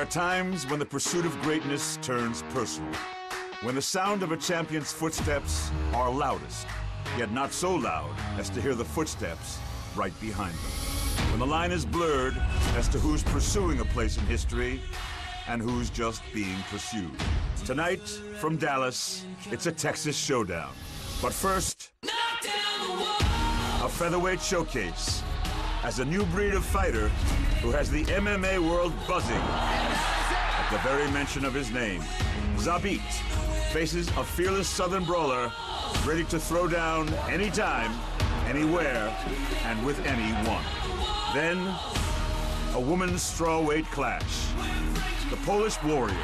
are times when the pursuit of greatness turns personal. When the sound of a champion's footsteps are loudest, yet not so loud as to hear the footsteps right behind them. When the line is blurred as to who's pursuing a place in history and who's just being pursued. Tonight, from Dallas, it's a Texas showdown. But first, a featherweight showcase as a new breed of fighter who has the MMA world buzzing at the very mention of his name. Zabit faces a fearless Southern brawler ready to throw down anytime, anywhere, and with anyone. Then, a women's strawweight clash. The Polish warrior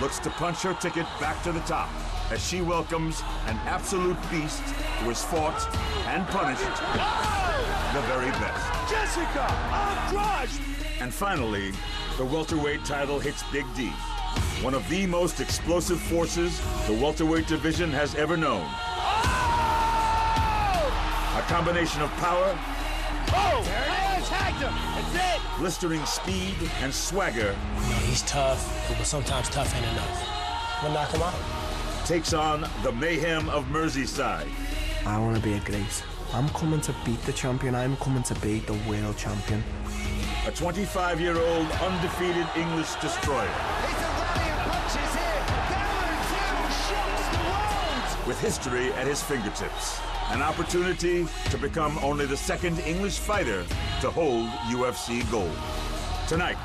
looks to punch her ticket back to the top as she welcomes an absolute beast who has fought and punished the very best. Jessica Andrade! And finally, the welterweight title hits Big D, one of the most explosive forces the welterweight division has ever known. A combination of power, There it is! Tagged him! That's it! blistering speed, and swagger He's tough, but sometimes tough ain't enough. I'm gonna knock him out. takes on the mayhem of Merseyside. I want to be a great. I'm coming to beat the champion. I'm coming to beat the world champion. A 25-year-old undefeated English destroyer. He's a rally of punches here! Darren Till shocks the world! With history at his fingertips. An opportunity to become only the second English fighter to hold UFC gold. Tonight,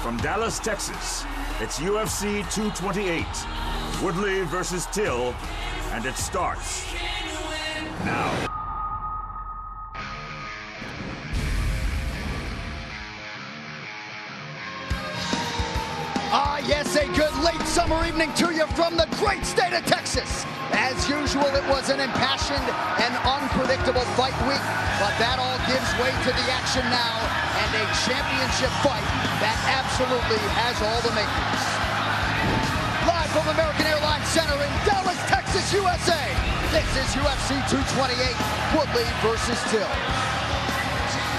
from Dallas, Texas, it's UFC 228. Woodley versus Till, and it starts now. Yes, a good late summer evening to you from the great state of Texas. As usual, it was an impassioned and unpredictable fight week, but that all gives way to the action now and a championship fight that absolutely has all the makings. Live from American Airlines Center in Dallas, Texas, USA, this is UFC 228, Woodley versus Till.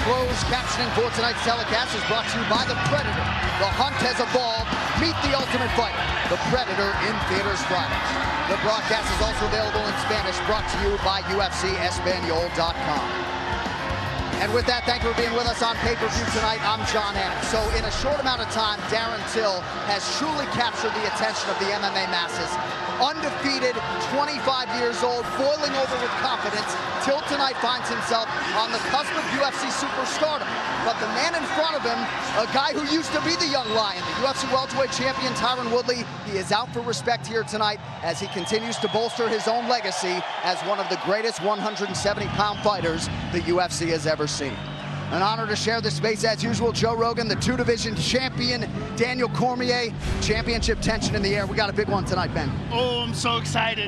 Closed captioning for tonight's telecast is brought to you by The Predator. The hunt has evolved. Meet the ultimate fighter, The Predator, in theaters Friday. The broadcast is also available in Spanish, brought to you by UFCEspanol.com. And with that, thank you for being with us on pay-per-view tonight. I'm John Anik. So in a short amount of time, Darren Till has truly captured the attention of the MMA masses. Undefeated, 25 years old, boiling over with confidence. Till tonight finds himself on the cusp of UFC superstardom. But the man in front of him, a guy who used to be the young lion, the UFC welterweight champion Tyron Woodley, he is out for respect here tonight as he continues to bolster his own legacy as one of the greatest 170-pound fighters the UFC has ever seen. An honor to share this space as usual. Joe Rogan, the two-division champion, Daniel Cormier, championship tension in the air. We got a big one tonight, Ben. Oh, I'm so excited.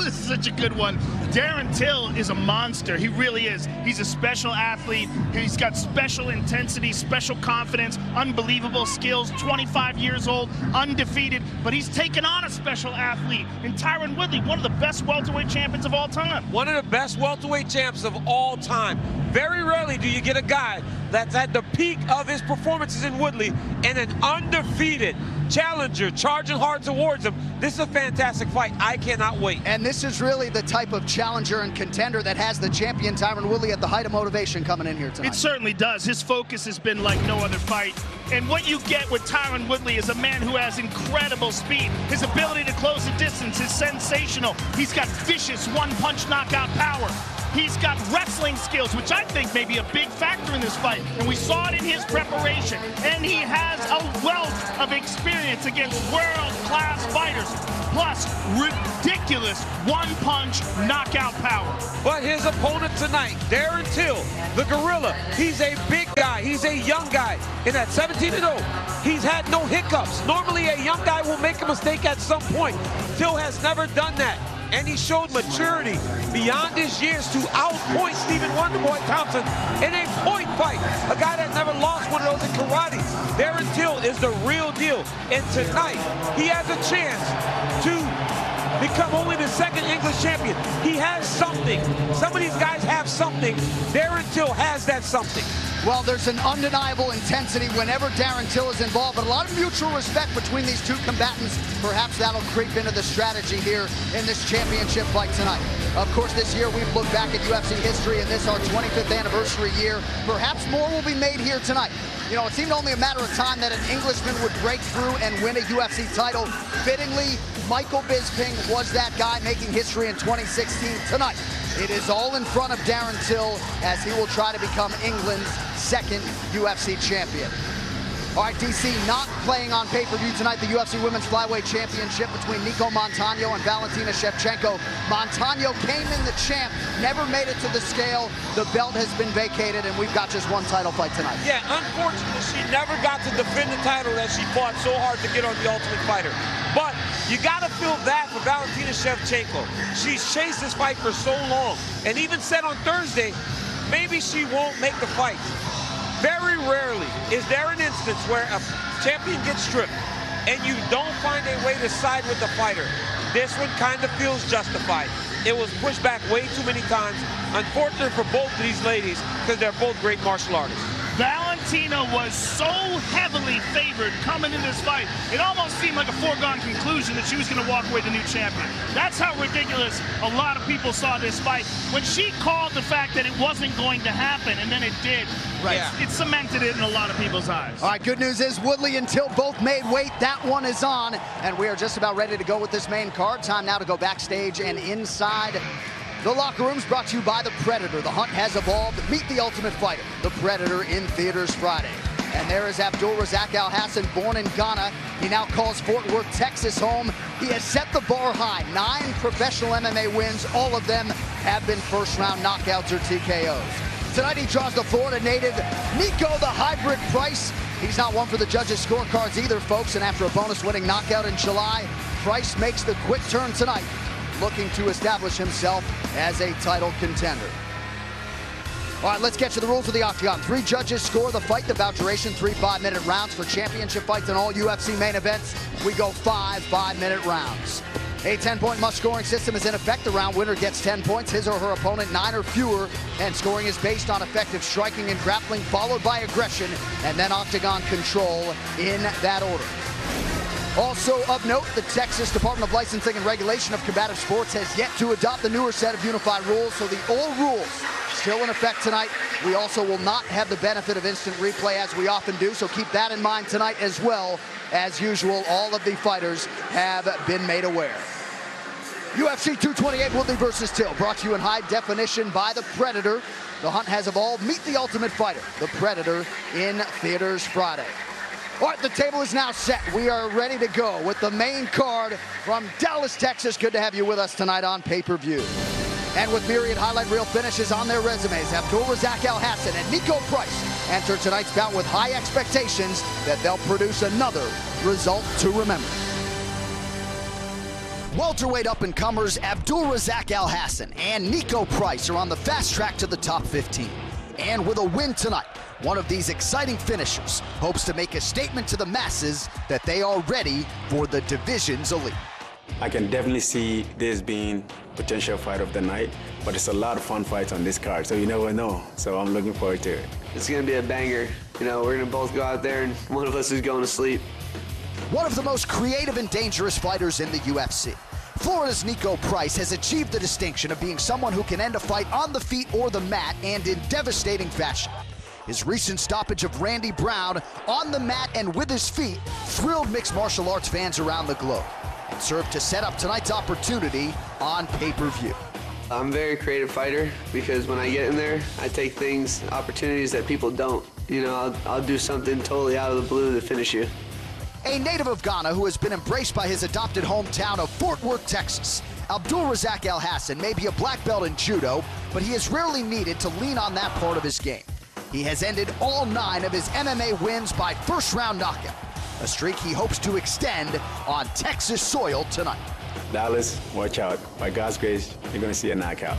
This is such a good one. Darren Till is a monster. He really is. He's a special athlete. He's got special intensity, special confidence, unbelievable skills, 25 years old, undefeated, but he's taken on a special athlete in Tyron Woodley, one of the best welterweight champions of all time. One of the best welterweight champs of all time. Very rarely do you get a guy that's at the peak of his performances in Woodley and an undefeated challenger charging hard towards him. This is a fantastic fight. I cannot wait. And this is really the type of challenger and contender that has the champion Tyron Woodley at the height of motivation coming in here tonight. It certainly does. His focus has been like no other fight. And what you get with Tyron Woodley is a man who has incredible speed. His ability to close the distance is sensational. He's got vicious one-punch knockout power. He's got wrestling skills, which I think may be a big factor in this fight. And we saw it in his preparation. And he has a wealth of experience against world-class fighters. Plus, ridiculous one-punch knockout power. But his opponent tonight, Darren Till, the gorilla, he's a big guy. He's a young guy. And at 17-0, he's had no hiccups. Normally, a young guy will make a mistake at some point. Till has never done that. And he showed maturity beyond his years to outpoint Stephen Wonderboy Thompson in a point fight. A guy that never lost one of those in karate. Darren Till is the real deal. And tonight, he has a chance to become only the second English champion. He has something. Some of these guys have something. Darren Till has that something. Well, there's an undeniable intensity whenever Darren Till is involved, but a lot of mutual respect between these two combatants. Perhaps that'll creep into the strategy here in this championship fight tonight. Of course, this year we've looked back at UFC history, and this our 25th anniversary year. Perhaps more will be made here tonight. You know, it seemed only a matter of time that an Englishman would break through and win a UFC title. Fittingly, Michael Bisping was that guy making history in 2016. Tonight, it is all in front of Darren Till as he will try to become England's second UFC champion. All right, DC, not playing on pay-per-view tonight, the UFC Women's Flyweight Championship between Nico Montano and Valentina Shevchenko. Montano came in the champ, never made it to the scale. The belt has been vacated, and we've got just one title fight tonight. Yeah, unfortunately, she never got to defend the title that she fought so hard to get on The Ultimate Fighter. But you gotta feel bad for Valentina Shevchenko. She's chased this fight for so long, and even said on Thursday, maybe she won't make the fight. Very rarely is there an instance where a champion gets stripped and you don't find a way to side with the fighter. This one kind of feels justified. It was pushed back way too many times. Unfortunate for both of these ladies because they're both great martial artists. Valentina was so heavily favored coming into this fight. It almost seemed like a foregone conclusion that she was going to walk away the new champion. That's how ridiculous a lot of people saw this fight. When she called the fact that it wasn't going to happen, and then it did, right. It cemented it in a lot of people's eyes. All right, good news is Woodley and Till both made weight. That one is on, and we are just about ready to go with this main card. Time now to go backstage and inside the locker rooms, brought to you by The Predator. The hunt has evolved. Meet the Ultimate Fighter. The Predator in theaters Friday. And there is Abdulrazak Alhassan, born in Ghana. He now calls Fort Worth, Texas home. He has set the bar high. 9 professional MMA wins. All of them have been first-round knockouts or TKOs. Tonight he draws the Florida native Nico the Hybrid Price. He's not one for the judges' scorecards either, folks. And after a bonus-winning knockout in July, Price makes the quick turn tonight, looking to establish himself as a title contender. All right, let's get to the rules of the Octagon. 3 judges score the fight. The bout duration, 3 5-minute rounds. For championship fights and all UFC main events, we go 5 5-minute rounds. A 10-point must-scoring system is in effect. The round winner gets 10 points, his or her opponent 9 or fewer, and scoring is based on effective striking and grappling, followed by aggression, and then Octagon control in that order. Also of note, the Texas Department of Licensing and Regulation of Combative Sports has yet to adopt the newer set of unified rules, so the old rules still in effect tonight. We also will not have the benefit of instant replay as we often do, so keep that in mind tonight as well. As usual, all of the fighters have been made aware. UFC 228, Woodley versus Till, brought to you in high definition by The Predator. The hunt has evolved. Meet the Ultimate Fighter, The Predator, in theaters Friday. All right, the table is now set. We are ready to go with the main card from Dallas, Texas. Good to have you with us tonight on pay-per-view. And with myriad highlight reel finishes on their resumes, Abdulrazak Alhassan and Nico Price enter tonight's bout with high expectations that they'll produce another result to remember. Welterweight up-and-comers Abdulrazak Alhassan and Nico Price are on the fast track to the top 15. And with a win tonight, one of these exciting finishers hopes to make a statement to the masses that they are ready for the division's elite. I can definitely see this being potential fight of the night, but it's a lot of fun fights on this card, so you never know. So I'm looking forward to it. It's going to be a banger. You know, we're going to both go out there and one of us is going to sleep. One of the most creative and dangerous fighters in the UFC. Florida's Nico Price has achieved the distinction of being someone who can end a fight on the feet or the mat and in devastating fashion. His recent stoppage of Randy Brown on the mat and with his feet thrilled mixed martial arts fans around the globe and served to set up tonight's opportunity on pay-per-view. I'm a very creative fighter because when I get in there, I take opportunities that people don't. You know, I'll do something totally out of the blue to finish you. A native of Ghana who has been embraced by his adopted hometown of Fort Worth, Texas, Abdulrazak Alhassan may be a black belt in judo, but he has rarely needed to lean on that part of his game. He has ended all 9 of his MMA wins by first-round knockout, a streak he hopes to extend on Texas soil tonight. Dallas, watch out. By God's grace, you're going to see a knockout.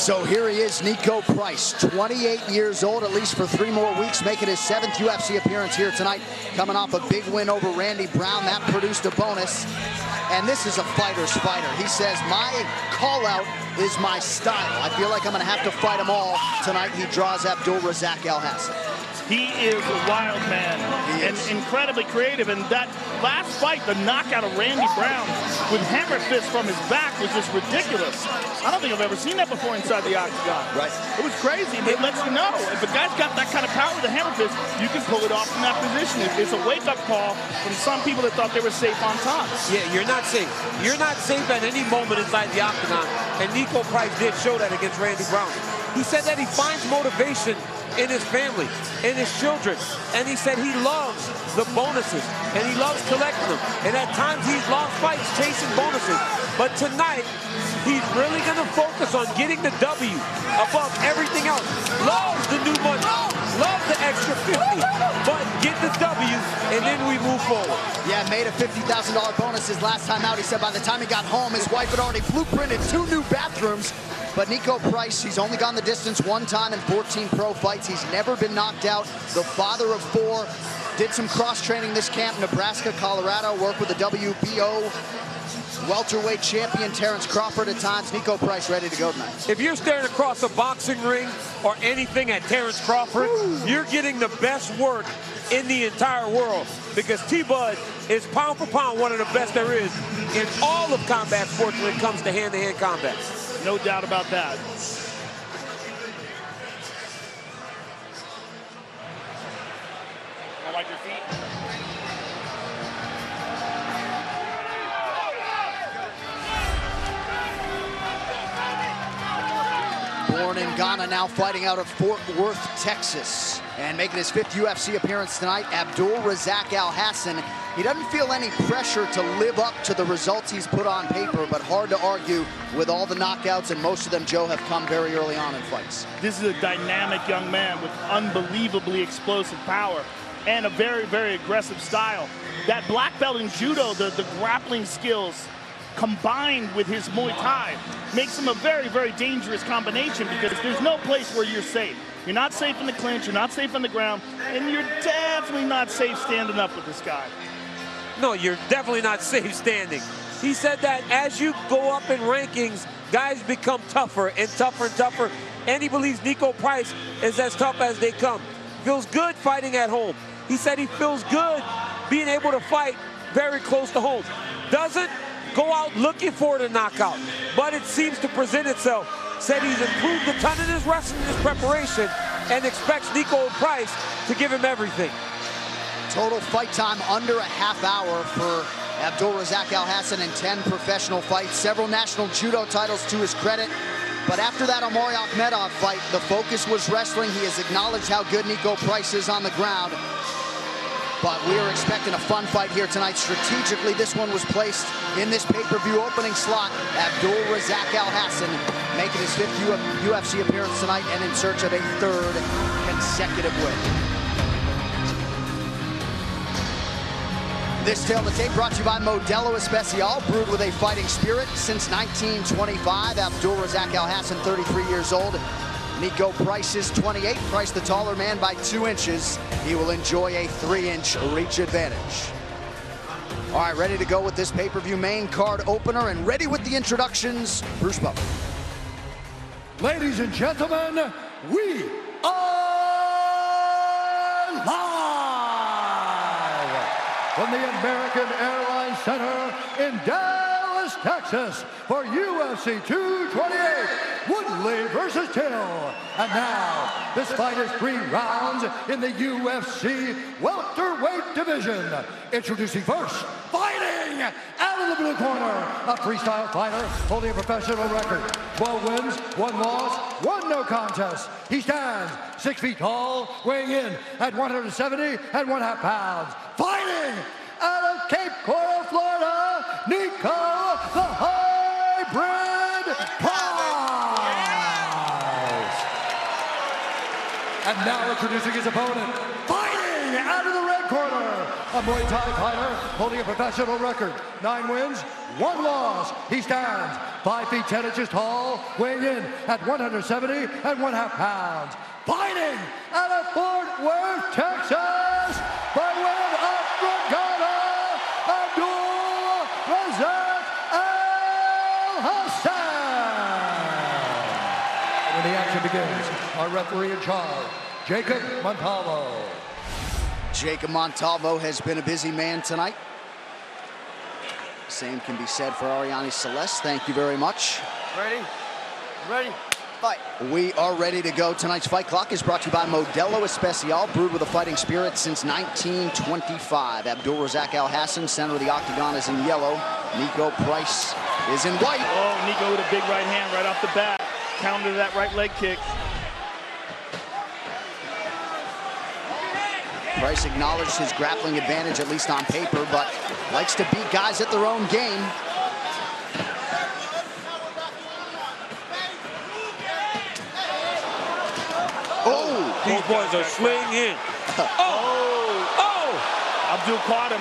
So here he is, Nico Price, 28 years old, at least for 3 more weeks, making his 7th UFC appearance here tonight, coming off a big win over Randy Brown. That produced a bonus. And this is a fighter's fighter. He says, my call-out is my style. I feel like I'm going to have to fight them all tonight. He draws Abdul Razak Al-Hassan. He is a wild man and incredibly creative. And that last fight, the knockout of Randy Brown with hammer fist from his back was just ridiculous. I don't think I've ever seen that before inside the octagon. Right. It was crazy, but it lets you know if a guy's got that kind of power with a hammer fist, you can pull it off from that position. It's a wake-up call from some people that thought they were safe on top. Yeah, you're not safe. You're not safe at any moment inside the octagon. And Nico Price did show that against Randy Brown. He said that he finds motivation in his family, in his children, and he said he loves the bonuses and he loves collecting them, and at times he's lost fights chasing bonuses, but tonight he's really going to focus on getting the W above everything else. Loves the new money, loves the extra 50, but get the W and then we move forward. Yeah, made a $50,000 bonus his last time out. He said by the time he got home, his wife had already blueprinted 2 new bathrooms. But Nico Price, he's only gone the distance 1 time in 14 pro fights. He's never been knocked out. The father of 4. Did some cross-training this camp, Nebraska, Colorado. Worked with the WBO welterweight champion Terrence Crawford at times. Nico Price ready to go tonight. If you're staring across a boxing ring or anything at Terrence Crawford, you're getting the best work in the entire world, because T-Bud is pound for pound one of the best there is in all of combat sports when it comes to hand-to-hand combat. No doubt about that. I like your feet. Born in Ghana, now fighting out of Fort Worth, Texas. And making his 5th UFC appearance tonight, Abdul Razak Al-Hassan. He doesn't feel any pressure to live up to the results he's put on paper, but hard to argue with all the knockouts, and most of them, Joe, have come very early on in fights. This is a dynamic young man with unbelievably explosive power and a very, very aggressive style. That black belt in judo, the grappling skills combined with his Muay Thai makes him a very, very dangerous combination, because there's no place where you're safe. You're not safe in the clinch, you're not safe on the ground, and you're definitely not safe standing up with this guy. No, you're definitely not safe standing. He said that as you go up in rankings, guys become tougher and tougher and tougher, and he believes Nico Price is as tough as they come. Feels good fighting at home. He said he feels good being able to fight very close to home. Doesn't go out looking for the knockout, but it seems to present itself. Said he's improved a ton in his wrestling, in his preparation, and expects Nico Price to give him everything. Total fight time under a half hour for Abdul Razak Al-Hassan in 10 professional fights, several national judo titles to his credit. But after that Omari Akhmedov fight, the focus was wrestling. He has acknowledged how good Nico Price is on the ground. But we are expecting a fun fight here tonight. Strategically, this one was placed in this pay-per-view opening slot. Abdul Razak Al-Hassan making his 5th UFC appearance tonight and in search of a 3rd consecutive win. This Tale on the Tape brought to you by Modelo Especial, brewed with a fighting spirit since 1925. Abdul Razak Al-Hassan, 33 years old. Nico Price is 28. Price the taller man by 2 inches. He will enjoy a 3-inch reach advantage. All right, ready to go with this pay-per-view main card opener, and ready with the introductions, Bruce Buffer. Ladies and gentlemen, we are live from the American Airlines Center in Dallas, Texas for UFC 228, Woodley versus Till. And now, this fight is 3 rounds in the UFC welterweight division. Introducing first, fighting out of the blue corner, a freestyle fighter holding a professional record. 12 wins, 1 loss, 1 no contest. He stands 6 feet tall, weighing in at 170 1/2 pounds. Fighting out of Cape Coral, Florida, Nico the Hybrid Price. And now introducing his opponent, fighting out of the red corner, a Muay Thai fighter holding a professional record. 9 wins, 1 loss. He stands 5 feet 10 inches tall, weighing in at 170 1/2 pounds. Fighting out of Fort Worth, Texas, by way of Brigada, Abdul Razak Al Hassan. When the action begins, our referee in charge, Jacob Montalvo. Jacob Montalvo has been a busy man tonight. Same can be said for Ariane Celeste. Thank you very much. Ready? Ready? Fight. We are ready to go. Tonight's fight clock is brought to you by Modelo Especial, brewed with a fighting spirit since 1925. Abdul Razak Al Hassan, center of the octagon, is in yellow. Nico Price is in white. Oh, Nico with a big right hand right off the bat. Counter to that right leg kick. Price acknowledged his grappling advantage, at least on paper, but likes to beat guys at their own game. Oh! These boys are swinging. Abdul caught him.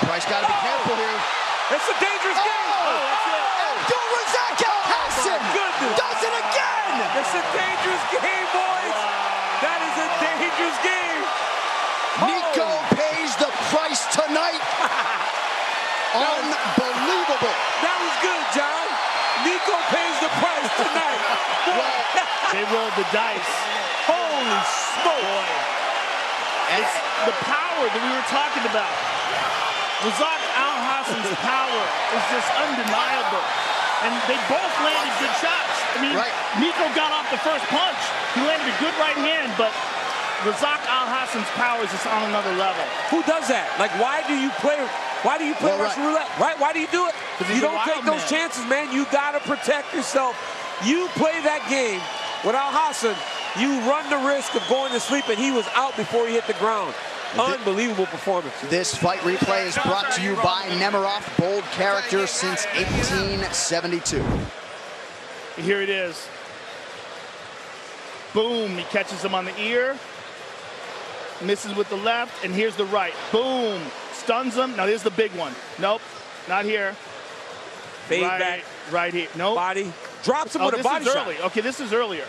Price got to be careful here. It's a dangerous game. That's it. Abdul Razak Al Hassan does it again. It's a dangerous game, boys. That is a dangerous game. Nico pays the price tonight. Unbelievable. That was good, John. Nico pays the price tonight. They rolled the dice. Holy smoke. It's the power that we were talking about. Razak Al Hassan's power is just undeniable. And they both landed good shots. I mean, Nico got off the first punch. He landed a good right hand, but Razak Al Hassan's power is just on another level. Who does that? Like, why do you play Russian roulette? Right? Why do you do it? You don't take those chances, man. You got to protect yourself. You play that game with Al Hassan, you run the risk of going to sleep, and he was out before he hit the ground. Unbelievable performance. This fight replay is brought to you by Nemiroff, bold character since 1872. Here it is. Boom, he catches him on the ear. Misses with the left, and here's the right. Boom, stuns him. Now here's the big one. Nope, not here. Fade back. Right here. Nope. Body. Drops him with a body shot. Early. Okay, this is earlier.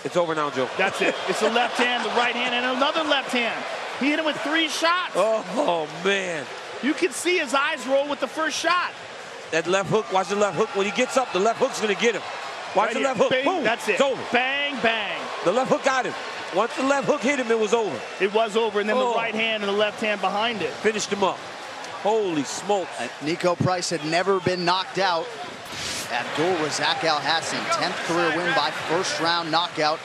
It's over now, Joe. That's it. It's the left hand, the right hand, and another left hand. He hit him with 3 shots. Oh, man. You can see his eyes roll with the first shot. That left hook, watch the left hook. When he gets up, the left hook's going to get him. Watch the left hook. Bang, boom. That's it. It's over. Bang, bang. The left hook got him. Once the left hook hit him, it was over. It was over, and then the right hand and the left hand behind it. Finished him up. Holy smoke. Nico Price had never been knocked out. Abdul Razak Al Hassan, 10th career win by first round knockout.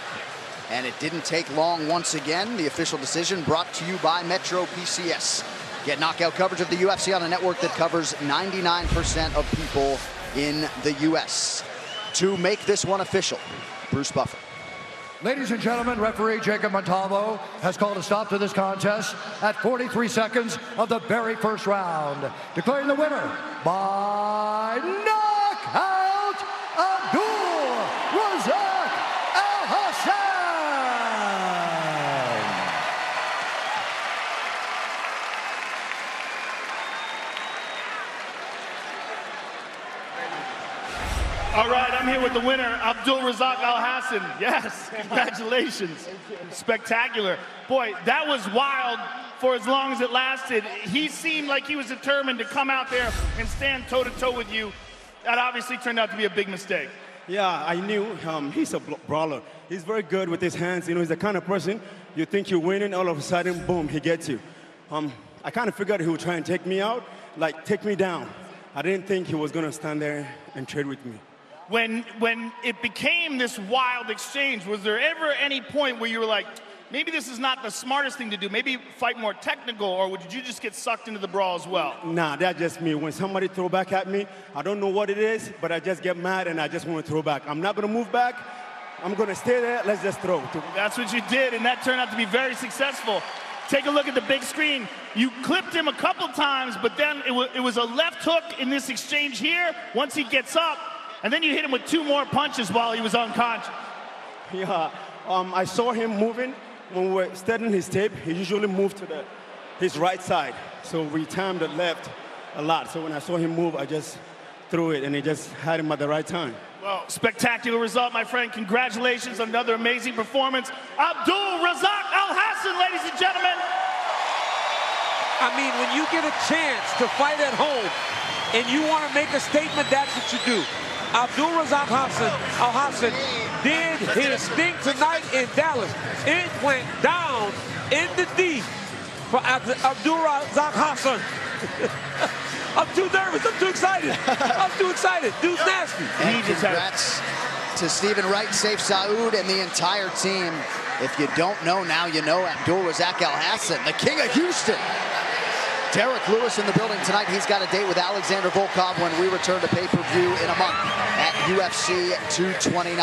And it didn't take long once again. The official decision brought to you by Metro PCS. Get knockout coverage of the UFC on a network that covers 99% of people in the US. To make this one official, Bruce Buffer. Ladies and gentlemen, referee Jacob Montalvo has called a stop to this contest at 43 seconds of the very first round, declaring the winner by knockout, Abdul Razak Al Hassan. All right, I'm here with the winner, Abdul Razak Al Hassan. Yes, congratulations. Spectacular. Boy, that was wild for as long as it lasted. He seemed like he was determined to come out there and stand toe-to-toe with you. That obviously turned out to be a big mistake. Yeah, I knew he's a brawler. He's very good with his hands. You know, he's the kind of person you think you're winning, all of a sudden, boom, he gets you. I kind of figured he would try and take me out, like take me down. I didn't think he was going to stand there and trade with me. When it became this wild exchange, was there ever any point where you were like, maybe this is not the smartest thing to do, maybe fight more technical, or did you just get sucked into the brawl as well? Nah, that's just me. When somebody throw back at me, I don't know what it is, but I just get mad and I just want to throw back. I'm not going to move back. I'm going to stay there. Let's just throw. That's what you did, and that turned out to be very successful. Take a look at the big screen. You clipped him a couple times, but then it was a left hook in this exchange here once he gets up. And then you hit him with 2 more punches while he was unconscious. Yeah, I saw him moving. When we were studying his tape, he usually moved to his right side. So we timed the left. a lot. So when I saw him move, I just threw it, and he just had him at the right time. Well, spectacular result, my friend. Congratulations on another amazing performance. Abdul Razak Al-Hassan, ladies and gentlemen. I mean, when you get a chance to fight at home and you want to make a statement, that's what you do. Abdul Razak Al-Hassan did his thing tonight in Dallas. It went down in the D for Abdul Razak Hassan. I'm too nervous. I'm too excited. I'm too excited. Dude's nasty. And congrats to Stephen Wright, Saif Saud, and the entire team. If you don't know, now you know. Abdul Razak Al-Hassan, the king of Houston. Derek Lewis in the building tonight. He's got a date with Alexander Volkov when we return to pay-per-view in a month at UFC 229.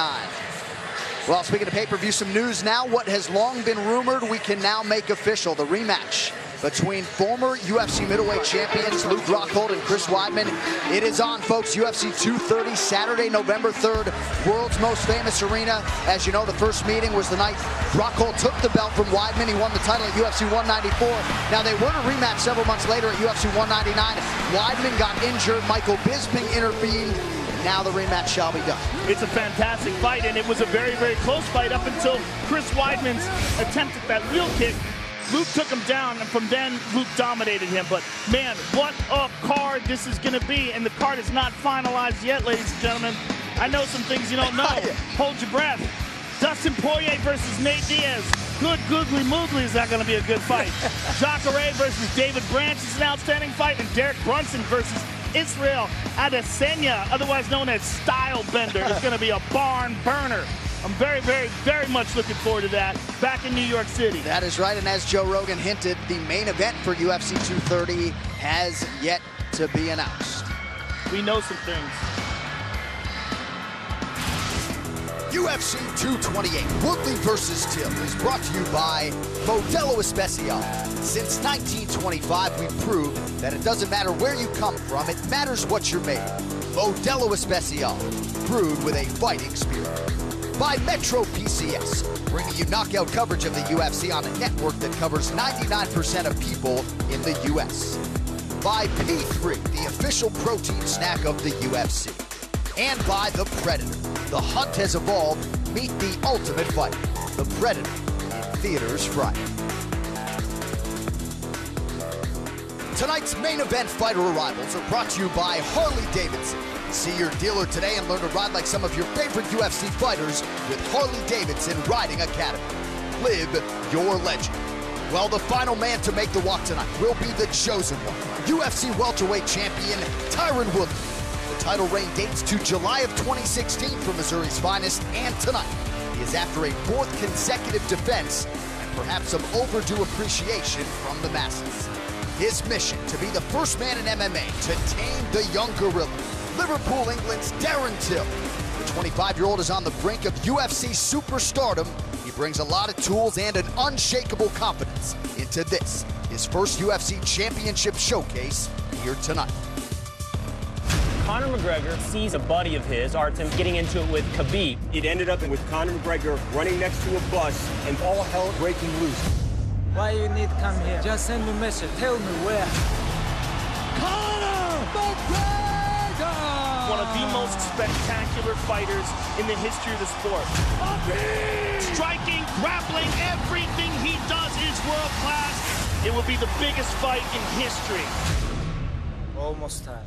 Well, speaking of pay-per-view, some news now. What has long been rumored, we can now make official. The rematch between former UFC middleweight champions Luke Rockhold and Chris Weidman. It is on, folks. UFC 230, Saturday, November 3rd, world's most famous arena. As you know, the first meeting was the night Rockhold took the belt from Weidman. He won the title at UFC 194. Now, they were to rematch several months later at UFC 199. Weidman got injured. Michael Bisping intervened. Now the rematch shall be done. It's a fantastic fight, and it was a very, very close fight up until Chris Weidman's attempt at that wheel kick. Luke took him down, and from then, Luke dominated him. But, man, what a card this is going to be. And the card is not finalized yet, ladies and gentlemen. I know some things you don't know. Hold your breath. Dustin Poirier versus Nate Diaz. Good googly moogly, is that going to be a good fight? Jacare versus David Branch is an outstanding fight. And Derek Brunson versus Israel Adesanya, otherwise known as Style Bender, is going to be a barn burner. I'm very, very, very much looking forward to that back in New York City. That is right, and as Joe Rogan hinted, the main event for UFC 230 has yet to be announced. We know some things. UFC 228, Woodley versus Till, is brought to you by Modelo Especial. Since 1925, we've proved that it doesn't matter where you come from, it matters what you're made of. Modelo Especial, brewed with a fighting spirit. By Metro PCS, bringing you knockout coverage of the UFC on a network that covers 99% of people in the US. By P3, the official protein snack of the UFC. And by The Predator. The hunt has evolved. Meet the ultimate fighter. The Predator, in theaters Friday. Tonight's main event fighter arrivals are brought to you by Harley-Davidson. See your dealer today and learn to ride like some of your favorite UFC fighters with Harley-Davidson Riding Academy. Live your legend. Well, the final man to make the walk tonight will be the chosen one, UFC welterweight champion Tyron Woodley. The title reign dates to July of 2016 for Missouri's finest, and tonight he is after a fourth consecutive defense and perhaps some overdue appreciation from the masses. His mission to be the first man in MMA to tame the young gorilla. Liverpool, England's Darren Till. The 25-year-old is on the brink of UFC superstardom. He brings a lot of tools and an unshakable confidence into this, his first UFC championship showcase here tonight. Conor McGregor sees a buddy of his, Artem, getting into it with Khabib. It ended up with Conor McGregor running next to a bus and all hell breaking loose. Why you need to come here? Just send me a message. Tell me where. Conor McGregor! One of the most spectacular fighters in the history of the sport. Striking, grappling, everything he does is world class. It will be the biggest fight in history. Almost time.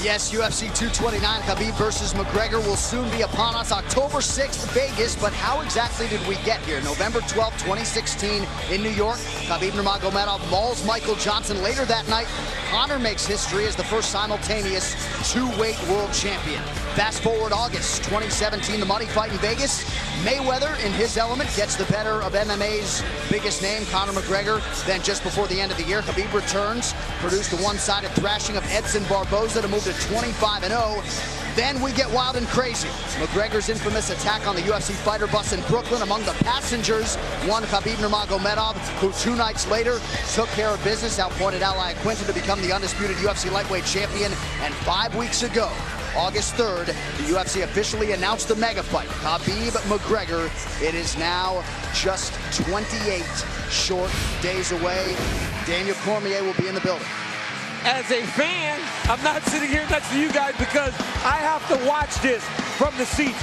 Yes, UFC 229, Khabib versus McGregor will soon be upon us. October 6th, Vegas, but how exactly did we get here? November 12th, 2016 in New York, Khabib Nurmagomedov mauls Michael Johnson. Later that night, Conor makes history as the first simultaneous two-weight world champion. Fast forward August 2017, the money fight in Vegas. Mayweather, in his element, gets the better of MMA's biggest name, Conor McGregor. Then just before the end of the year, Khabib returns, produced a one-sided thrashing of Edson Barboza to move to 25-0. Then we get wild and crazy. McGregor's infamous attack on the UFC fighter bus in Brooklyn. Among the passengers, one Khabib Nurmagomedov, who 2 nights later took care of business, outpointed Ally Quinton to become the undisputed UFC lightweight champion. And 5 weeks ago, August 3rd, the UFC officially announced the mega fight, Khabib McGregor. It is now just 28 short days away. Daniel Cormier will be in the building. as a fan, I'm not sitting here next to you guys because I have to watch this from the seats.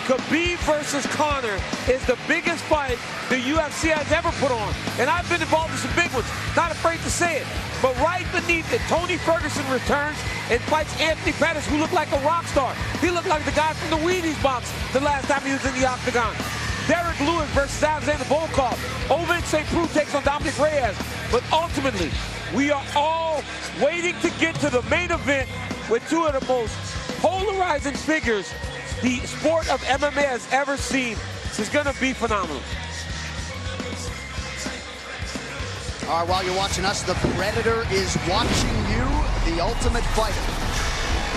Khabib versus Conor is the biggest fight the UFC has ever put on. And I've been involved in some big ones, not afraid to say it. But right beneath it, Tony Ferguson returns and fights Anthony Pettis, who looked like a rock star. He looked like the guy from the Wheaties box the last time he was in the octagon. Derek Lewis versus Alexander Volkov. Ovince St. Preux takes on Dominic Reyes. But ultimately, we are all waiting to get to the main event with two of the most polarizing figures the sport of MMA has ever seen. This is going to be phenomenal. All right, while you're watching us, The Predator is watching you. The Ultimate Fighter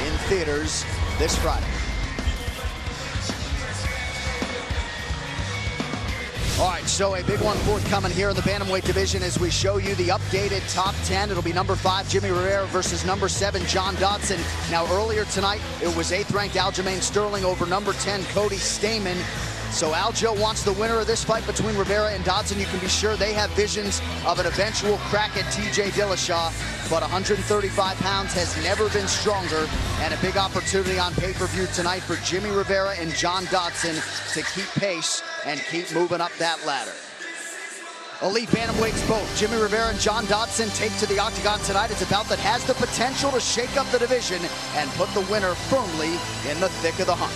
in theaters this Friday. All right, so a big one forthcoming here in the bantamweight division as we show you the updated top 10. It'll be number 5, Jimmy Rivera versus number 7, John Dodson. Now, earlier tonight, it was 8th-ranked Aljamain Sterling over number 10, Cody Stamann. So Aljo wants the winner of this fight between Rivera and Dodson. You can be sure they have visions of an eventual crack at TJ Dillashaw. But 135 pounds has never been stronger. And a big opportunity on pay-per-view tonight for Jimmy Rivera and John Dodson to keep pace and keep moving up that ladder. Elite bantamweights both, Jimmy Rivera and John Dodson, take to the octagon tonight. It's a bout that has the potential to shake up the division and put the winner firmly in the thick of the hunt.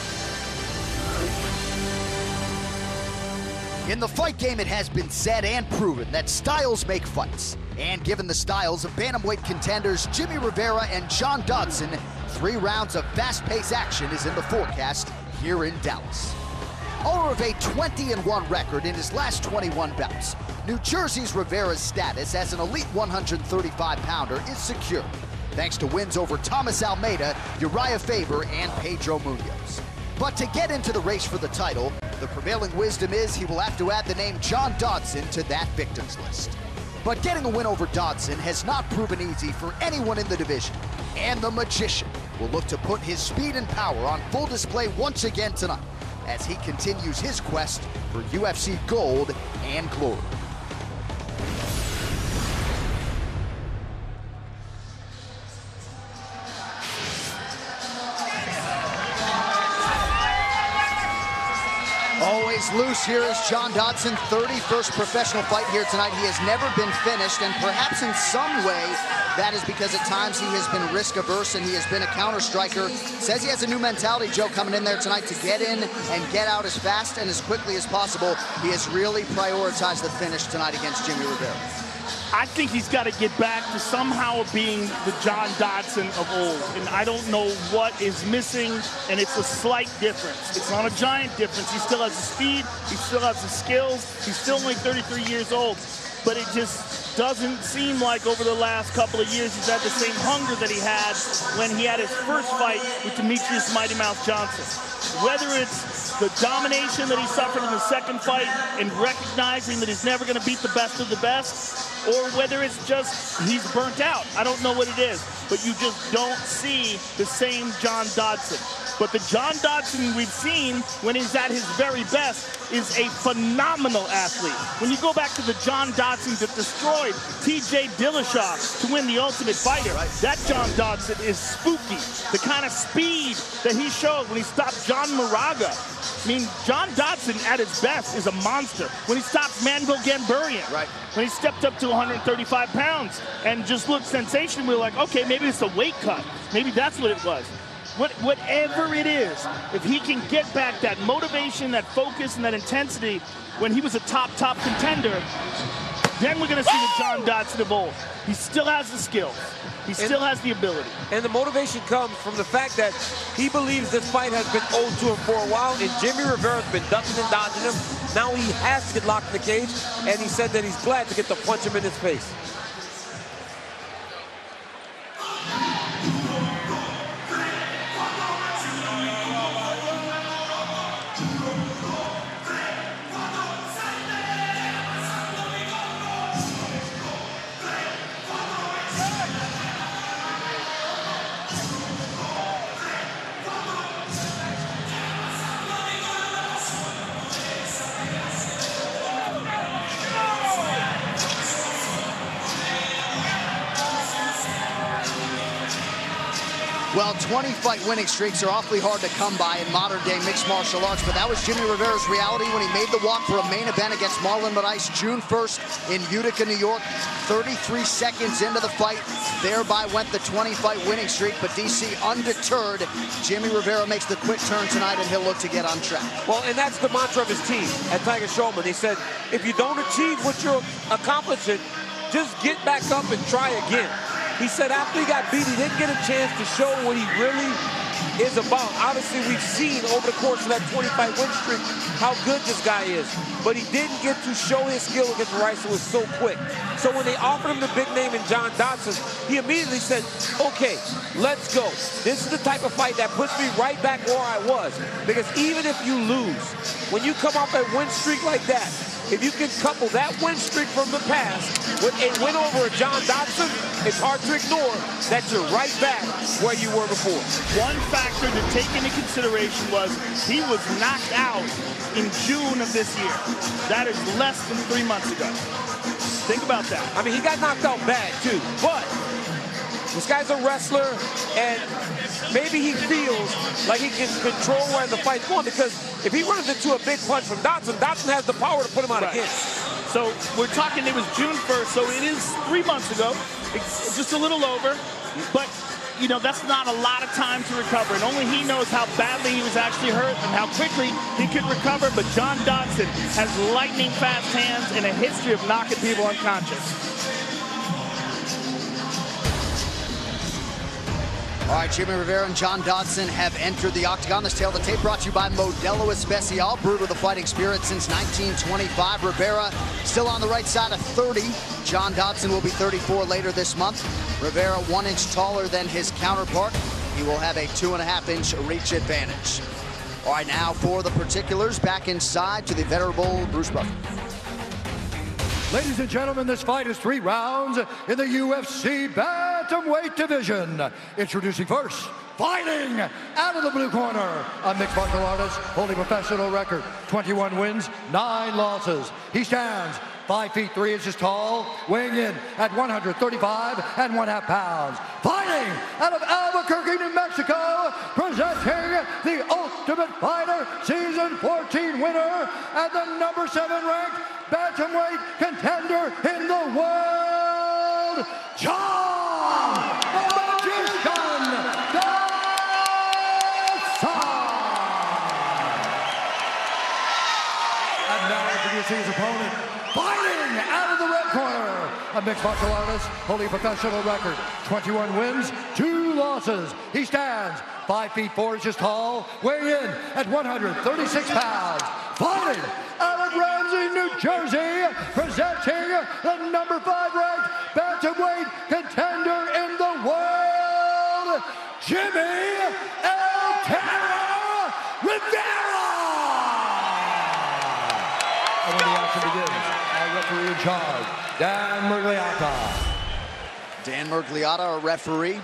In the fight game, it has been said and proven that styles make fights. And given the styles of bantamweight contenders Jimmy Rivera and John Dodson, 3 rounds of fast-paced action is in the forecast here in Dallas. Owner of a 20-1 record in his last 21 bouts, New Jersey's Rivera's status as an elite 135-pounder is secure, thanks to wins over Thomas Almeida, Uriah Faber, and Pedro Munoz. But to get into the race for the title, the prevailing wisdom is he will have to add the name John Dodson to that victims list. But getting a win over Dodson has not proven easy for anyone in the division, and the Magician will look to put his speed and power on full display once again tonight as he continues his quest for UFC gold and glory. Always loose. Here is John Dodson, 31st professional fight here tonight. He has never been finished, and perhaps in some way that is because at times he has been risk averse and he has been a counter striker. Says he has a new mentality, Joe, coming in there tonight to get in and get out as fast and as quickly as possible. He has really prioritized the finish tonight against Jimmy Rivera. I think he's got to get back to somehow being the John Dodson of old. And I don't know what is missing, and it's a slight difference. It's not a giant difference. He still has the speed. He still has the skills. He's still only 33 years old. But it just doesn't seem like over the last couple of years he's had the same hunger that he had when he had his first fight with Demetrius Mighty Mouse Johnson. Whether it's the domination that he suffered in the second fight and recognizing that he's never going to beat the best of the best, or whether it's just he's burnt out. I don't know what it is, but you just don't see the same John Dodson. But the John Dodson we've seen when he's at his very best is a phenomenal athlete. When you go back to the John Dodson that destroyed TJ Dillashaw to win the Ultimate Fighter, that John Dodson is spooky. The kind of speed that he showed when he stopped John Moraga. I mean, John Dodson at his best is a monster. When he stopped Manvel Gamburian, when he stepped up to 135 pounds and just looked sensational, we were like, okay, maybe it's a weight cut. Maybe that's what it was. Whatever it is, if he can get back that motivation, that focus, and that intensity when he was a top contender, then we're going to see the John Dodson of old. He still has the skills. He still has the ability. And the motivation comes from the fact that he believes this fight has been owed to him for a while, and Jimmy Rivera's been ducking and dodging him. Now he has to get locked in the cage, and he said that he's glad to get to punch him in his face. Well, 20-fight winning streaks are awfully hard to come by in modern-day mixed martial arts, but that was Jimmy Rivera's reality when he made the walk for a main event against Marlon Moraes June 1st in Utica, New York. 33 seconds into the fight, thereby went the 20-fight winning streak, but DC undeterred. Jimmy Rivera makes the quick turn tonight, and he'll look to get on track. Well, and that's the mantra of his team at Tiger Showman. They said, if you don't achieve what you're accomplishing, just get back up and try again. He said after he got beat, he didn't get a chance to show what he really is about. Obviously, we've seen over the course of that 20-fight win streak how good this guy is. But he didn't get to show his skill against Moraes. It was so quick. So when they offered him the big name in John Dodson, he immediately said, okay, let's go. This is the type of fight that puts me right back where I was. Because even if you lose, when you come off a win streak like that, if you can couple that win streak from the past with a win over a John Dodson, it's hard to ignore that you're right back where you were before. One factor to take into consideration was he was knocked out in June of this year. That is less than 3 months ago. Think about that. I mean, he got knocked out bad, too. But this guy's a wrestler, and maybe he feels like he can control where the fight's going, because if he runs into a big punch from Dodson, Dodson has the power to put him out again. So we're talking, it was June 1st, so it is 3 months ago. It's just a little over, but you know, that's not a lot of time to recover, and only he knows how badly he was actually hurt and how quickly he could recover. But John Dodson has lightning fast hands and a history of knocking people unconscious. All right, Jimmy Rivera and John Dodson have entered the octagon. This Tale of the Tape brought to you by Modelo Especial, brewed with a fighting spirit since 1925. Rivera still on the right side of 30. John Dodson will be 34 later this month. Rivera 1 inch taller than his counterpart. He will have a 2.5-inch reach advantage. All right, now for the particulars, back inside to the venerable Bruce Buffer. Ladies and gentlemen, this fight is 3 rounds in the UFC bantamweight division. Introducing first, fighting out of the blue corner, a mixed martial artist holding professional record, 21 wins, 9 losses. He stands 5 feet 3 inches tall, weighing in at 135.5 pounds. Fighting out of Albuquerque, New Mexico, presenting the Ultimate Fighter Season 14 winner and the #7 ranked bantamweight contender in the world, John the Magician Dodson. And now introducing his opponent, fighting out of the red corner, a mixed martial artist holding a professional record, 21 wins, 2 losses. He stands 5 feet 4 inches tall, weighing in at 136 pounds. Fighting out of Ramsey, New Jersey, presenting the #5 ranked bantamweight contender in the world, Jimmy El Terror Rivera. And when the action begins, our referee in charge, Dan Murgliata. Dan Murgliata, our referee.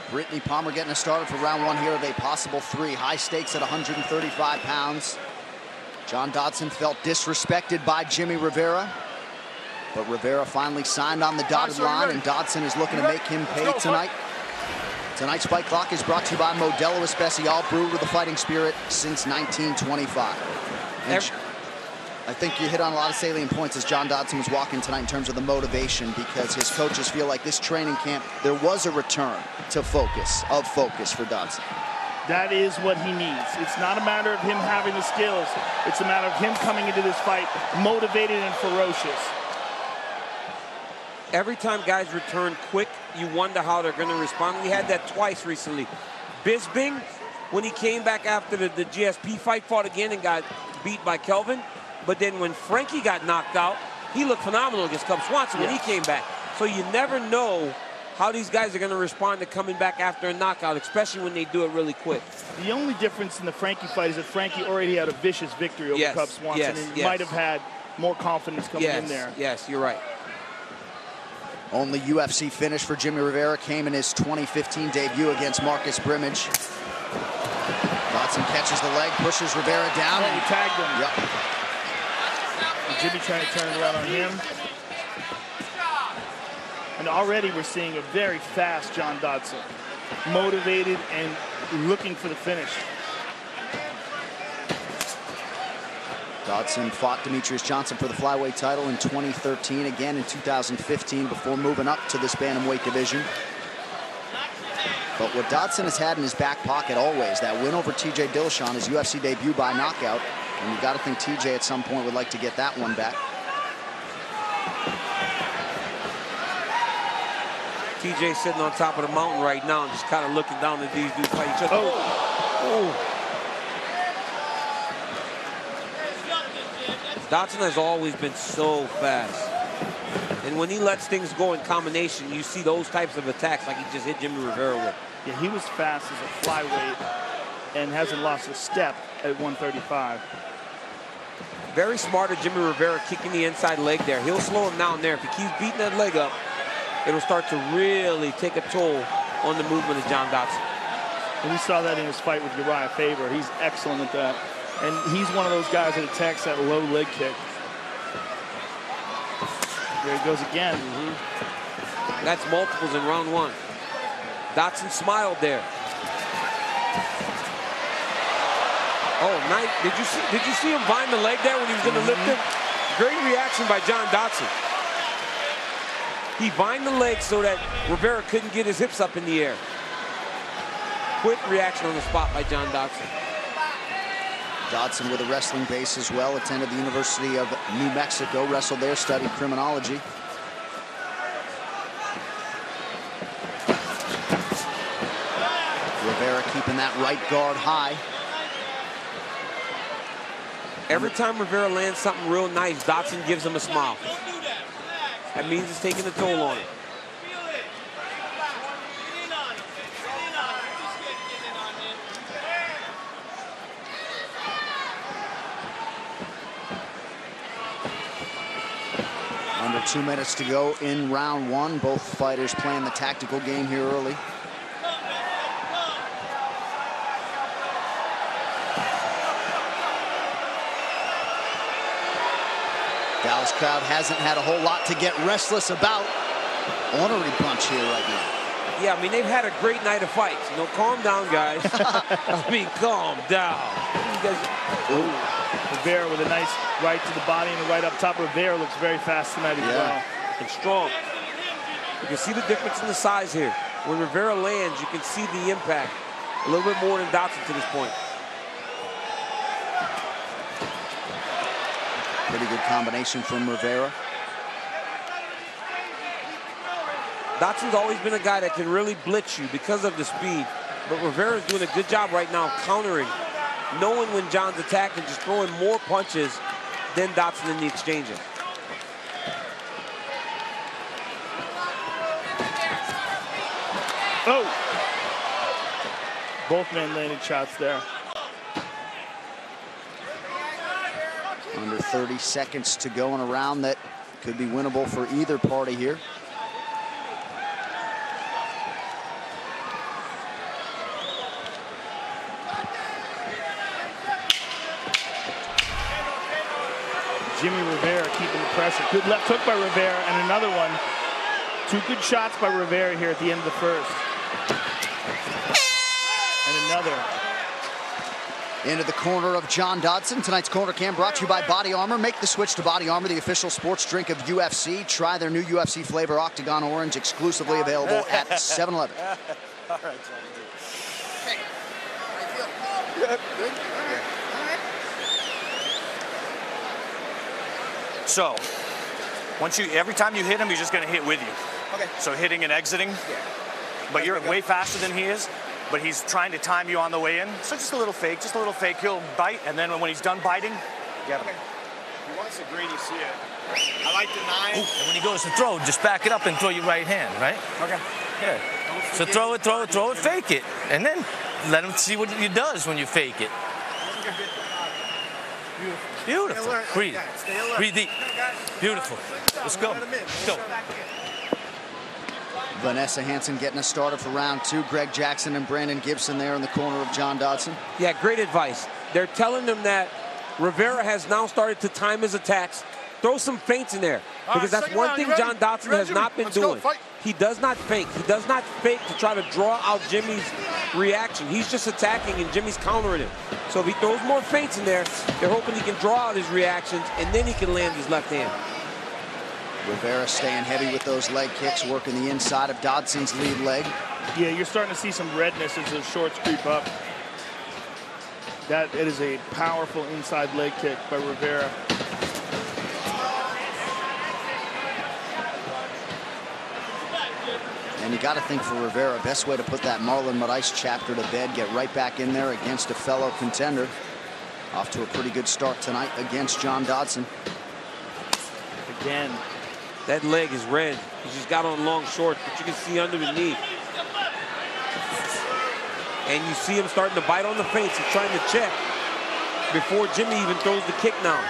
Brittany Palmer getting us started for round 1 here of a possible 3. High stakes at 135 pounds. John Dodson felt disrespected by Jimmy Rivera, but Rivera finally signed on the dotted line, and Dodson is looking to make him pay tonight. Tonight's Fight Clock is brought to you by Modelo Especial, brewed with a fighting spirit since 1925. And I think you hit on a lot of salient points as John Dodson was walking tonight in terms of the motivation, because his coaches feel like this training camp, there was a return to focus for Dodson. That is what he needs. It's not a matter of him having the skills. It's a matter of him coming into this fight motivated and ferocious. Every time guys return quick, you wonder how they're going to respond. We had that twice recently. Bisping, when he came back after the GSP fight, fought again and got beat by Kelvin. But then when Frankie got knocked out, he looked phenomenal against Cub Swanson when he came back. So you never know how these guys are going to respond to coming back after a knockout, especially when they do it really quick. The only difference in the Frankie fight is that Frankie already had a vicious victory over Cub Swanson, and might have had more confidence coming in there. Yes, you're right. Only UFC finish for Jimmy Rivera came in his 2015 debut against Marcus Brimage. Dodson catches the leg, pushes Rivera down. And he tagged him. Yep. And Jimmy trying to turn it around on him. And already we're seeing a very fast John Dodson, motivated and looking for the finish. Dodson fought Demetrius Johnson for the flyweight title in 2013, again in 2015, before moving up to this bantamweight division. But what Dodson has had in his back pocket always, that win over TJ Dillashaw, his UFC debut by knockout. And you got to think TJ at some point would like to get that one back. TJ sitting on top of the mountain right now and just kind of looking down at these dudes fight each other. Dodson has always been so fast. And when he lets things go in combination, you see those types of attacks like he just hit Jimmy Rivera with. Yeah, he was fast as a flyweight and hasn't lost a step at 135. Very smart of Jimmy Rivera kicking the inside leg there. He'll slow him down there. If he keeps beating that leg up, it'll start to really take a toll on the movement of John Dodson. And we saw that in his fight with Uriah Faber. He's excellent at that. And he's one of those guys that attacks that low leg kick. There he goes again. That's multiples in round one. Dodson smiled there. Oh, nice. Did you see him bind the leg there when he was going to lift him? Great reaction by John Dodson. He bind the leg so that Rivera couldn't get his hips up in the air. Quick reaction on the spot by John Dodson. Dodson with a wrestling base as well, attended the University of New Mexico, wrestled there, studied criminology. Rivera keeping that right guard high. Every time Rivera lands something real nice, Dodson gives him a smile. That means it's taking a toll on him. Under 2 minutes to go in round one. Both fighters playing the tactical game here early. Dallas crowd hasn't had a whole lot to get restless about. Ornery bunch here right now. Yeah, I mean, they've had a great night of fights. You know, calm down, guys. I mean, calm down. You guys... Rivera with a nice right to the body and a right up top. Rivera looks very fast tonight as well. And strong. You can see the difference in the size here. When Rivera lands, you can see the impact a little bit more than Dodson to this point. Pretty good combination from Rivera. Dodson's always been a guy that can really blitz you because of the speed. But Rivera's doing a good job right now countering, knowing when John's attacking, just throwing more punches than Dodson in the exchanges. Oh! Both men landed shots there. Under 30 seconds to go in a round that could be winnable for either party here. Jimmy Rivera keeping the pressure. Good left hook by Rivera and another one. Two good shots by Rivera here at the end of the first. And another. Into the corner of John Dodson. Tonight's Corner Cam brought to you by Body Armor. Make the switch to Body Armor, the official sports drink of UFC. Try their new UFC flavor, Octagon Orange, exclusively available at 7-Eleven. All right, John. Hey, how you feel? Good. Good? All right. So, every time you hit him, he's just going to hit with you. Okay. So hitting and exiting. Yeah. But you're way faster than he is. But he's trying to time you on the way in. So just a little fake, He'll bite, and then when he's done biting, get him. Okay. He wants a green, you see it. I like the 9. Ooh. And when he goes to throw, just back it up and throw your right hand, right? Okay. Yeah. So throw it, fake it. And then let him see what he does when you fake it. Beautiful. Breathe. Breathe deep. Beautiful. Let's go. Let's go. Vanessa Hansen getting us started for round two. Greg Jackson and Brandon Gibson there in the corner of John Dodson. Yeah, great advice. They're telling them that Rivera has now started to time his attacks Throw some feints in there, because that's one thing John Dodson has not been doing. He does not fake. He does not fake to try to draw out Jimmy's reaction. He's just attacking, and Jimmy's countering him. So if he throws more feints in there, they're hoping he can draw out his reactions, and then he can land his left hand. Rivera staying heavy with those leg kicks, working the inside of Dodson's lead leg. Yeah, you're starting to see some redness as those shorts creep up. It is a powerful inside leg kick by Rivera. And you got to think for Rivera, best way to put that Marlon Moraes chapter to bed, get right back in there against a fellow contender. Off to a pretty good start tonight against John Dodson. Again, that leg is red. He's just got on long shorts, but you can see under the knee. And you see him starting to bite on the feints. He's trying to check before Jimmy even throws the kick now.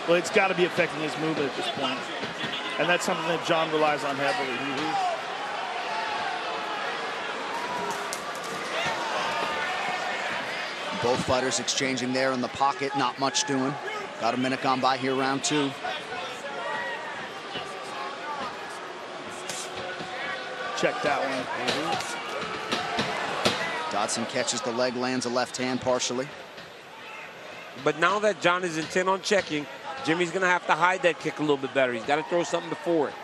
Well, it's got to be affecting his movement at this point. And that's something that John relies on heavily. Both fighters exchanging there in the pocket, not much doing. Got a minute gone by here, round two. Check that one. Dodson catches the leg, lands a left hand partially. But now that John is intent on checking, Jimmy's gonna have to hide that kick a little bit better. He's got to throw something before it.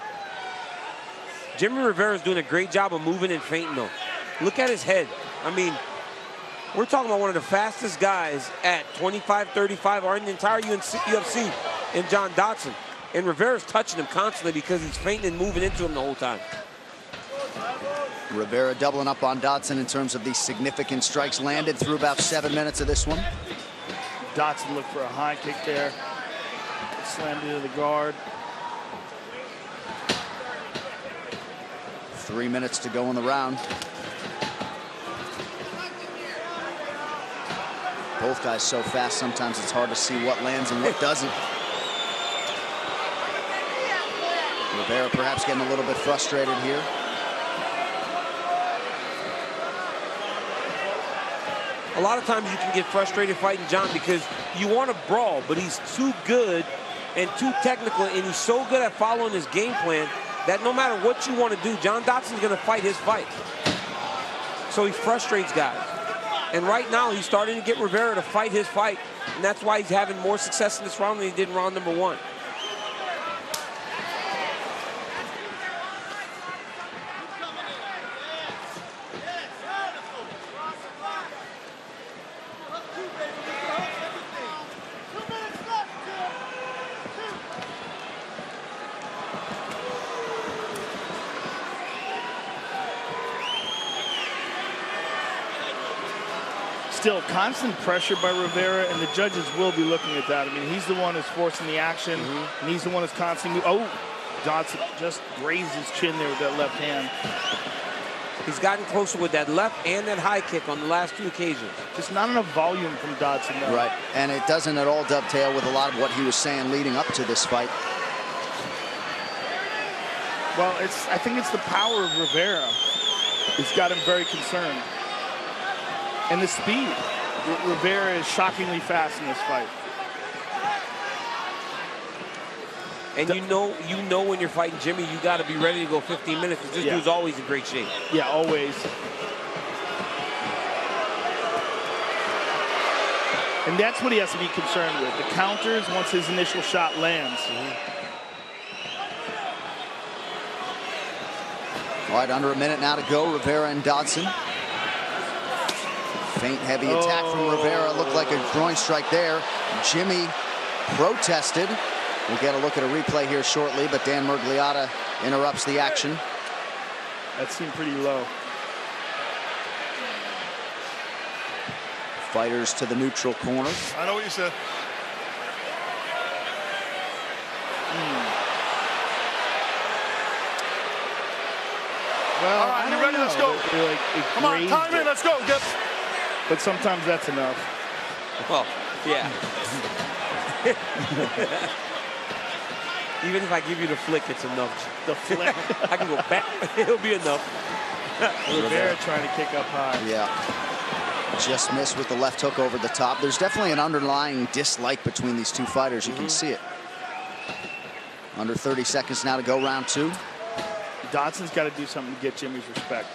Jimmy Rivera's doing a great job of moving and feinting though. Look at his head. I mean, we're talking about one of the fastest guys at 25, 35, or in the entire UFC in John Dodson. And Rivera's touching him constantly because he's feinting and moving into him the whole time. Rivera doubling up on Dodson in terms of the significant strikes landed through about 7 minutes of this one. Dodson looked for a high kick there. Slammed into the guard. 3 minutes to go in the round. Both guys so fast, sometimes it's hard to see what lands and what doesn't. Rivera perhaps getting a little bit frustrated here. A lot of times you can get frustrated fighting John because you want to brawl, but he's too good and too technical, and he's so good at following his game plan that no matter what you want to do, John Dodson's going to fight his fight. So he frustrates guys. And right now, he's starting to get Rivera to fight his fight, and that's why he's having more success in this round than he did in round number one. Still constant pressure by Rivera, and the judges will be looking at that. I mean, he's the one who's forcing the action, and he's the one who's constantly moving. Oh, Dodson just grazed his chin there with that left hand. He's gotten closer with that left and that high kick on the last two occasions. Just not enough volume from Dodson, though. Right, and it doesn't at all dovetail with a lot of what he was saying leading up to this fight. Well, I think it's the power of Rivera. It's got him very concerned. And the speed. Rivera is shockingly fast in this fight. And you know when you're fighting Jimmy, you got to be ready to go 15 minutes because this dude's always in great shape. Yeah, always. And that's what he has to be concerned with. The counters once his initial shot lands. All right, under a minute now to go, Rivera and Dodson. Faint heavy attack from Rivera. Looked like a groin strike there. Jimmy protested. We'll get a look at a replay here shortly, but Dan Murgliata interrupts the action. That seemed pretty low. Fighters to the neutral corner. I know what you said. Well, all right, you ready? Let's go. Come on, time in. Let's go. But sometimes that's enough. Well, yeah. Even if I give you the flick, it's enough. The flick? I can go back. It'll be enough. Rivera trying to kick up high. Yeah. Just missed with the left hook over the top. There's definitely an underlying dislike between these two fighters. You can see it. Under 30 seconds now to go, round 2. Dodson's got to do something to get Jimmy's respect.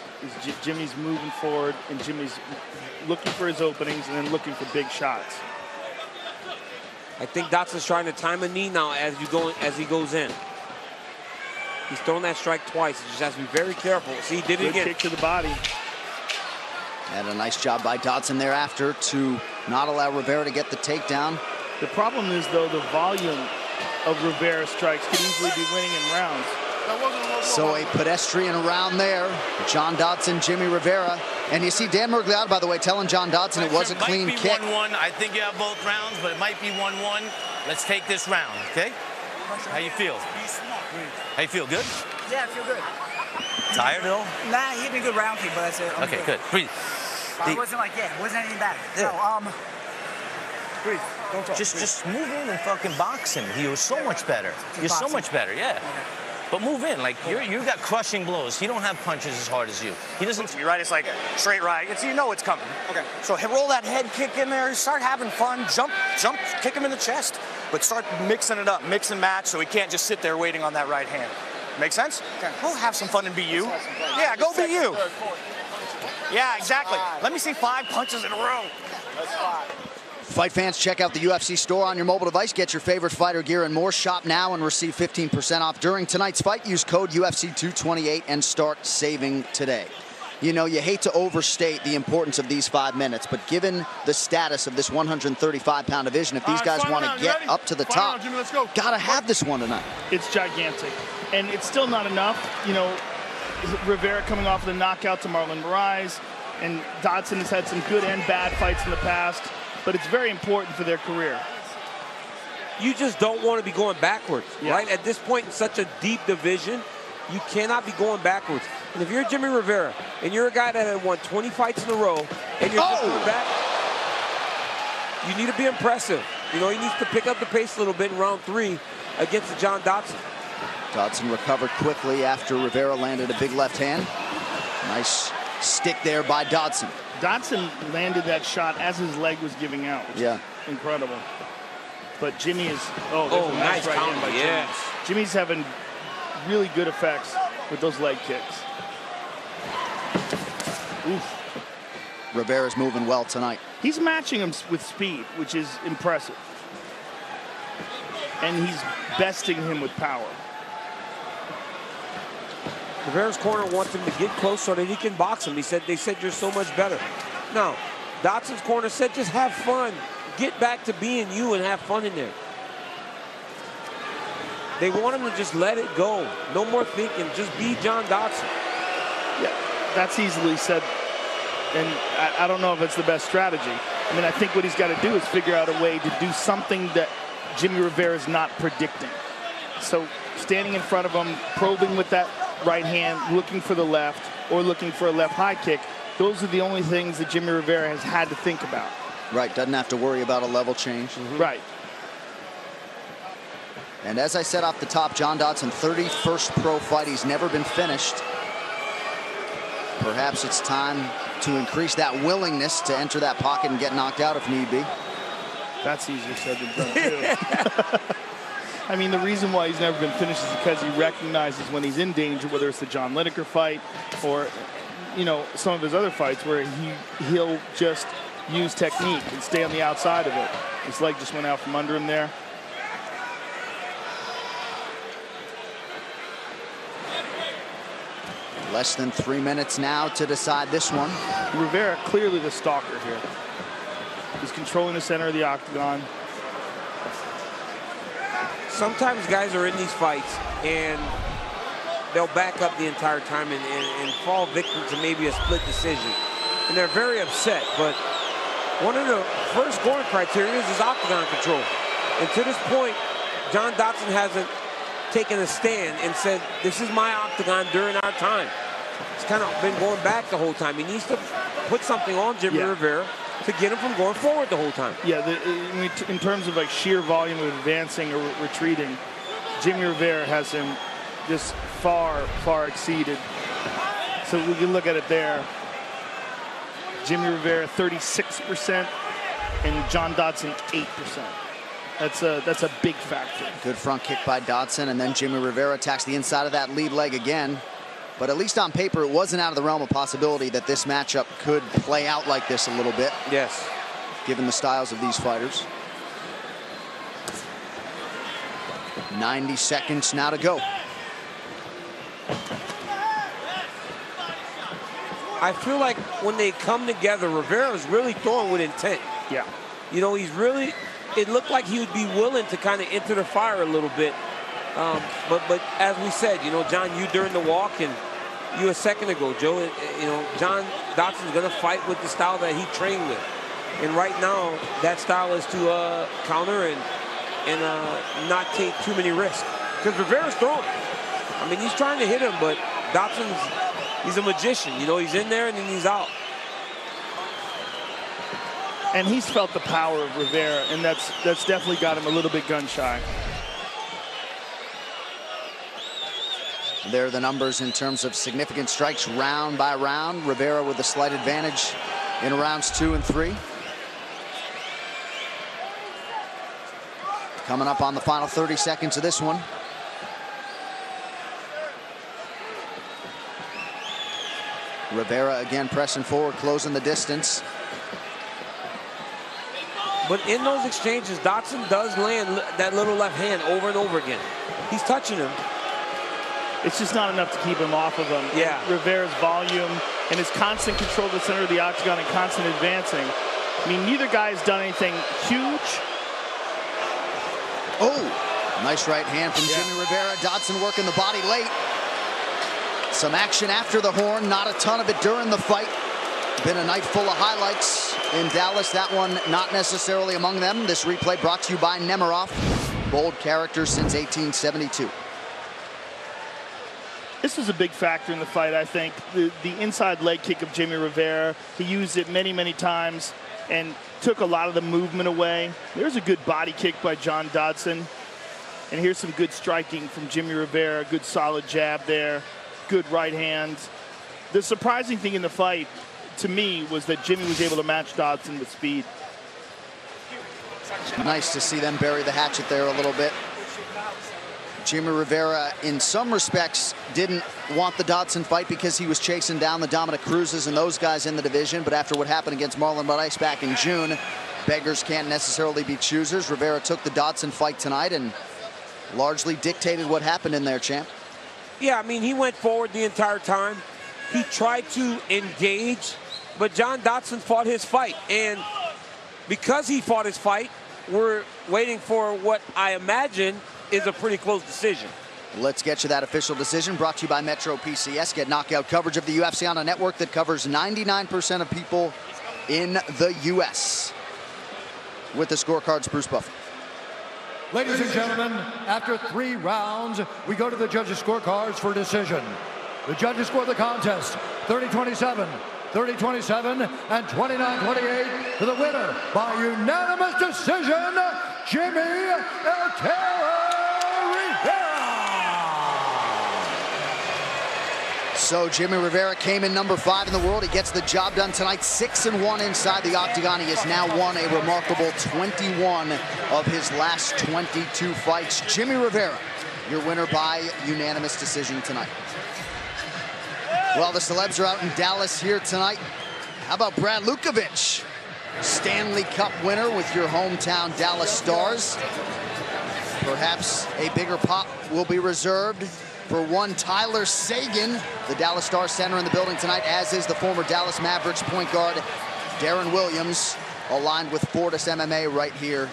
Jimmy's moving forward, and Jimmy's looking for his openings and then looking for big shots. I think Dodson's trying to time a knee now as he goes in. He's thrown that strike twice. He just has to be very careful. See, he did it again. Kick to the body. And a nice job by Dodson thereafter to not allow Rivera to get the takedown. The problem is, though, the volume of Rivera strikes could easily be winning in rounds. So a pedestrian round there. John Dodson, Jimmy Rivera. And you see Dan Miragliotta, by the way, telling John Dodson it was a clean kick. It might be 1-1. I think you have both rounds, but it might be 1-1. Let's take this round, okay? How you feel? How you feel? Good? Yeah, I feel good. Tired at all? Nah, he hit me a good round kick, but that's it. Okay, good. Breathe. It wasn't like, it wasn't anything bad. Yeah. No, breathe. Don't talk. Just move in and fucking box him. He was so much better. You're so much better, yeah. Okay. But move in, like you got crushing blows. He don't have punches as hard as you. He doesn't. You're right. It's like straight right. You know it's coming. Okay. So roll that head kick in there. Start having fun. Jump, kick him in the chest. But start mixing it up, mix and match, so he can't just sit there waiting on that right hand. Make sense? Okay. Go have some fun and be you. Yeah, go be you. Yeah, exactly. Let me see 5 punches in a row. That's 5. Fight fans, check out the UFC store on your mobile device. Get your favorite fighter gear and more. Shop now and receive 15% off during tonight's fight. Use code UFC228 and start saving today. You know, you hate to overstate the importance of these 5 minutes, but given the status of this 135-pound division, if these guys want to get up to the top, gotta have this one tonight. It's gigantic, and it's still not enough. You know, Rivera coming off the knockout to Marlon Moraes, and Dodson has had some good and bad fights in the past, but it's very important for their career. You just don't want to be going backwards, right? At this point in such a deep division, you cannot be going backwards. And if you're Jimmy Rivera, and you're a guy that had won 20 fights in a row, and you're just going back, you need to be impressive. You know, he needs to pick up the pace a little bit in round 3 against the John Dodson. Dodson recovered quickly after Rivera landed a big left hand. Nice stick there by Dodson. Dodson landed that shot as his leg was giving out, which is incredible. But Jimmy is, nice right counter, by Jimmy. Jimmy's having really good effects with those leg kicks. Oof. Rivera's moving well tonight. He's matching him with speed, which is impressive. And he's besting him with power. Rivera's corner wants him to get close so that he can box him. They said you're so much better. No, Dodson's corner said just have fun. Get back to being you and have fun in there. They want him to just let it go. No more thinking. Just be John Dodson. Yeah, that's easily said. And I don't know if it's the best strategy. I mean, I think what he's got to do is figure out a way to do something that Jimmy Rivera is not predicting. So standing in front of him, probing with that right hand, looking for the left, or looking for a left high kick, those are the only things that Jimmy Rivera has had to think about. Right, doesn't have to worry about a level change. Right. And as I said off the top, John Dodson, 31st pro fight. He's never been finished. Perhaps it's time to increase that willingness to enter that pocket and get knocked out if need be. That's easier said than done, too. I mean, the reason why he's never been finished is because he recognizes when he's in danger, whether it's the John Lineker fight or, you know, some of his other fights where he'll just use technique and stay on the outside of it. His leg just went out from under him there. Less than 3 minutes now to decide this one. Rivera clearly the stalker here. He's controlling the center of the octagon. Sometimes guys are in these fights and they'll back up the entire time and fall victim to maybe a split decision. And they're very upset, but one of the first scoring criteria is octagon control. And to this point, John Dodson hasn't taken a stand and said, this is my octagon during our time. He's kind of been going back the whole time. He needs to put something on Jimmy Rivera to get him from going forward the whole time. Yeah, in terms of like sheer volume of advancing or retreating, Jimmy Rivera has him just far, far exceeded. So we can look at it there. Jimmy Rivera 36%, and John Dodson 8%. That's a big factor. Good front kick by Dodson, and then Jimmy Rivera attacks the inside of that lead leg again. But at least on paper, it wasn't out of the realm of possibility that this matchup could play out like this a little bit. Yes. Given the styles of these fighters. 90 seconds now to go. I feel like when they come together, Rivera's really throwing with intent. Yeah. You know, he's really, it looked like he would be willing to kind of enter the fire a little bit. But as we said, you know, John, you during the walk and you a second ago, Joe, you know, John Dodson's going to fight with the style that he trained with. And right now, that style is to counter and not take too many risks. Because Rivera's throwing. I mean, he's trying to hit him, but Dodson's, he's a magician. You know, he's in there and then he's out. And he's felt the power of Rivera, and that's definitely got him a little bit gun shy. There are the numbers in terms of significant strikes round by round. Rivera with a slight advantage in rounds 2 and 3. Coming up on the final 30 seconds of this one. Rivera again pressing forward, closing the distance. But in those exchanges, Dodson does land that little left hand over and over again. He's touching him. It's just not enough to keep him off of him. Yeah. Rivera's volume and his constant control of the center of the octagon and constant advancing. I mean, neither guy's done anything huge. Oh, nice right hand from Jimmy Rivera. Dodson working the body late. Some action after the horn, not a ton of it during the fight. Been a night full of highlights in Dallas. That one not necessarily among them. This replay brought to you by Nemiroff. Bold character since 1872. This was a big factor in the fight, I think. The inside leg kick of Jimmy Rivera, he used it many, many times and took a lot of the movement away. There's a good body kick by John Dodson. And here's some good striking from Jimmy Rivera. Good solid jab there. Good right hand. The surprising thing in the fight, to me, was that Jimmy was able to match Dodson with speed. Nice to see them bury the hatchet there a little bit. Jimmy Rivera, in some respects, didn't want the Dodson fight because he was chasing down the Dominic Cruzes and those guys in the division. But after what happened against Marlon Moraes back in June, beggars can't necessarily be choosers. Rivera took the Dodson fight tonight and largely dictated what happened in there, champ. Yeah, I mean, he went forward the entire time. He tried to engage, but John Dodson fought his fight. And because he fought his fight, we're waiting for what I imagine is a pretty close decision. Let's get you that official decision, brought to you by Metro PCS. Get knockout coverage of the UFC on a network that covers 99% of people in the U.S. With the scorecards, Bruce Buffer. Ladies and gentlemen, after 3 rounds, we go to the judges' scorecards for decision. The judges score the contest 30-27, 30-27, and 29-28 for the winner by unanimous decision, Jimmy El Terror Rivera. So Jimmy Rivera came in number 5 in the world. He gets the job done tonight, 6-1 inside the octagon. He has now won a remarkable 21 of his last 22 fights. Jimmy Rivera, your winner by unanimous decision tonight. Well, the celebs are out in Dallas here tonight. How about Brad Lukovich? Stanley Cup winner with your hometown Dallas Stars. Perhaps a bigger pop will be reserved for one Tyler Sagan, the Dallas Stars center in the building tonight, as is the former Dallas Mavericks point guard Darren Williams, aligned with Fortis MMA right here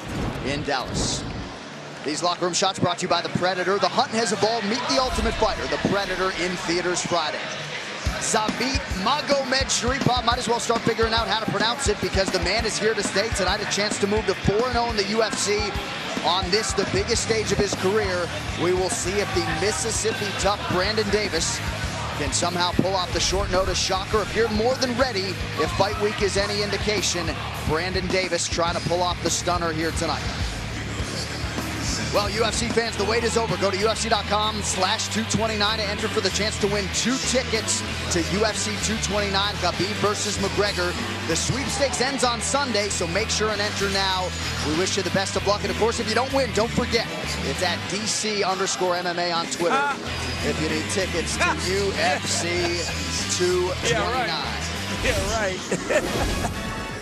in Dallas. These locker room shots brought to you by The Predator. The hunt has evolved. Meet the ultimate fighter, The Predator, in theaters Friday. Zabit Magomedsharipov, might as well start figuring out how to pronounce it because the man is here to stay tonight. A chance to move to 4-0 in the UFC on this, the biggest stage of his career. We will see if the Mississippi tough Brandon Davis can somehow pull off the short notice shocker. Appeared more than ready, if fight week is any indication. Brandon Davis trying to pull off the stunner here tonight. Well, UFC fans, the wait is over. Go to UFC.com/229 to enter for the chance to win 2 tickets to UFC 229, Khabib versus McGregor. The sweepstakes ends on Sunday, so make sure and enter now. We wish you the best of luck. And, of course, if you don't win, don't forget, it's at DC_MMA on Twitter if you need tickets to UFC 229. Yeah, right.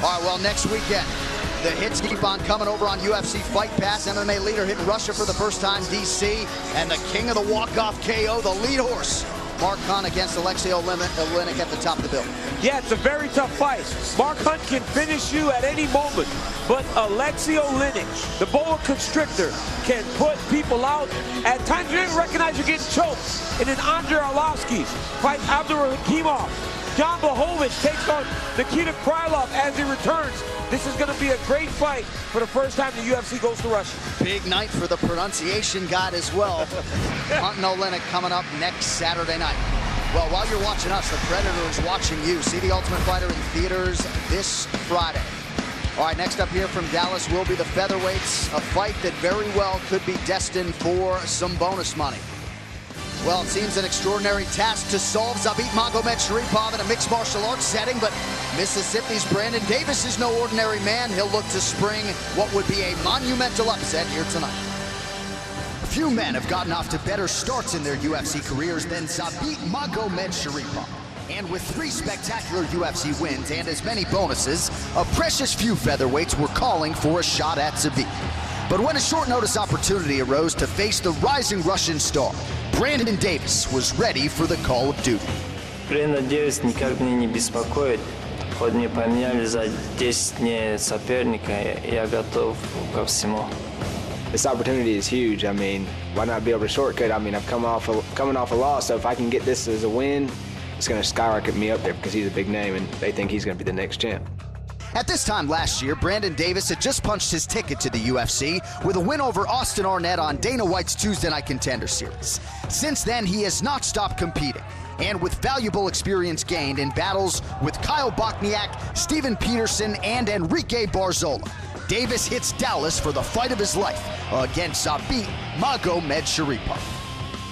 All right, well, next weekend, the hits keep on coming over on UFC Fight Pass. MMA leader hitting Russia for the first time, DC. And the king of the walk-off KO, the lead horse, Mark Hunt against Alexei Oleinik at the top of the bill. Yeah, it's a very tough fight. Mark Hunt can finish you at any moment, but Alexei Oleinik, the boa constrictor, can put people out. At times you didn't recognize you're getting choked. And then Andrei Arlovsky fights Abdurakhimov. John Blachowicz takes on Nikita Krylov as he returns. This is going to be a great fight for the first time the UFC goes to Russia. Big night for the pronunciation god as well. Hunt and Oleinik coming up next Saturday night. Well, while you're watching us, the Predator is watching you. See The Ultimate Fighter in theaters this Friday. All right, next up here from Dallas will be the featherweights, a fight that very well could be destined for some bonus money. Well, it seems an extraordinary task to solve. Zabit Magomedsharipov in a mixed martial arts setting, but Mississippi's Brandon Davis is no ordinary man. He'll look to spring what would be a monumental upset here tonight. Few men have gotten off to better starts in their UFC careers than Zabit Magomedsharipov. And with 3 spectacular UFC wins and as many bonuses, a precious few featherweights were calling for a shot at Zabit. But when a short notice opportunity arose to face the rising Russian star, Brandon Davis was ready for the call of duty. Brandon Davis никак меня не беспокоит. Хоть мне поменяли за 10 дней соперника, я готов ко всему. This opportunity is huge. I mean, why not be able to shortcut? I mean, I'm coming off a loss, so if I can get this as a win, it's going to skyrocket me up there because he's a big name and they think he's going to be the next champ. At this time last year, Brandon Davis had just punched his ticket to the UFC with a win over Austin Arnett on Dana White's Tuesday Night Contender Series. Since then, he has not stopped competing, and with valuable experience gained in battles with Kyle Bochniak, Steven Peterson, and Enrique Barzola, Davis hits Dallas for the fight of his life against Zabit Magomedsharipov.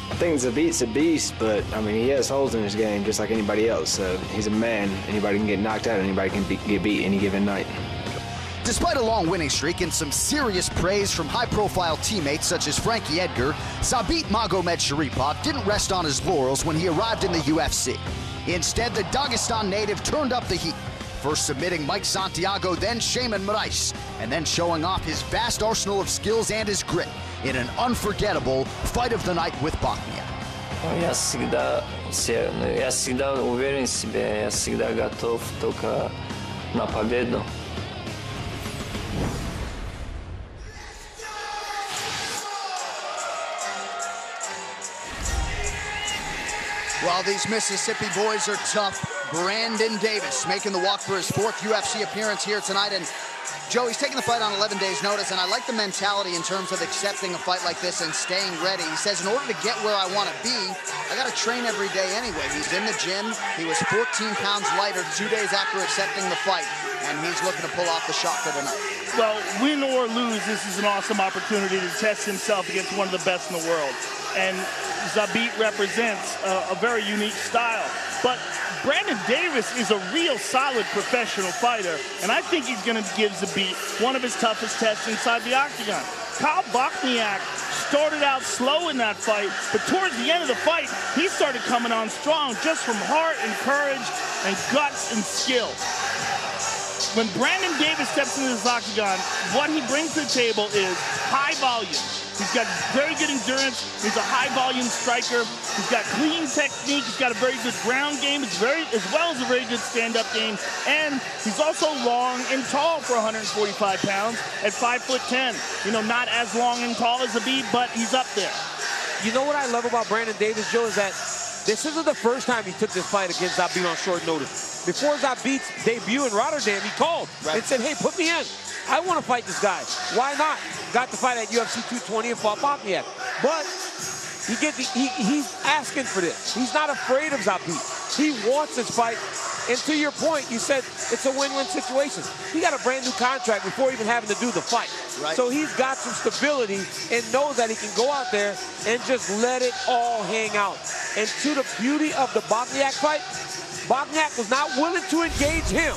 I think Zabit's a beast, but I mean, he has holes in his game just like anybody else. So he's a man. Anybody can get knocked out. Anybody can get beat any given night. Despite a long winning streak and some serious praise from high-profile teammates such as Frankie Edgar, Zabit Magomedsharipov didn't rest on his laurels when he arrived in the UFC. Instead, the Dagestan native turned up the heat, first submitting Mike Santiago, then Shaman Moraes, and then showing off his vast arsenal of skills and his grit in an unforgettable fight of the night with Bochniak. Я всегда уверен в себе, я всегда готов только на победу. While these Mississippi boys are tough, Brandon Davis making the walk for his 4th UFC appearance here tonight. And Joe, he's taking the fight on 11 days' notice, and I like the mentality in terms of accepting a fight like this and staying ready. He says, in order to get where I want to be, I got to train every day anyway. He's in the gym. He was 14 pounds lighter 2 days after accepting the fight, and he's looking to pull off the shot for tonight. Well, win or lose, this is an awesome opportunity to test himself against one of the best in the world. And Zabit represents a very unique style. But Brandon Davis is a real solid professional fighter, and I think he's going to give Zabit one of his toughest tests inside the octagon. Kyle Bochniak started out slow in that fight, but towards the end of the fight, he started coming on strong just from heart and courage and guts and skill. When Brandon Davis steps into this octagon, what he brings to the table is high volume. He's got very good endurance. He's a high-volume striker. He's got clean technique. He's got a very good ground game, as well as a very good stand-up game. And he's also long and tall for 145 pounds at 5'10". You know, not as long and tall as Zabit, but he's up there. You know what I love about Brandon Davis, Joe, is that this isn't the first time he took this fight against Zabit on short notice. Before Zabit's debut in Rotterdam, he called and said, hey, put me in. I want to fight this guy. Why not? Got the fight at UFC 220 and fought Bochniak. But he's asking for this. He's not afraid of Zabit. He wants this fight. And to your point, you said it's a win-win situation. He got a brand new contract before even having to do the fight. Right. So he's got some stability and knows that he can go out there and just let it all hang out. And to the beauty of the Bochniak fight, Bochniak was not willing to engage him.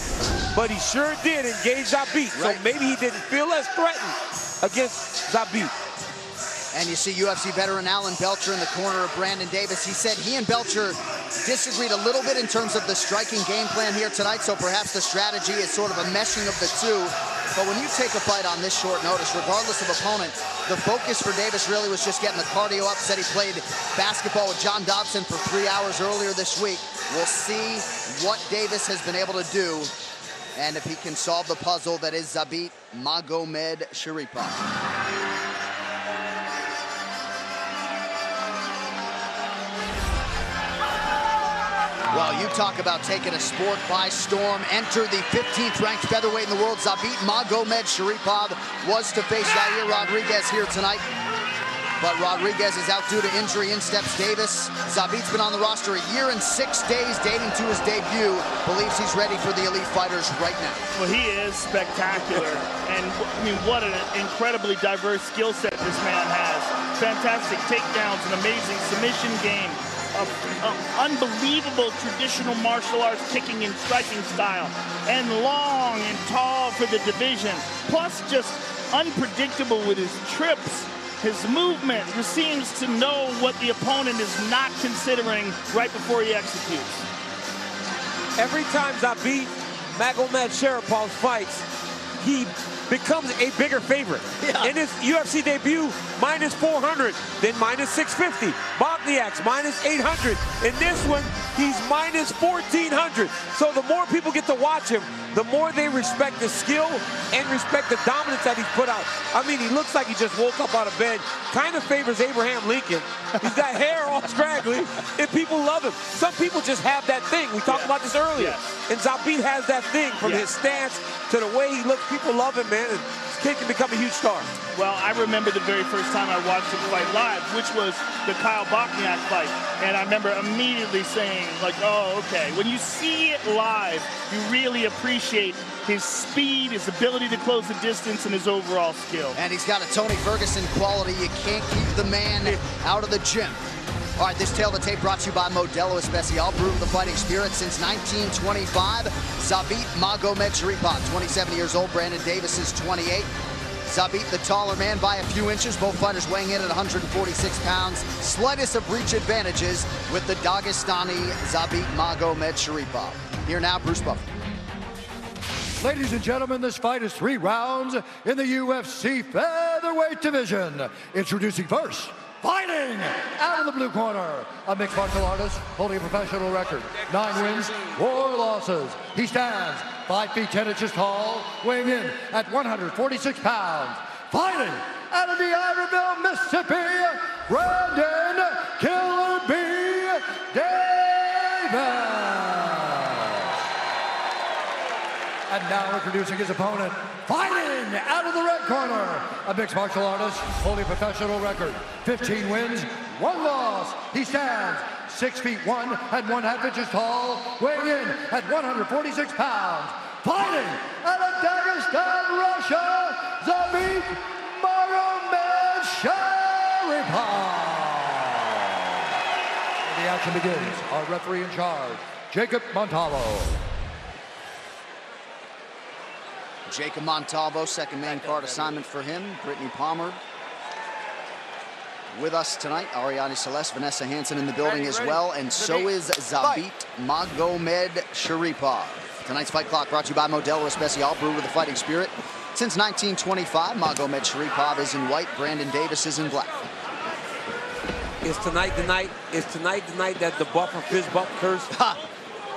but he sure did engage Zabit. So maybe he didn't feel as threatened against Zabit. And you see UFC veteran Alan Belcher in the corner of Brandon Davis. He said he and Belcher disagreed a little bit in terms of the striking game plan here tonight, so perhaps the strategy is sort of a meshing of the two. But when you take a fight on this short notice, regardless of opponent, the focus for Davis really was just getting the cardio up. Said he played basketball with John Dobson for 3 hours earlier this week. We'll see what Davis has been able to do and if he can solve the puzzle that is Zabit Magomedsharipov. Well, you talk about taking a sport by storm. Enter the 15th ranked featherweight in the world. Zabit Magomedsharipov was to face Yair Rodriguez here tonight. But Rodriguez is out due to injury. In steps Davis. Zabit's been on the roster 1 year and 6 days dating to his debut. Believes he's ready for the elite fighters right now. Well, he is spectacular. And I mean, what an incredibly diverse skill set this man has. Fantastic takedowns, an amazing submission game. Unbelievable traditional martial arts kicking and striking style, and long and tall for the division, plus just unpredictable with his trips, his movement. He seems to know what the opponent is not considering right before he executes. Every time Zabit Magomedsharipov fights, he becomes a bigger favorite. In his UFC debut, minus 400, then minus 650. Bosniak's minus 800. In this one, he's minus 1,400. So the more people get to watch him, the more they respect the skill and respect the dominance that he's put out. I mean, he looks like he just woke up out of bed. Kind of favors Abraham Lincoln. He's got hair all scraggly, and people love him. Some people just have that thing. We talked about this earlier. And Zabit has that thing from his stance to the way he looks. People love him, man. And this kid can become a huge star. Well, I remember the very first time I watched him fight live, which was the Kyle Bosniak fight. And I remember immediately saying, like, oh, okay. When you see it live, you really appreciate his speed, his ability to close the distance, and his overall skill. And he's got a Tony Ferguson quality. You can't keep the man out of the gym. All right, this tale of the tape brought to you by Modelo Especial, brewed with the fighting spirit since 1925. Zabit Magomedsharipov, 27 years old. Brandon Davis is 28. Zabit, the taller man by a few inches. Both fighters weighing in at 146 pounds. Slightest of reach advantages with the Dagestani Zabit Magomedsharipov. Here now, Bruce Buffer. Ladies and gentlemen, this fight is 3 rounds in the UFC featherweight division. Introducing first, fighting out of the blue corner, a mixed martial artist holding a professional record. 9 wins, 4 losses. He stands 5 feet 10 inches tall, weighing in at 146 pounds. Fighting out of the Iberville, Mississippi, Brandon Killer B. Davis. And now introducing his opponent, fighting out of the red corner, a mixed martial artist holding a professional record. 15 wins, 1 loss. He stands 6 feet 1 and 1/2 inches tall, weighing in at 146 pounds. Fighting out of Dagestan, Russia, Zabit Magomedsharipov. The action begins. Our referee in charge, Jacob Montalvo. Jacob Montalvo, second main card assignment for him. Brittany Palmer with us tonight. Ariane Celeste, Vanessa Hansen in the building as well. And so is Zabit Magomedsharipov. Tonight's fight clock brought to you by Modelo Especial, brewed with the fighting spirit. Since 1925, Magomedsharipov is in white, Brandon Davis is in black. Is tonight the night? Is tonight the night that the buffer fist bump curse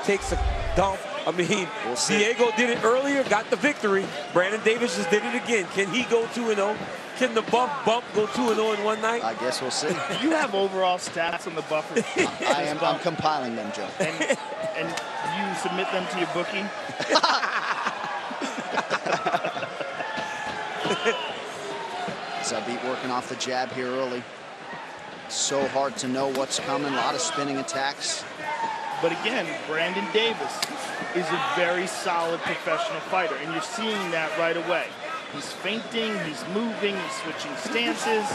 takes a dump? I mean, Diego did it earlier, got the victory. Brandon Davis just did it again. Can he go 2-0? Can the bump go 2-0 in one night? I guess we'll see. Do you have overall stats on the buffer? I'm compiling them, Joe. And you submit them to your bookie? Zabit working off the jab here early. So hard to know what's coming. A lot of spinning attacks. But again, Brandon Davis is a very solid professional fighter, and you're seeing that right away. He's feinting, he's moving, he's switching stances,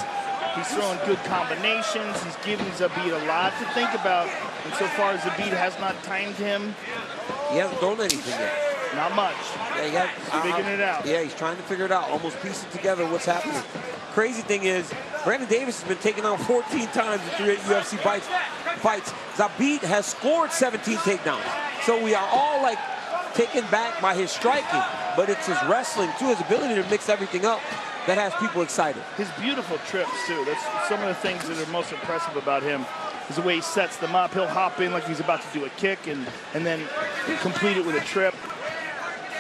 he's throwing good combinations, he's giving Zabit a lot to think about, and so far Zabit has not timed him. He hasn't thrown anything yet. Not much. Yeah, figuring it out. Yeah, he's trying to figure it out, almost piecing together what's happening. Crazy thing is, Brandon Davis has been taken out 14 times in 3 UFC fights. Zabit has scored 17 takedowns. So we are all like taken back by his striking, but it's his wrestling too, his ability to mix everything up that has people excited. His beautiful trips too. That's some of the things that are most impressive about him, is the way he sets them up. He'll hop in like he's about to do a kick and then complete it with a trip.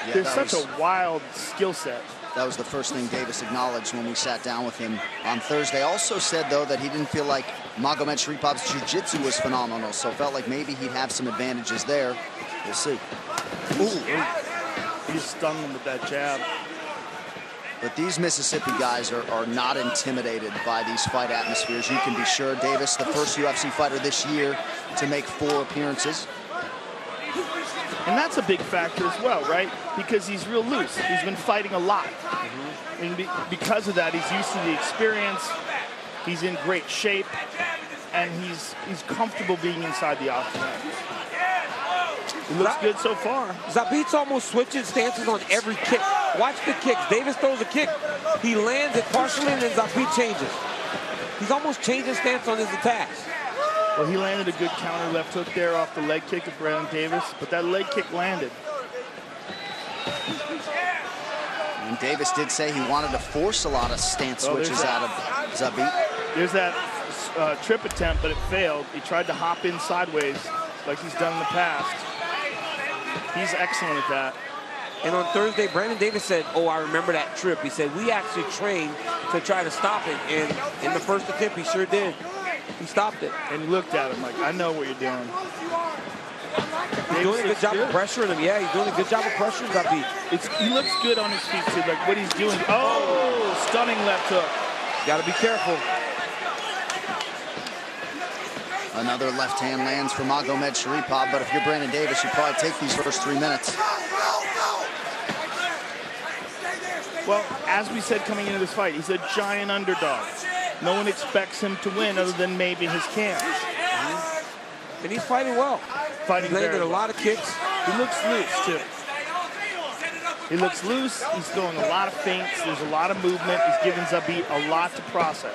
Yeah, There's such a wild skill set. That was the first thing Davis acknowledged when we sat down with him on Thursday. Also said, though, that he didn't feel like Magomed Sharipov's jiu-jitsu was phenomenal, so felt like maybe he'd have some advantages there. We'll see. He stung him with that jab. But these Mississippi guys are not intimidated by these fight atmospheres. You can be sure. Davis, the first UFC fighter this year to make 4 appearances. And that's a big factor as well, right? Because he's real loose. He's been fighting a lot. And because of that, he's used to the experience. He's in great shape. And he's comfortable being inside the octagon. It looks good so far. Zabit's almost switching stances on every kick. Watch the kicks. Davis throws a kick. He lands it partially, and then Zabit changes. He's almost changing stance on his attacks. Well, he landed a good counter left hook there off the leg kick of Brandon Davis, but that leg kick landed. And Davis did say he wanted to force a lot of stance switches out of Zabit. There's that trip attempt, but it failed. He tried to hop in sideways like he's done in the past. He's excellent at that. And on Thursday, Brandon Davis said, "Oh, I remember that trip." He said, "We actually trained to try to stop it." And in the first attempt, he sure did. He stopped it. And he looked at him like, I know what you're doing. He's doing a good job of pressuring him. Yeah, he's doing a good job of pressuring Zabit. He looks good on his feet, too. Like what he's doing. Oh, stunning left hook. Got to be careful. Another left hand lands for Magomed Sharipov, but if you're Brandon Davis, you probably take these first 3 minutes. Well, as we said coming into this fight, he's a giant underdog. No one expects him to win other than maybe his camp. And he's fighting well. He's landed a lot of kicks. He looks loose, too. He looks loose. He's throwing a lot of feints. There's a lot of movement. He's giving Zabit a lot to process.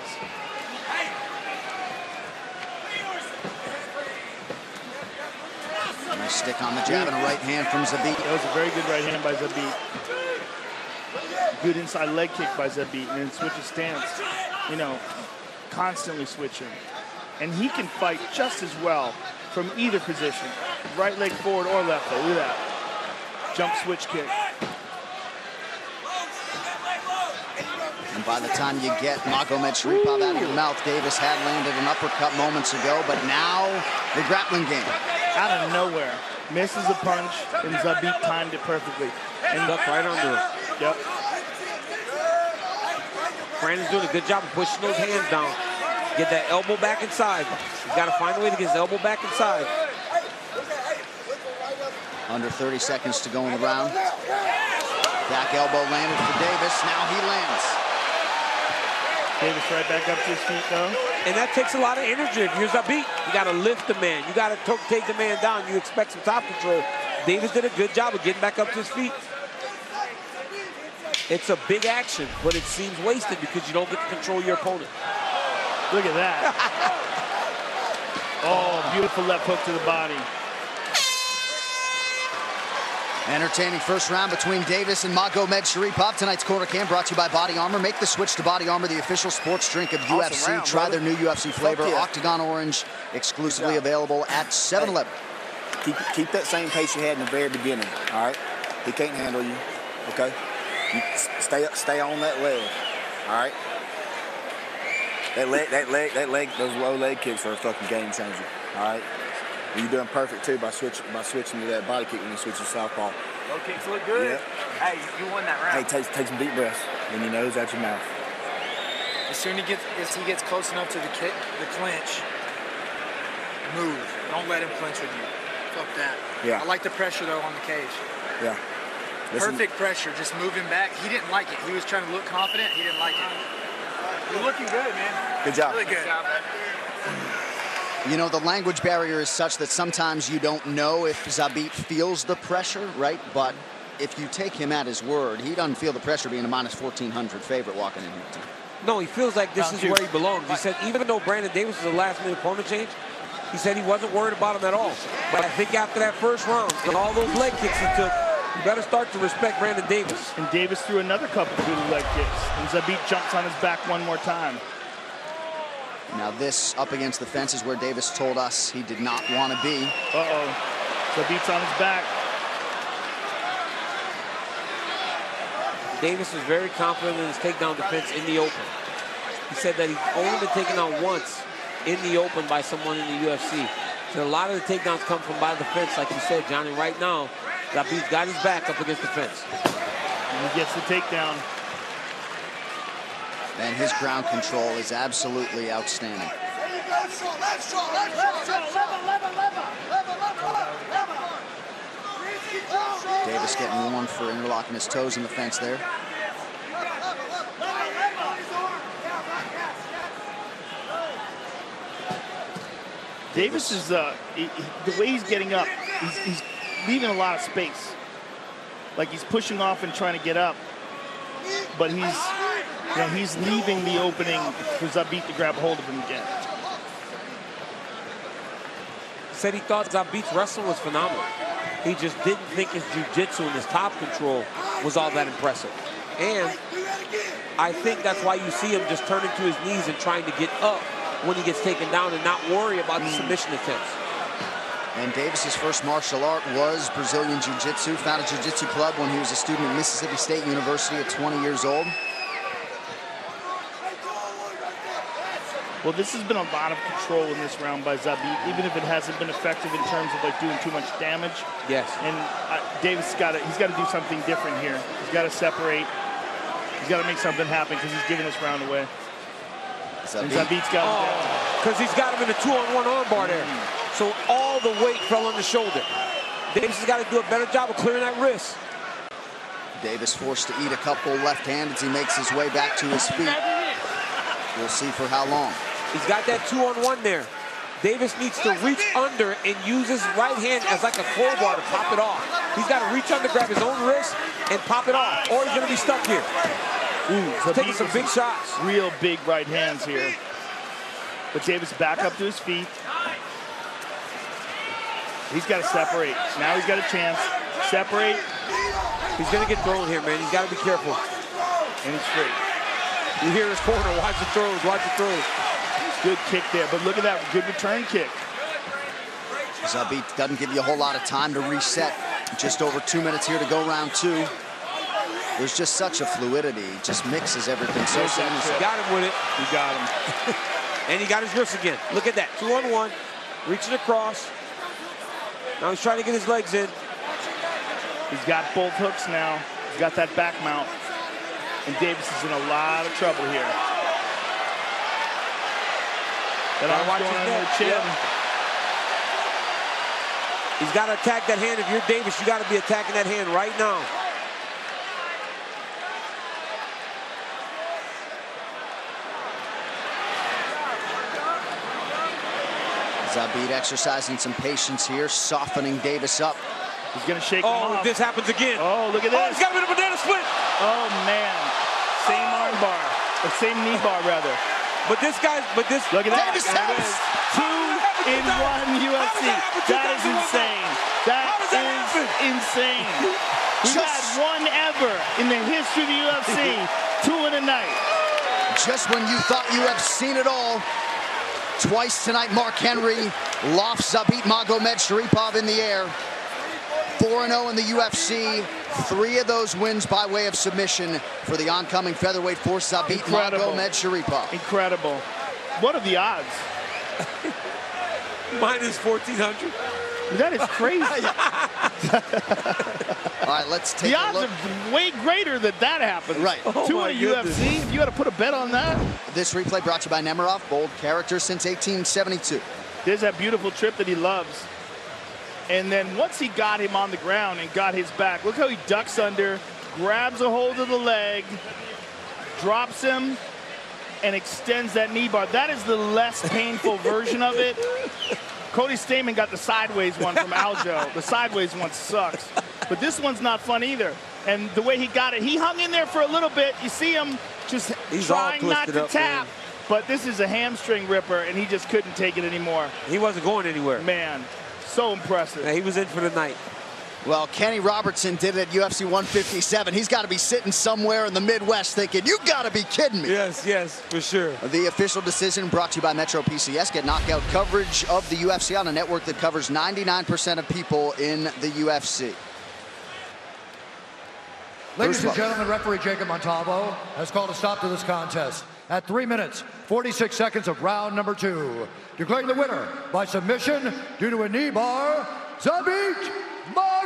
Nice stick on the jab and a right hand from Zabit. That was a very good right hand by Zabit. Good inside leg kick by Zabit, and then switches stance. You know, constantly switching. And he can fight just as well from either position. Right leg forward or left leg. Look at that. Jump switch kick. And by the time you get Magomed Sharipov out of your mouth, Davis had landed an uppercut moments ago, but now the grappling game. Out of nowhere. Misses a punch, and Zabit timed it perfectly. And ducked right under it. Yep. Brandon's doing a good job of pushing those hands down. Get that elbow back inside. He's got to find a way to get his elbow back inside. Under 30 seconds to go in the round. Back elbow landed for Davis. Now he lands. Davis right back up to his feet, though. And that takes a lot of energy. If you're Zabit, you got to lift the man. You got to take the man down. You expect some top control. Davis did a good job of getting back up to his feet. It's a big action, but it seems wasted because you don't get to control your opponent. Look at that. Oh, beautiful left hook to the body. Entertaining first round between Davis and Magomed Sharipov. Tonight's Corner Cam brought to you by Body Armor. Make the switch to Body Armor, the official sports drink of UFC. Round, Try brother. their new UFC flavor, Yeah. Octagon Orange, exclusively available at 7-Eleven. Keep that same pace you had in the very beginning, all right? He can't handle you, okay? You stay on that leg, all right? That leg, those low leg kicks are a fucking game changer, all right? And you're doing perfect too by switching to that body kick when you switch to southpaw. Low kicks look good. Yeah. Hey, you won that round. Hey, take some deep breaths in your nose, out your mouth. As soon as he gets close enough to the clinch, move. Don't let him clinch with you. Fuck that. Yeah. I like the pressure though on the cage. Yeah. Listen. Perfect pressure, just move him back. He didn't like it. He was trying to look confident. He didn't like it. You're looking good, man. Good job. Really good. You know, the language barrier is such that sometimes you don't know if Zabit feels the pressure, right? But if you take him at his word, he doesn't feel the pressure being a minus 1,400 favorite walking in here tonight. No, he feels like this is where he belongs. He said even though Brandon Davis is a last-minute opponent change, he said he wasn't worried about him at all. But I think after that first round and all those leg kicks he took, you better start to respect Brandon Davis. And Davis threw another couple of leg kicks. And Zabit jumps on his back one more time. Now this up against the fence is where Davis told us he did not want to be. Uh-oh. Zabit's on his back. Davis was very confident in his takedown defense in the open. He said that he's only been taken out once in the open by someone in the UFC. So a lot of the takedowns come from by the fence, like you said, Johnny. Right now, Zabit's got his back up against the fence. And he gets the takedown. And his ground control is absolutely outstanding. Davis getting warned for interlocking his toes in the fence there. Davis is, the way he's getting up, he's leaving a lot of space. Like he's pushing off and trying to get up. But he's leaving the opening for Zabit to grab hold of him again. Said he thought Zabit's wrestling was phenomenal. He just didn't think his jiu-jitsu and his top control was all that impressive. And I think that's why you see him just turning to his knees and trying to get up when he gets taken down and not worry about the submission attempts. And Davis's first martial art was Brazilian Jiu-Jitsu. Founded a Jiu-Jitsu club when he was a student at Mississippi State University at 20 years old. Well, this has been a lot of control in this round by Zabit, even if it hasn't been effective in terms of like doing too much damage. Yes. And Davis he's got to do something different here. He's got to separate. He's got to make something happen because he's giving this round away. Zabit's got him down. Because he's got him in a 2-on-1 armbar there. So all the weight fell on the shoulder. Davis has got to do a better job of clearing that wrist. Davis forced to eat a couple left-handed as he makes his way back to his feet. We'll see for how long. He's got that 2-on-1 there. Davis needs to reach under and use his right hand as like a crowbar to pop it off. He's got to reach under, grab his own wrist, and pop it off, or he's going to be stuck here. He's taking some big shots. Real big right hands here. But Davis back up to his feet. He's got to separate. Now he's got a chance. Separate. He's going to get thrown here, man. He's got to be careful. And he's straight. You hear his corner. Watch the throws. Watch the throws. Good kick there, but look at that. Good return kick. Zabit doesn't give you a whole lot of time to reset. Just over 2 minutes here to go round two. There's just such a fluidity. It just mixes everything so seamlessly. He got him with it. He got him. And he got his wrist again. Look at that. 2-on-1. Reaching across. Now he's trying to get his legs in. He's got both hooks now. He's got that back mount. And Davis is in a lot of trouble here. That arm's going under the chin. Yep. He's got to attack that hand. If you're Davis, you got to be attacking that hand right now. Zabit exercising some patience here, softening Davis up. He's going to shake him off. This happens again. Oh, look at this. Oh, he's got him in a banana split. Oh, man. Same arm bar. Or same knee bar, rather. Look at that. Davis 2-in-1 UFC. That is insane. That is insane. We've had one ever in the history of the UFC. 2 in a night. Just when you thought you have seen it all, twice tonight, Mark Henry lofts Zabit Magomedsharipov in the air. 4-0 in the UFC. 3 of those wins by way of submission for the oncoming featherweight force, Zabit Magomedsharipov. Incredible. What are the odds? Minus 1,400. That is crazy. All right, let's take a look. The odds are way greater that happens. Right. 2 in a UFC. If you had to put a bet on that. This replay brought to you by Nemiroff, bold character since 1872. There's that beautiful trip that he loves. And then once he got him on the ground and got his back, look how he ducks under, grabs a hold of the leg, drops him, and extends that knee bar. That is the less painful version of it. Cody Stamen got the sideways one from Aljo. The sideways one sucks. but this one's not fun either. And the way he got it, he hung in there for a little bit. You see him just trying not to tap. Man. But this is a hamstring ripper, and he just couldn't take it anymore. He wasn't going anywhere. Man, so impressive. Yeah, he was in for the night. Well, Kenny Robertson did it at UFC 157. He's got to be sitting somewhere in the Midwest thinking, you got to be kidding me. Yes, for sure. The official decision brought to you by Metro PCS. Get knockout coverage of the UFC on a network that covers 99% of people in the UFC. Ladies and gentlemen, referee Jacob Montalvo has called a stop to this contest at 3 minutes, 46 seconds of round number 2. Declaring the winner by submission due to a knee bar, Zabit Magomedov.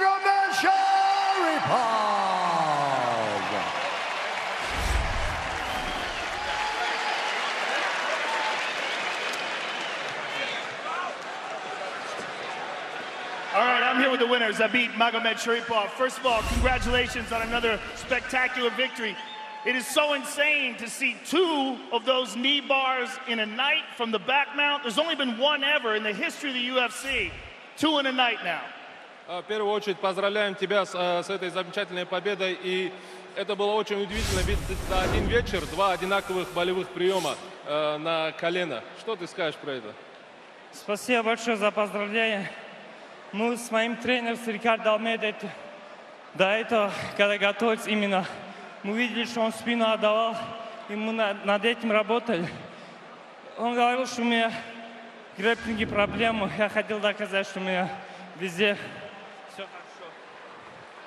All right, I'm here with the winner, Zabit Magomedov. First of all, congratulations on another spectacular victory. It is so insane to see 2 of those knee bars in a night from the back mount. There's only been 1 ever in the history of the UFC. 2 in a night now. В первую очередь поздравляем тебя с этой замечательной победой. И это было очень удивительно, ведь за один вечер 2 одинаковых болевых приема на колено. Что ты скажешь про это? Спасибо большое за поздравления. Мы с моим тренером, с Рикардо Алмейдой, до этого, когда готовились именно, мы видели, что он спину отдавал, и мы над этим работали. Он говорил, что у меня в грэпплинге проблемы. Я хотел доказать, что у меня везде все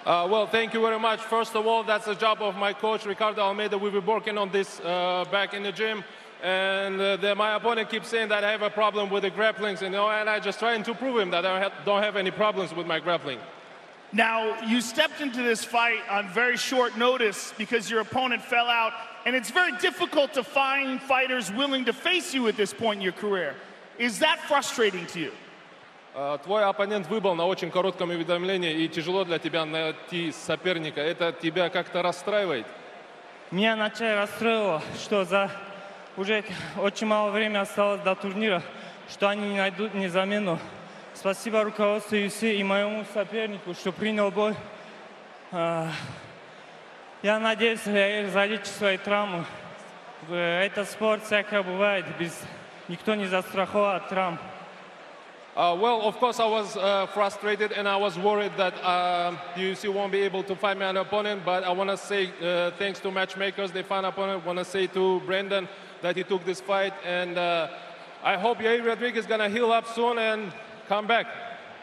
хорошо. Well, thank you very much. First of all, that's the job of my coach, Ricardo Almeida. We've been working on this back in the gym. And my opponent keeps saying that I have a problem with the grapplings, and I just trying to prove him that I don't have any problems with my grappling. Now, you stepped into this fight on very short notice because your opponent fell out, and it's very difficult to find fighters willing to face you at this point in your career. Is that frustrating to you? Твой оппонент выбыл на очень коротком уведомлении, и тяжело для тебя найти соперника. Это тебя как-то расстраивает? Меня вначале расстроило, что уже очень мало времени осталось до турнира, что они не найдут мне замену. Спасибо руководству UFC и моему сопернику, что принял бой. Я надеюсь, я залечу свои травмы. Это спорт, всякое бывает, никто не застрахован от травм. Well, of course, I was frustrated and I was worried that the UFC won't be able to find me an opponent, but I want to say thanks to matchmakers, they found an opponent. I want to say to Brendan that he took this fight, and I hope Yair Rodriguez is going to heal up soon and come back.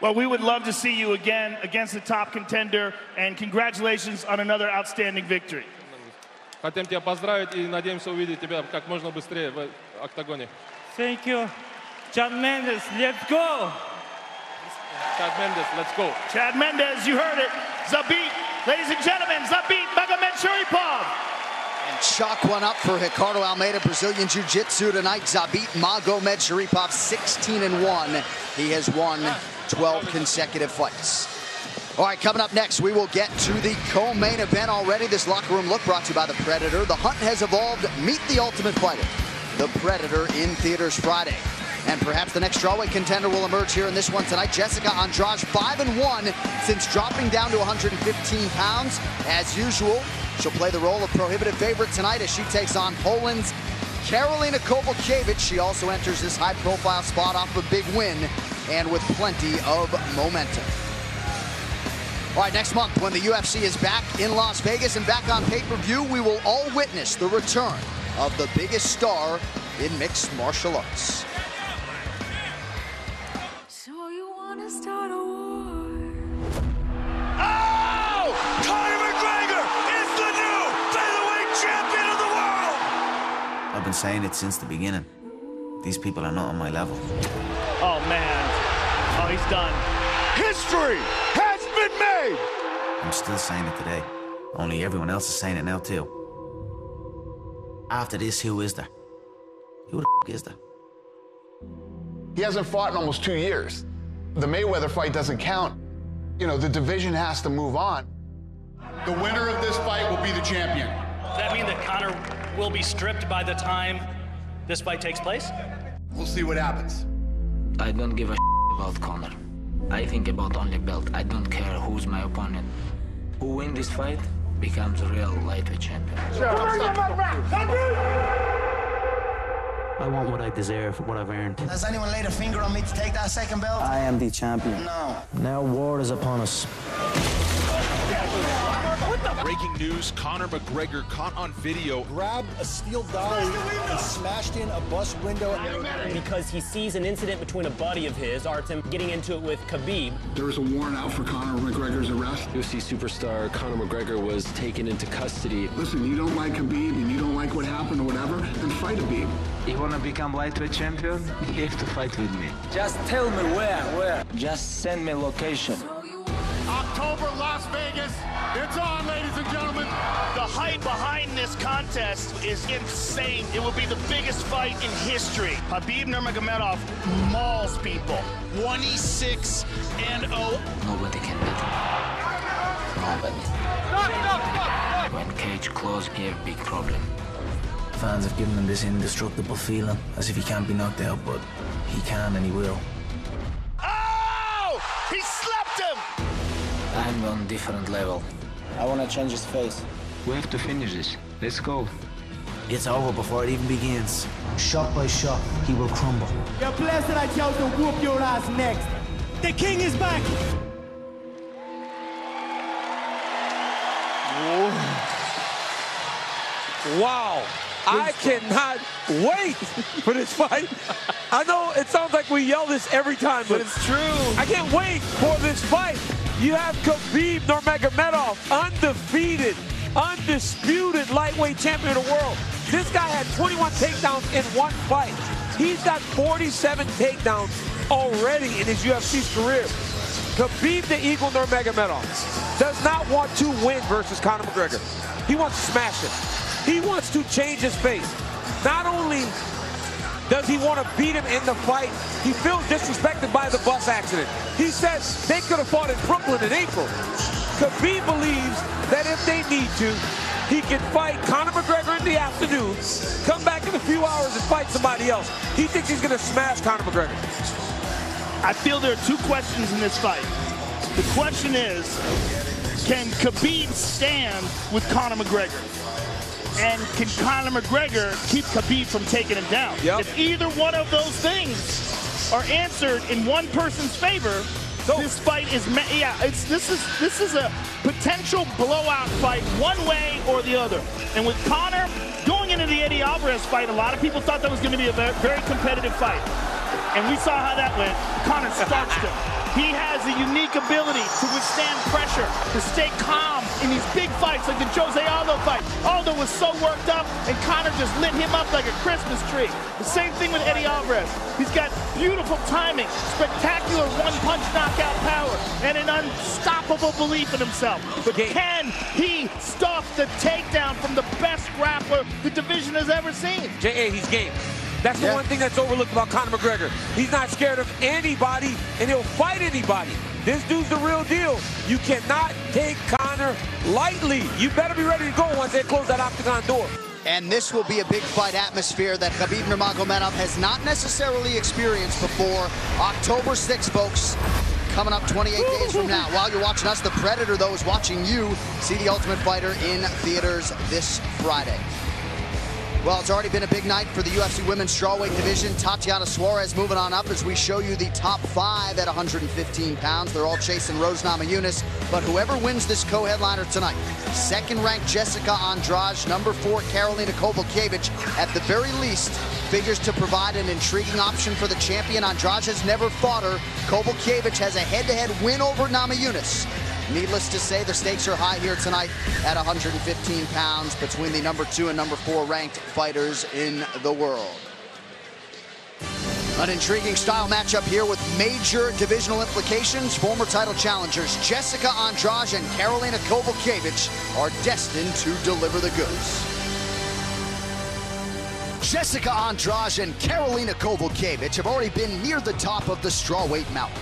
Well, we would love to see you again against the top contender, and congratulations on another outstanding victory. Хотим тебя поздравить и надеемся увидеть тебя как можно быстрее в октагоне. Thank you. Chad Mendes, let's go! Chad Mendes, let's go. Chad Mendes, you heard it. Zabit, ladies and gentlemen, Zabit Magomedov. And chalk one up for Ricardo Almeida, Brazilian Jiu-Jitsu tonight. Zabit Magomedov, 16-1. He has won 12 consecutive fights. All right, coming up next, we will get to the co-main event already. This locker room look brought to you by The Predator. The hunt has evolved. Meet the Ultimate Fighter. The Predator in theaters Friday. And perhaps the next strawweight contender will emerge here in this one tonight. Jessica Andrade, 5-1 since dropping down to 115 pounds. As usual, she'll play the role of prohibitive favorite tonight as she takes on Poland's Karolina Kowalkiewicz. She also enters this high-profile spot off a big win and with plenty of momentum. All right, next month when the UFC is back in Las Vegas and back on pay-per-view, we will all witness the return of the biggest star in mixed martial arts. I've been saying it since the beginning. These people are not on my level. Oh, man. Oh, he's done. History has been made! I'm still saying it today. Only everyone else is saying it now, too. After this, who is there? Who the f*** is there? He hasn't fought in almost 2 years. The Mayweather fight doesn't count. You know, the division has to move on. The winner of this fight will be the champion. Does that mean that Conor will be stripped by the time this fight takes place? We'll see what happens. I don't give a about Conor. I think about only belt. I don't care who's my opponent. Who wins this fight becomes a real lightweight champion. I want what I deserve, what I've earned. Has anyone laid a finger on me to take that second belt? I am the champion. No. Now war is upon us. Breaking news, Conor McGregor caught on video. Grabbed a steel dolly and smashed in a bus window. Because he sees an incident between a buddy of his, Artem, getting into it with Khabib. There was a warrant out for Conor McGregor's arrest. UFC superstar Conor McGregor was taken into custody. Listen, you don't like Khabib and you don't like what happened or whatever, then fight Khabib. You want to become lightweight champion? You have to fight with me. Just tell me where. Just send me location. October, Las Vegas. It's on, ladies and gentlemen. The hype behind this contest is insane. It will be the biggest fight in history. Khabib Nurmagomedov mauls people. 26-0. Nobody can beat him. Nobody. When cage close, he have big problem. Fans have given him this indestructible feeling, as if he can't be knocked out, but he can and he will. Oh! He slapped him! I'm on a different level. I want to change his face. We have to finish this. Let's go. It's over before it even begins. Shot by shot, he will crumble. You're blessed that I chose to whoop your ass next. The king is back! Wow. I cannot wait for this fight. I know it sounds like we yell this every time, but it's true. I can't wait for this fight. You have Khabib Nurmagomedov, undisputed lightweight champion of the world. This guy had 21 takedowns in one fight. He's got 47 takedowns already in his UFC career. Khabib the Eagle Nurmagomedov does not want to win versus Conor McGregor. He wants to smash it. He wants to change his face. Not only does he want to beat him in the fight, he feels disrespected by the bus accident. He says they could have fought in Brooklyn in April. Khabib believes that if they need to, he can fight Conor McGregor in the afternoon, come back in a few hours and fight somebody else. He thinks he's going to smash Conor McGregor. I feel there are two questions in this fight. The question is, can Khabib stand with Conor McGregor? And can Conor McGregor keep Khabib from taking him down? Yep. If either one of those things are answered in one person's favor, this fight is, this is a potential blowout fight one way or the other. And with Conor going into the Eddie Alvarez fight, a lot of people thought that was going to be a very competitive fight. And we saw how that went. Conor starched him. He has a unique ability to withstand pressure, to stay calm in these big fights like the Jose Aldo fight. Aldo was so worked up, and Conor just lit him up like a Christmas tree. The same thing with Eddie Alvarez. He's got beautiful timing, spectacular one-punch knockout power, and an unstoppable belief in himself. But can he stop the takedown from the best grappler the division has ever seen? J.A., he's game. That's the one thing that's overlooked about Conor McGregor. He's not scared of anybody, and he'll fight anybody. This dude's the real deal. You cannot take Conor lightly. You better be ready to go once they close that octagon door. And this will be a big fight atmosphere that Khabib Nurmagomedov has not necessarily experienced before. October 6th, folks. Coming up 28 days from now. While you're watching us, the Predator, though, is watching you. See The Ultimate Fighter in theaters this Friday. Well, it's already been a big night for the UFC Women's Strawweight division. Tatiana Suarez moving on up as we show you the top 5 at 115 pounds. They're all chasing Rose Namajunas, but whoever wins this co-headliner tonight, second-ranked Jessica Andrade, number 4 Karolina Kowalkiewicz, at the very least, figures to provide an intriguing option for the champion. Andrade has never fought her. Kowalkiewicz has a head-to-head win over Namajunas. Needless to say, the stakes are high here tonight at 115 pounds between the number 2 and number 4 ranked fighters in the world. An intriguing style matchup here with major divisional implications. Former title challengers Jessica Andrade and Karolina Kowalkiewicz are destined to deliver the goods. Jessica Andrade and Karolina Kowalkiewicz have already been near the top of the strawweight mountain.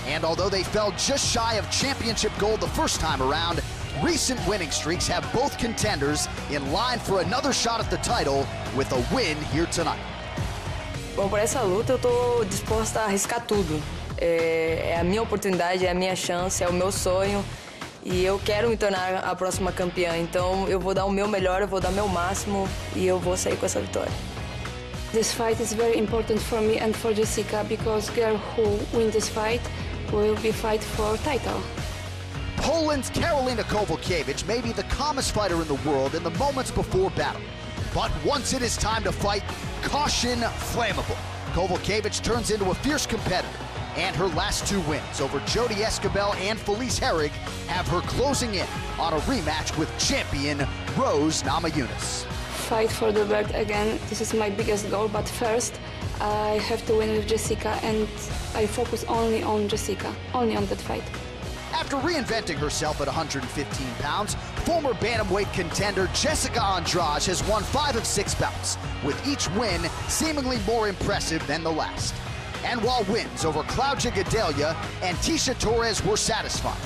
And although they fell just shy of championship gold the first time around, recent winning streaks have both contenders in line for another shot at the title with a win here tonight. Bom, para essa luta eu tô disposta a arriscar tudo. É a minha oportunidade, é a minha chance, é o meu sonho. E eu quero me tornar a próxima campeã. Então eu vou dar o meu melhor, eu vou dar o meu máximo e eu vou sair com essa vitória. This fight is very important for me and for Jessica because girl who win this fight will be fight for title. Poland's Karolina Kowalkiewicz may be the calmest fighter in the world in the moments before battle. But once it is time to fight, caution flammable. Kowalkiewicz turns into a fierce competitor, and her last two wins over Jody Escobel and Felice Herrig have her closing in on a rematch with champion Rose Namajunas. Fight for the belt again, this is my biggest goal, but first I have to win with Jessica and I focus only on Jessica, only on that fight. After reinventing herself at 115 pounds, former bantamweight contender Jessica Andrade has won 5 of 6 bouts, with each win seemingly more impressive than the last. And while wins over Claudia Gadelha and Tisha Torres were satisfying,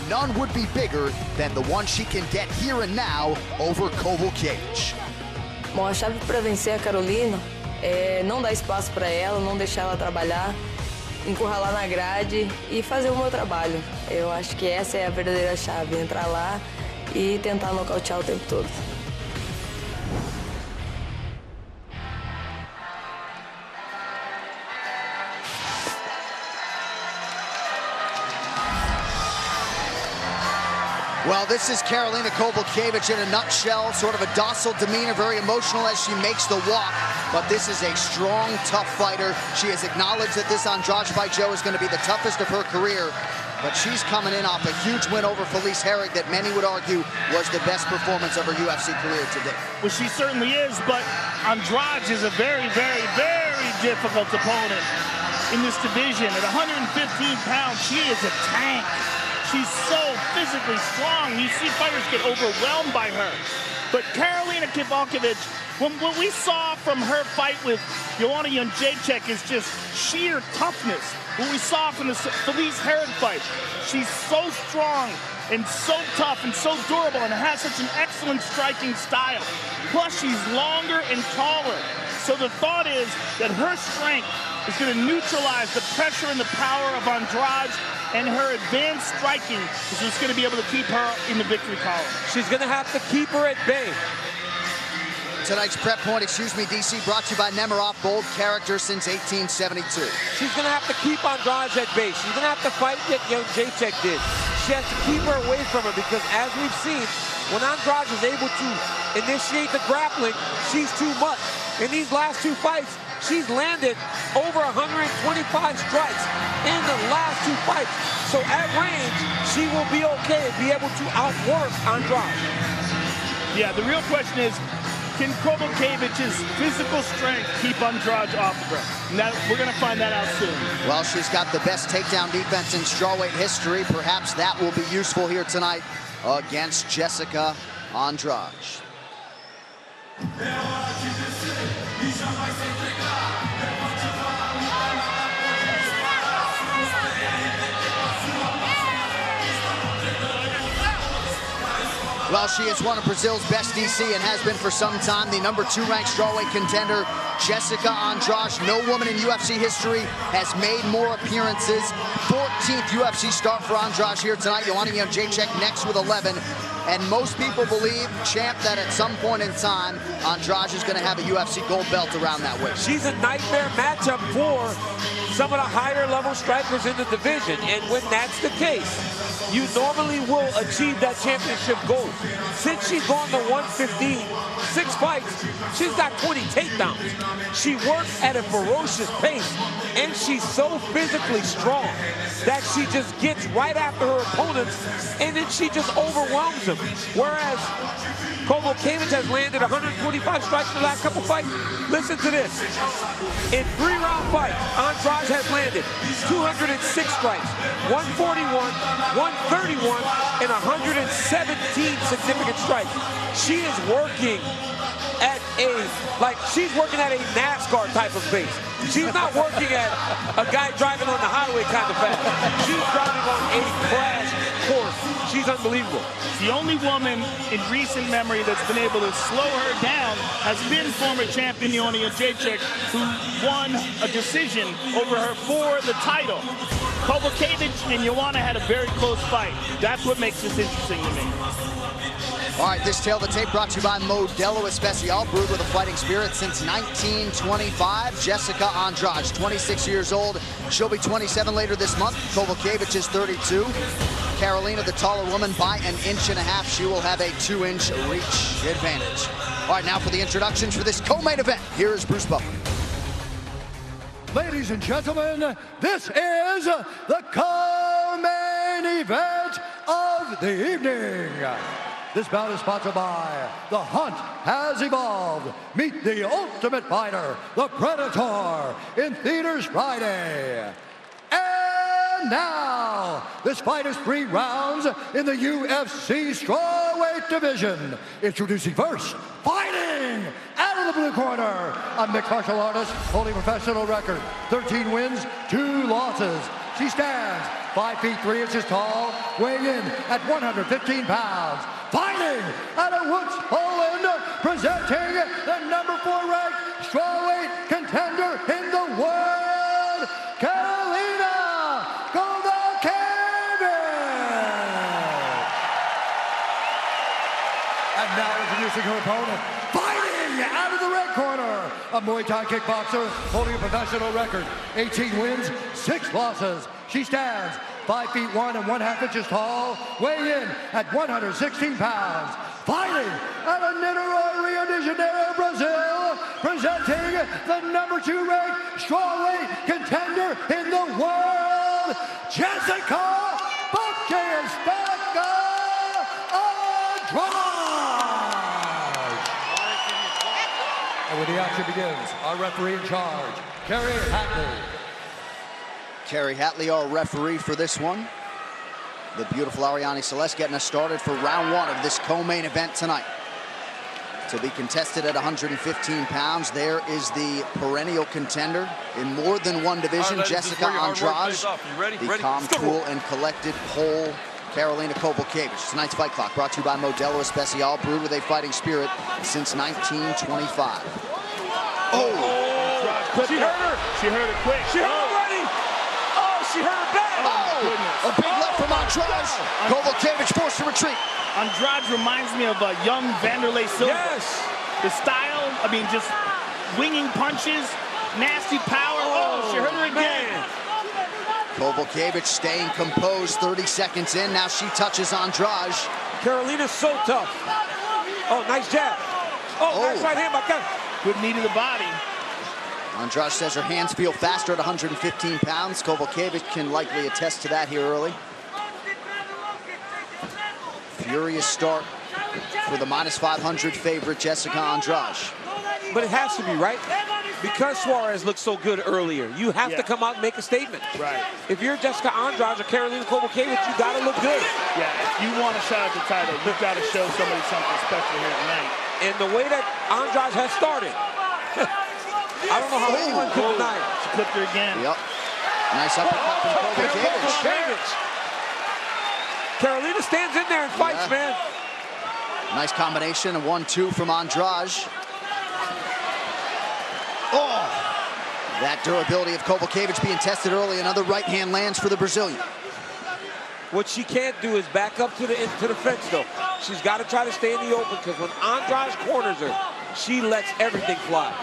none would be bigger than the one she can get here and now over Kowalkiewicz. Bom, a chave para vencer a Karolina é não dar espaço para ela, não deixar ela trabalhar, encurralar na grade e fazer o meu trabalho. Eu acho que essa é a verdadeira chave, entrar lá e tentar nocautear o tempo todo. Well, this is Karolina Kowalkiewicz in a nutshell, sort of a docile demeanor, very emotional as she makes the walk. But this is a strong, tough fighter. She has acknowledged that this Andrade fight, Joe, is going to be the toughest of her career. But she's coming in off a huge win over Felice Herrig that many would argue was the best performance of her UFC career to date. Well, she certainly is, but Andrade is a very, very, very difficult opponent in this division. At 115 pounds, she is a tank. She's so physically strong. You see fighters get overwhelmed by her. But Karolina Kowalkiewicz, what we saw from her fight with Joanna Jędrzejczyk is just sheer toughness. What we saw from the Felice Herrig fight, she's so strong and so tough and so durable and has such an excellent striking style. Plus, she's longer and taller. So the thought is that her strength is going to neutralize the pressure and the power of Andrade, and her advanced striking is just going to be able to keep her in the victory column. She's going to have to keep her at bay. Tonight's prep point, DC, brought to you by Nemiroff, bold character since 1872. She's going to have to keep Andrade at bay. She's going to have to fight like Jędrzejczyk did. She has to keep her away from her because, as we've seen, when Andrade is able to initiate the grappling, she's too much. In these last two fights, she's landed over 125 strikes in the last two fights. So at range, she will be okay and be able to outwork Andrade. Yeah, the real question is, can Kowalkiewicz's physical strength keep Andrade off the ground? Now, we're going to find that out soon. Well, she's got the best takedown defense in strawweight history. Perhaps that will be useful here tonight against Jessica Andrade. Well, she is one of Brazil's best DC and has been for some time. The #2 ranked strawweight contender, Jessica Andrade. No woman in UFC history has made more appearances. 14th UFC start for Andrade here tonight. Joanna Jędrzejczyk next with 11. And most people believe, champ, that at some point in time, Andrade is going to have a UFC gold belt around that waist. She's a nightmare matchup for some of the higher level strikers in the division. And when that's the case, you normally will achieve that championship goal. Since she's gone to 115, 6 fights, she's got 20 takedowns. She works at a ferocious pace, and she's so physically strong that she just gets right after her opponents, and then she just overwhelms them. Whereas Kowalkiewicz has landed 125 strikes in the last couple fights. Listen to this. In 3-round fights, Andrade has landed 206 strikes, 141, 131, and 117 significant strikes. She is working at she's working at a NASCAR type of pace. She's not working at a guy driving on the highway kind of fast. She's driving on a crash course. She's unbelievable. The only woman in recent memory that's been able to slow her down has been former champion Joanna Jędrzejczyk, who won a decision over her for the title. Kovacevic and Joanna had a very close fight. That's what makes this interesting to me. All right, this Tail of the Tape brought to you by Modelo Especial, brewed with a fighting spirit since 1925. Jessica Andrade, 26 years old. She'll be 27 later this month. Kovacevic is 32. Carolina, the taller woman, by 1.5 inches. She will have a 2-inch reach advantage. All right, now for the introductions for this co-main event. Here is Bruce Buffer. Ladies and gentlemen, this is the co-main event of the evening. This bout is sponsored by The Hunt Has Evolved. Meet the Ultimate Fighter, the Predator, in theaters Friday. And now, this fight is 3 rounds in the UFC strawweight division. Introducing first, fighting out of the blue corner, a mixed martial artist holding a professional record, 13 wins, 2 losses. She stands 5 feet 3 inches tall, weighing in at 115 pounds. Fighting out of Łódź, Poland, presenting the #4 ranked strawweight contender in the world, Carolina Kovacevic. And now introducing her opponent, fighting out of the red corner, a Muay Thai kickboxer holding a professional record, 18 wins, 6 losses. She stands 5 feet 1 1/2 inches tall, weighing in at 116 pounds. Fighting out of Niterói, Rio de Janeiro, Brazil, presenting the #2 ranked strawweight contender in the world, Jessica Andrade. And when the action begins, our referee in charge, Kerry Hatley. Kerry Hatley, our referee for this one. The beautiful Ariane Celeste getting us started for round 1 of this co-main event tonight. To be contested at 115 pounds, there is the perennial contender in more than one division, right, Jessica Andrade. The calm, cool, and collected Pole, Carolina Kovacevic. Tonight's Fight Clock brought to you by Modelo Especial, brewed with a fighting spirit since 1925. Oh! She hurt her. She hurt her quick. She hurt her already. Oh, she hurt her bad. Oh, a big left from Andrade. Kovacevic forced to retreat. Andrade reminds me of a young Vanderlei Silva. Yes. The style, I mean, just winging punches, nasty power. Oh, she hurt her again. Kovacevic staying composed, 30 seconds in. Now she touches Andrade. Carolina's so tough. Oh, nice jab. Oh, nice right hand by Kevin. Good knee to the body. Andrade says her hands feel faster at 115 pounds. Kovacevic can likely attest to that here early. Furious start for the -500 favorite Jessica Andrade. But it has to be, right? Because Suarez looked so good earlier, you have to come out and make a statement. Right. If you're Jessica Andrade or Carolina Kovacevic, you got to look good. Yeah, if you want a shot at the title, you've got to show somebody something special here tonight. And the way that Andrade has started, I don't know how anyone could deny it. She clipped her again. Yep. Nice uppercut from Kovacevic. Carolina stands in there and fights, man. Nice combination, a 1-2 from Andrade. Oh! That durability of Kovacevic being tested early. Another right hand lands for the Brazilian. What she can't do is back up to the fence, though. She's got to try to stay in the open, because when Andrade corners her, she lets everything fly.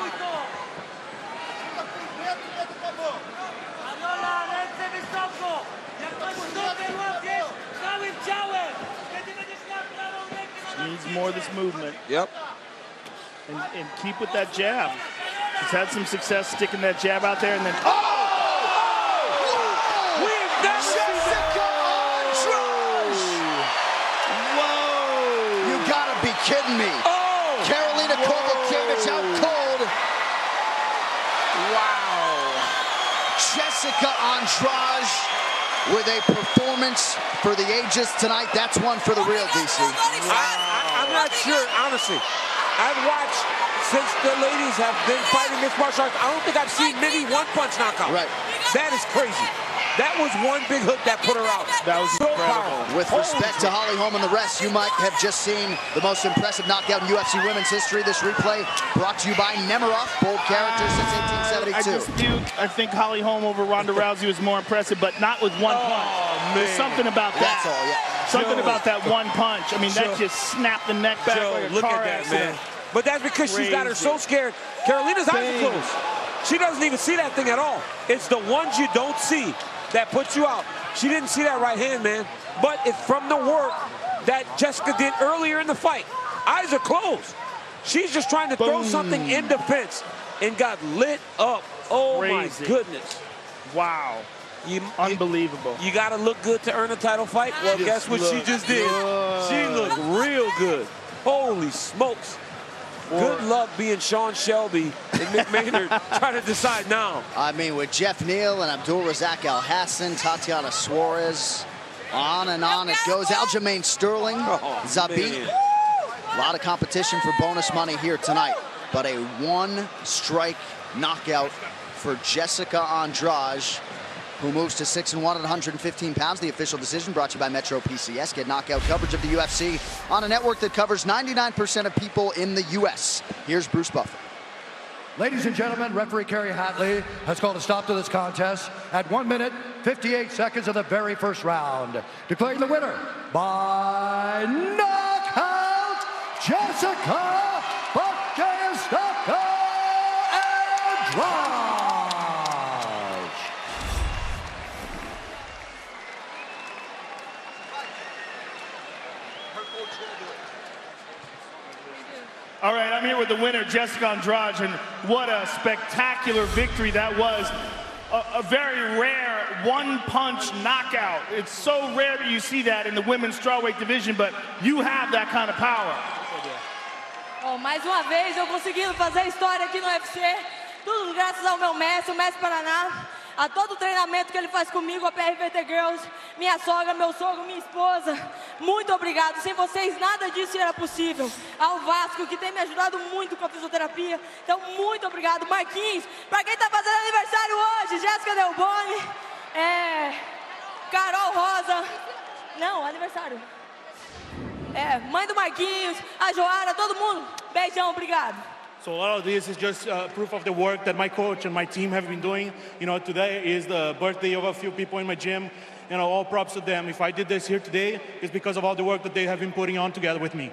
She needs more of this movement. Yep. And keep with that jab. She's had some success sticking that jab out there, and then Jessica Andrade! Whoa! You gotta be kidding me. Oh! Carolina Kovacevic out cold. Wow. Jessica Andrade with a performance for the ages tonight. That's one for the real, DC. I'm not sure, honestly. I've watched since the ladies have been fighting this martial arts. I don't think I've seen many one-punch knockouts. Right. That is crazy. That was one big hook that put her out. That was so incredible. powerful. With respect to Holly Holm and the rest, you might have just seen the most impressive knockout in UFC women's history. This replay brought to you by Nemiroff, bold character since 1872. I think Holly Holm over Ronda Rousey was more impressive, but not with one punch. There's something about that. That's all, yeah. Something about that one punch. I mean, that just snapped the neck back like a look car at that, accident. man. But that's because she's got her so scared. Carolina's eyes are closed. She doesn't even see that thing at all. It's the ones you don't see that puts you out. She didn't see that right hand, man. But it's from the work that Jessica did earlier in the fight. Eyes are closed. She's just trying to throw something in defense and got lit up. Oh, my goodness. Wow. Unbelievable. You got to look good to earn a title fight? Well, guess what she just did? She looked real good. Holy smokes. Good luck being Sean Shelby and Mick Maynard trying to decide now. I mean, with Jeff Neal and Abdul Razak Al Hassan, Tatiana Suarez, on and on it goes. Aljamain Sterling, Zabit. A lot of competition for bonus money here tonight, but a one-strike knockout for Jessica Andrade, who moves to 6-1 at 115 pounds. The official decision brought to you by Metro PCS. Get knockout coverage of the UFC on a network that covers 99% of people in the U.S. Here's Bruce Buffer. Ladies and gentlemen, referee Kerry Hatley has called a stop to this contest at 1 minute, 58 seconds of the very first round. Declaring the winner by knockout, Jessica Andrade. All right, I'm here with the winner, Jessica Andrade, and what a spectacular victory that was. A very rare one-punch knockout. It's so rare that you see that in the women's strawweight division, but you have that kind of power. Bom, mais uma vez eu conseguindo fazer história aqui no UFC, tudo graças ao meu mestre, o mestre Paraná, a todo o treinamento que ele faz comigo, a PRVT Girls, minha sogra, meu sogro, minha esposa. Muito obrigado. Sem vocês nada disso era possível. Ao Vasco, que tem me ajudado muito com a fisioterapia. Então, muito obrigado. Marquinhos, para quem está fazendo aniversário hoje, Jéssica Delboni, Carol Rosa. Não, aniversário. Mãe do Marquinhos, a Joara, todo mundo. Beijão, obrigado. So all of this is just proof of the work that my coach and my team have been doing. You know, today is the birthday of a few people in my gym. You know, all props to them. If I did this here today, it's because of all the work that they have been putting on together with me.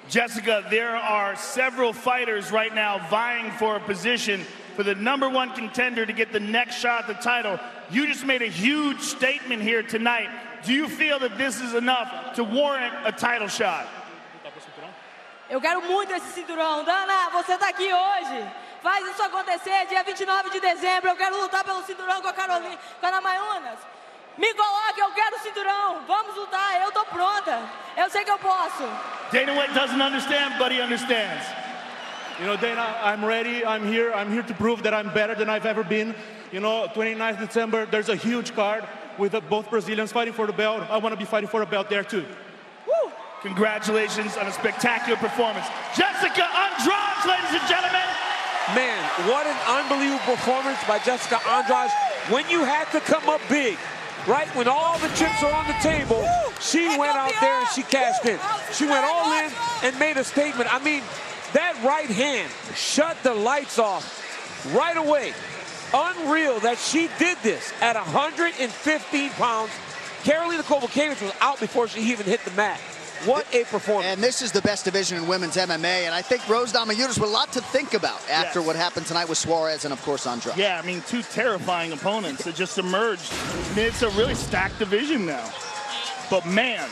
Jessica, there are several fighters right now vying for a position for the #1 contender to get the next shot at the title. You just made a huge statement here tonight. Do you feel that this is enough to warrant a title shot? Eu quero muito esse cinturão. Dana, você tá aqui hoje. Faz isso acontecer, dia 29 de dezembro. Eu quero lutar pelo cinturão com a Carolina, com a Ana Mayunas. Me coloque, eu quero o cinturão. Vamos lutar, eu tô pronta. Eu sei que eu posso. Dana White doesn't understand, but he understands. You know, Dana, I'm ready. I'm here to prove that I'm better than I've ever been. You know, 29th December, there's a huge card with both Brazilians fighting for the belt. I want to be fighting for a belt there too. Woo! Congratulations on a spectacular performance. Jessica Andrade, ladies and gentlemen. Man, what an unbelievable performance by Jessica Andrade. When you had to come up big, right? When all the chips are on the table, she went out there and she cashed in. She went all in and made a statement. I mean, that right hand shut the lights off right away. Unreal that she did this at 115 pounds. Carolina Kowalkiewicz was out before she even hit the mat. What a performance. And this is the best division in women's MMA, and I think Rose Namajunas with a lot to think about after what happened tonight with Suarez and, of course, Andrade. Yeah, I mean, two terrifying opponents that just emerged. I mean, it's a really stacked division now. But, man,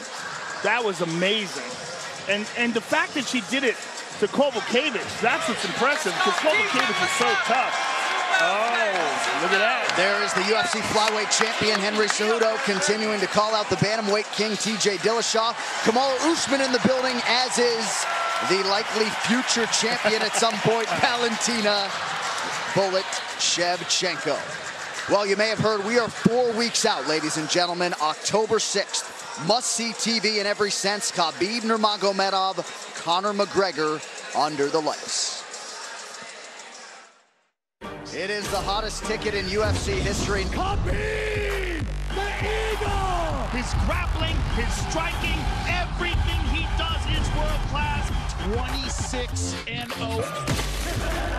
that was amazing. And the fact that she did it to Kowalkiewicz, that's what's impressive, because Kowalkiewicz is so tough. Oh, look at that. There is the UFC flyweight champion, Henry Cejudo, continuing to call out the bantamweight king, TJ Dillashaw. Kamala Usman in the building, as is the likely future champion at some point, Valentina Bullet Shevchenko. Well, you may have heard we are 4 weeks out, ladies and gentlemen. October 6th, must-see TV in every sense. Khabib Nurmagomedov, Conor McGregor under the lights. It is the hottest ticket in UFC history. Khabib his grappling, his striking, everything he does is world class. 26-0.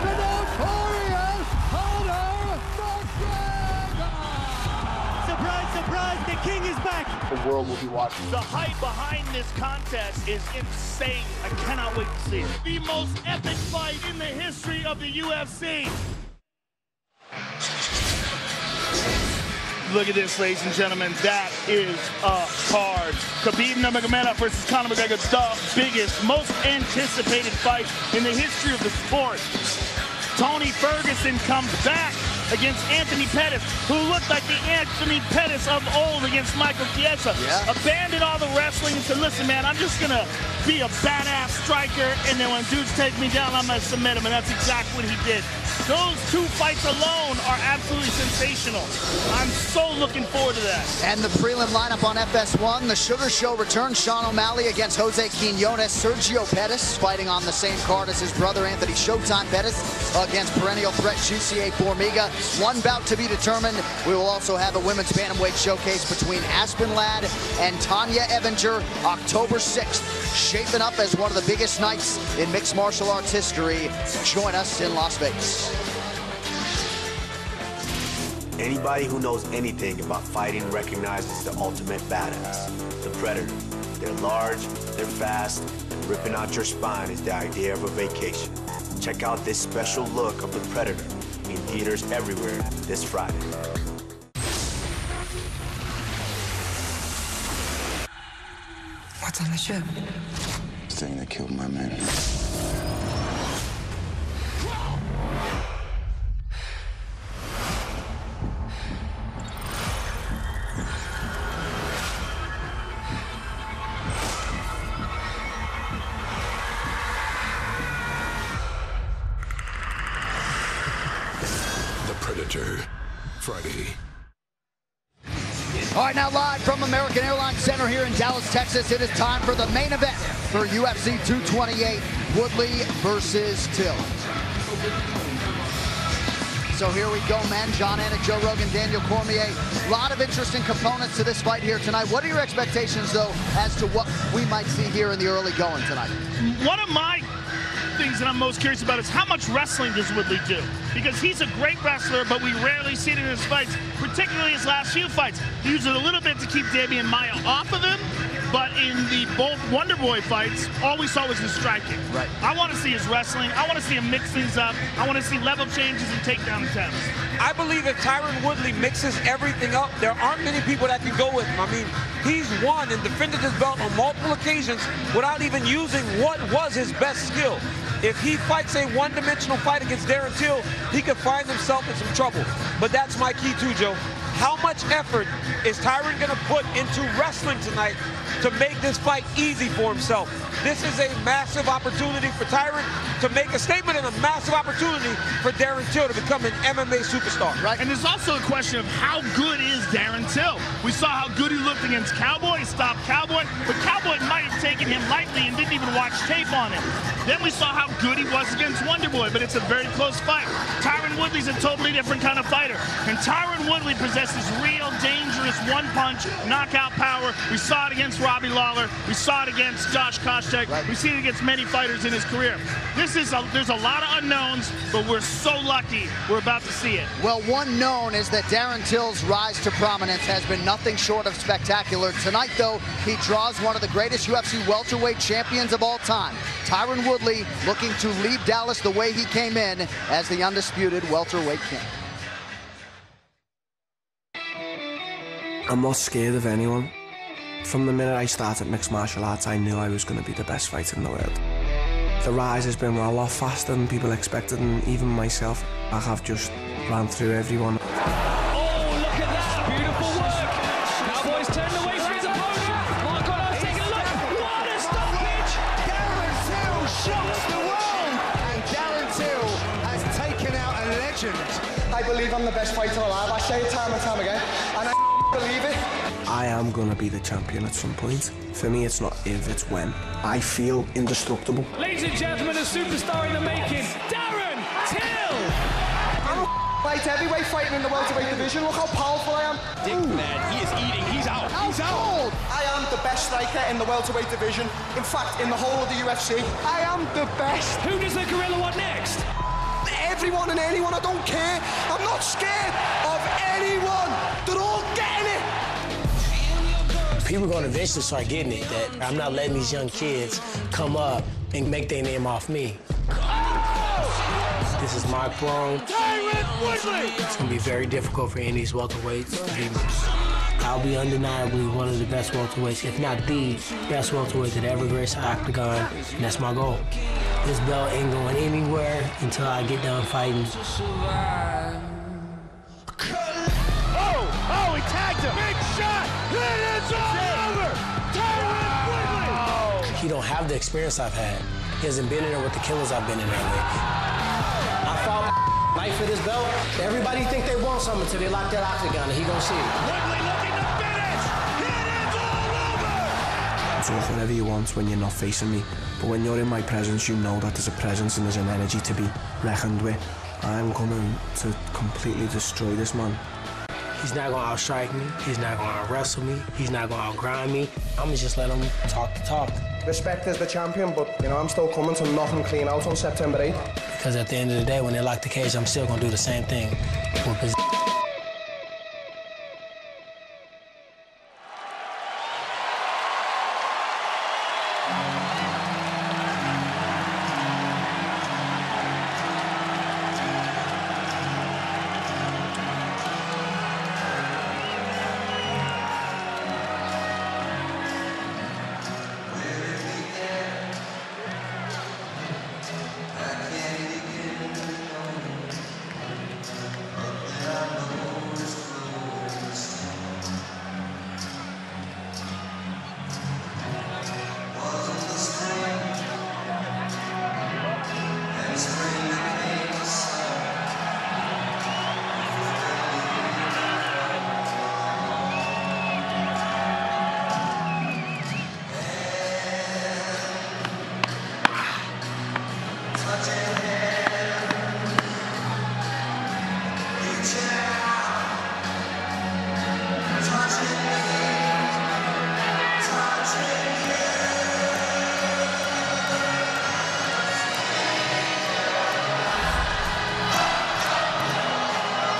The notorious Conor McGregor! Surprise, surprise, the king is back! The world will be watching. The hype behind this contest is insane. I cannot wait to see it. The most epic fight in the history of the UFC. Look at this, ladies and gentlemen. That is a card. Khabib Nurmagomedov versus Conor McGregor, the biggest, most anticipated fight in the history of the sport. Tony Ferguson comes back against Anthony Pettis, who looked like the Anthony Pettis of old against Michael Chiesa. Yeah. Abandoned all the wrestling and said, listen, man, I'm just going to be a badass striker, and then when dudes take me down, I'm going to submit them, and that's exactly what he did. Those two fights alone are absolutely sensational. I'm so looking forward to that. And the prelim lineup on FS1, the Sugar Show returns Sean O'Malley against Jose Quinones. Sergio Pettis fighting on the same card as his brother Anthony Showtime Pettis against perennial threat Jussier Formiga. One bout to be determined. We will also have a women's bantamweight showcase between Aspen Ladd and Tanya Evinger, October 6th. Shaping up as one of the biggest nights in mixed martial arts history. Join us in Las Vegas. Anybody who knows anything about fighting recognizes the ultimate badass, the Predator. They're large, they're fast, and ripping out your spine is the idea of a vacation. Check out this special look of the Predator in theaters everywhere this Friday. What's on the ship? This thing that killed my man. The Predator, Friday. All right, now live from American Airlines Center here in Dallas, Texas, it is time for the main event for UFC 228, Woodley versus Till. So here we go, man. John Anik, Joe Rogan, Daniel Cormier. A lot of interesting components to this fight here tonight. What are your expectations, though, as to what we might see here in the early going tonight? One of my things that I'm most curious about is how much wrestling does Woodley do? Because he's a great wrestler, but we rarely see it in his fights, particularly his last few fights. He uses it a little bit to keep Damian Maia off of him, but in the both Wonder Boy fights, all we saw was his striking. Right. I want to see his wrestling. I want to see him mix things up. I want to see level changes and takedown attempts. I believe if Tyron Woodley mixes everything up, there aren't many people that can go with him. I mean, he's won and defended his belt on multiple occasions without even using what was his best skill. If he fights a one-dimensional fight against Darren Till, he could find himself in some trouble. But that's my key too, Joe. How much effort is Tyron going to put into wrestling tonight to make this fight easy for himself? This is a massive opportunity for Tyron to make a statement and a massive opportunity for Darren Till to become an MMA superstar. Right. And there's also a question of how good is Darren Till? We saw how good he looked against Cowboy. He stopped Cowboy, but Cowboy might have taken him lightly and didn't even watch tape on him. Then we saw how good he was against Wonder Boy, but it's a very close fight. Tyron Woodley's a totally different kind of fighter, and Tyron Woodley possesses real dangerous one-punch knockout power. We saw it against Robbie Lawler. We saw it against Josh Koscheck. Right. We see it against many fighters in his career. There's a lot of unknowns, but we're so lucky we're about to see it. Well, one known is that Darren Till's rise to prominence has been nothing short of spectacular. Tonight, though, he draws one of the greatest UFC welterweight champions of all time. Tyron Woodley looking to leave Dallas the way he came in as the undisputed welterweight king. I'm not scared of anyone. From the minute I started mixed martial arts, I knew I was going to be the best fighter in the world. The rise has been a lot faster than people expected, and even myself, I have just ran through everyone. Oh, look at that! Beautiful work! Cowboys turned away from his opponent. Mark Goddard's taking a look. What a stoppage! Darren Till shocks the world! And Darren Till has taken out a legend. I believe I'm the best fighter alive. I say it time and time again, and I believe it. I am going to be the champion at some point. For me, it's not if, it's when. I feel indestructible. Ladies and gentlemen, a superstar in the making, Darren Till! I'm a light heavyweight fighting in the welterweight division. Look how powerful I am. Dick man, he is eating. He's out. He's out. best striker in the welterweight division. In fact, in the whole of the UFC, I am the best. Who does the gorilla want next? Everyone and anyone, I don't care. I'm not scared of anyone. They're all getting it. People are going to eventually start getting it, that I'm not letting these young kids come up and make their name off me. This is my throne. Tyron Woodley! It's going to be very difficult for any of these welterweights to beat me. I'll be undeniably one of the best welterweights, if not the best welterweight that ever graced the octagon, and that's my goal. This belt ain't going anywhere until I get done fighting. Oh, he tagged him! Big shot! It is all over! Tyron Woodley! He don't have the experience I've had. He hasn't been in there with the killers I've been in there with. I fought fight for this belt. Everybody think they want something until they lock that octagon, and he gonna see it. Woodley looking to finish! It is all over! So whatever you want when you're not facing me, but when you're in my presence, you know that there's a presence and there's an energy to be reckoned with. I'm coming to completely destroy this man. He's not gonna outstrike me. He's not gonna out-wrestle me. He's not gonna out-grind me. I'm gonna just let him talk the talk. Respect as the champion, but you know I'm still coming to knock him clean out on September 8th. Because at the end of the day, when they lock the cage, I'm still gonna do the same thing with his.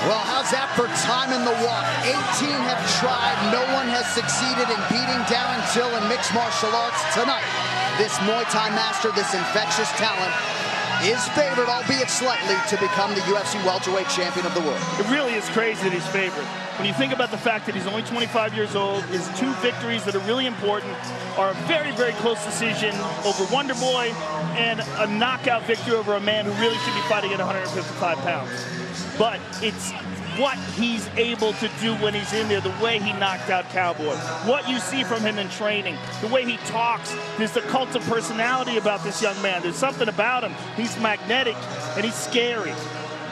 Well, how's that for time in the walk? 18 have tried. No one has succeeded in beating Darren Till in mixed martial arts tonight. This Muay Thai master, this infectious talent, is favored, albeit slightly, to become the UFC welterweight champion of the world. It really is crazy that he's favored. When you think about the fact that he's only 25 years old, his two victories that are really important are a very, very close decision over Wonder Boy and a knockout victory over a man who really should be fighting at 155 pounds. But it's what he's able to do when he's in there, the way he knocked out Cowboy, what you see from him in training, the way he talks. There's the cult of personality about this young man. There's something about him. He's magnetic and he's scary.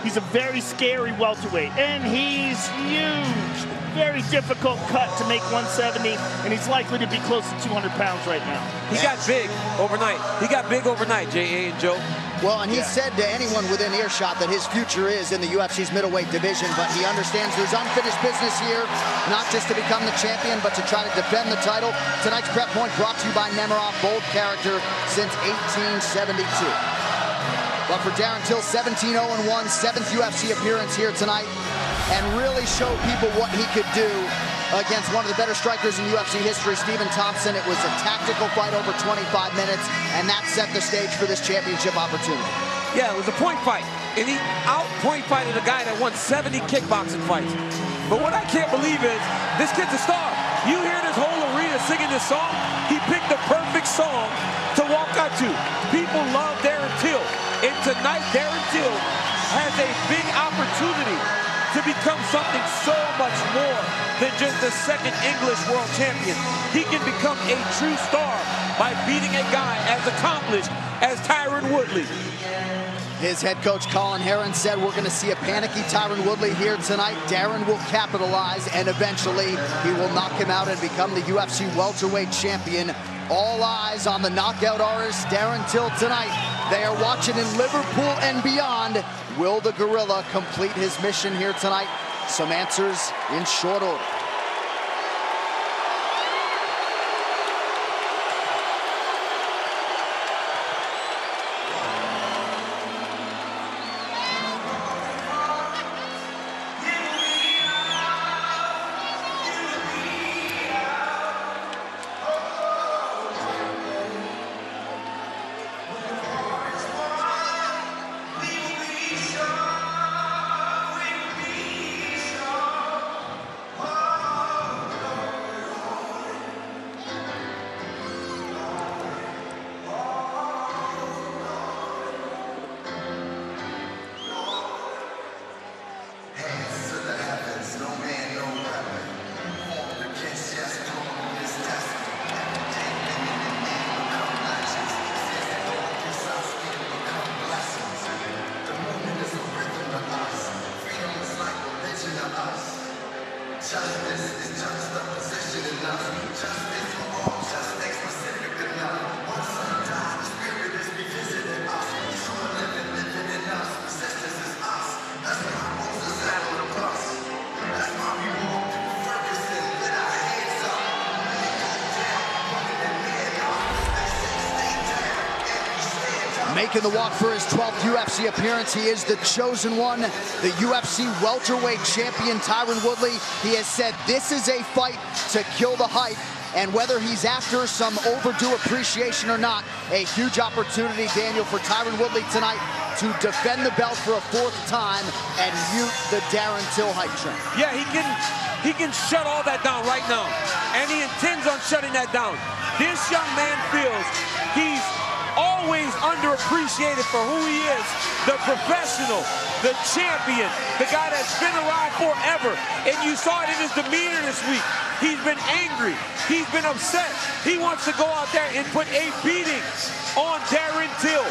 He's a very scary welterweight, and he's huge. Very difficult cut to make 170, and he's likely to be close to 200 pounds right now. He got big overnight. He got big overnight, J.A. and Joe. Well, and he said to anyone within earshot that his future is in the UFC's middleweight division, but he understands there's unfinished business here, not just to become the champion, but to try to defend the title. Tonight's Prep Point brought to you by Nemiroff, bold character since 1872. But for Darren Till, 17-0-1, 7th UFC appearance here tonight, and really show people what he could do against one of the better strikers in UFC history, Stephen Thompson. It was a tactical fight over 25 minutes, and that set the stage for this championship opportunity. Yeah, it was a point fight, and he out-point fighted a guy that won 70 kickboxing fights. But what I can't believe is, this kid's a star. You hear this whole arena singing this song? He picked the perfect song to walk out to. People love Darren Till. And tonight, Darren Till has a big opportunity to become something so much more than just the second English world champion. He can become a true star by beating a guy as accomplished as Tyron Woodley. His head coach, Colin Heron, said we're going to see a panicky Tyron Woodley here tonight. Darren will capitalize, and eventually he will knock him out and become the UFC welterweight champion. All eyes on the knockout artist, Darren Till, tonight. They are watching in Liverpool and beyond. Will the Gorilla complete his mission here tonight? Some answers in short order. Making the walk for his 12th UFC appearance, he is the chosen one, the UFC welterweight champion, Tyron Woodley. He has said this is a fight to kill the hype, and whether he's after some overdue appreciation or not, a huge opportunity, Daniel, for Tyron Woodley tonight to defend the belt for a 4th time and mute the Darren Till hype train. Yeah, he can shut all that down right now, and he intends on shutting that down. This young man feels he's always underappreciated for who he is, the professional, the champion, the guy that's been around forever. And you saw it in his demeanor this week. He's been angry. He's been upset. He wants to go out there and put a beating on Darren Till.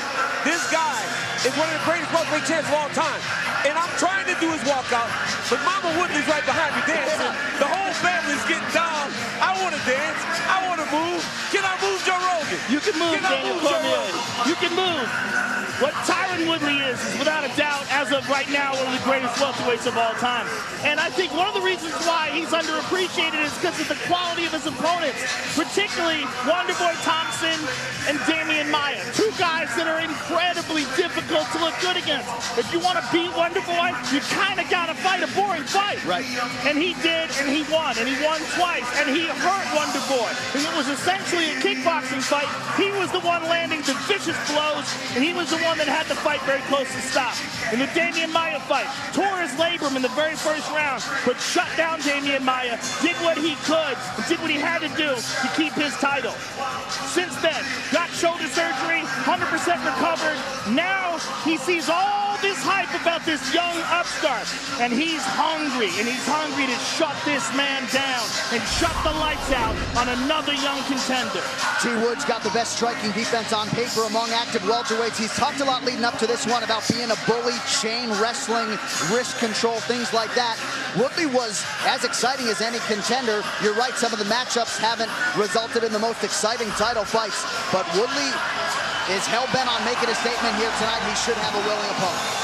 This guy is one of the greatest welterweight champs of all time. And I'm trying to do his walkout, but Mama Woodley's right behind me dancing. The whole family's getting down. I want to dance. I want to move. Can I move, Joe Rogan? You can move, Daniel Cormier. You can move. What Tyron Woodley is without a doubt, as of right now, one of the greatest welterweights of all time. And I think one of the reasons why he's underappreciated is because of the quality of his opponents, particularly Wonderboy Thompson and Damian Maia, 2 guys that are incredibly difficult to look good against. If you want to beat Wonderboy, you kind of got to fight a boring fight. Right. And he did, and he won twice, and he hurt Wonderboy. And it was essentially a kickboxing fight. He was the one landing the vicious blows, and he was the one that had the fight very close to stop. In the Damian Maia fight, tore his labrum in the very first round, but shut down Damian Maia, did what he could, and did what he had to do to keep his title. Since then, got shoulder surgery, 100% recovered. Now he sees all this hype about this young upstart, and he's hungry to shut this man down and shut the lights out on another young contender. T. Woods got the best striking defense on paper among active welterweights. He's talked a lot leading up to this one about being a bully, chain wrestling, wrist control, things like that. Woodley was as exciting as any contender. You're right, some of the matchups haven't resulted in the most exciting title fights, but Woodley is hell-bent on making a statement here tonight. He should have a willing opponent.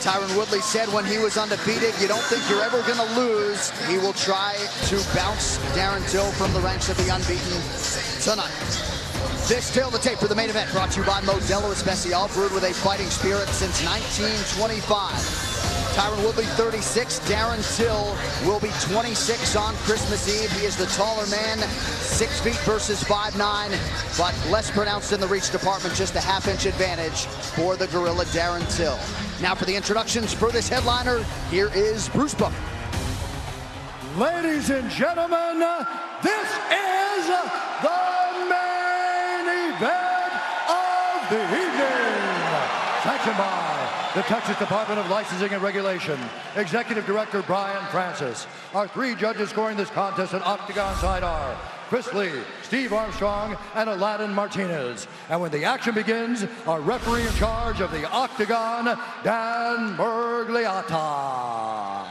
Tyron Woodley said when he was undefeated, you don't think you're ever going to lose. He will try to bounce Darren Till from the ranks of the unbeaten tonight. This Till the tape for the main event, brought to you by Modelo Especial, brewed with a fighting spirit since 1925. Tyron Woodley, 36. Darren Till will be 26 on Christmas Eve. He is the taller man, 6 feet versus 5'9", but less pronounced in the reach department, just a half-inch advantage for the gorilla Darren Till. Now for the introductions for this headliner, here is Bruce Buffer. Ladies and gentlemen, this is the main event of the evening. Sanctioned by the Texas Department of Licensing and Regulation, Executive Director Brian Francis. Our 3 judges scoring this contest at Octagon side are Chris Lee, Steve Armstrong, and Aladdin Martinez. And when the action begins, our referee in charge of the Octagon, Dan Bergliata.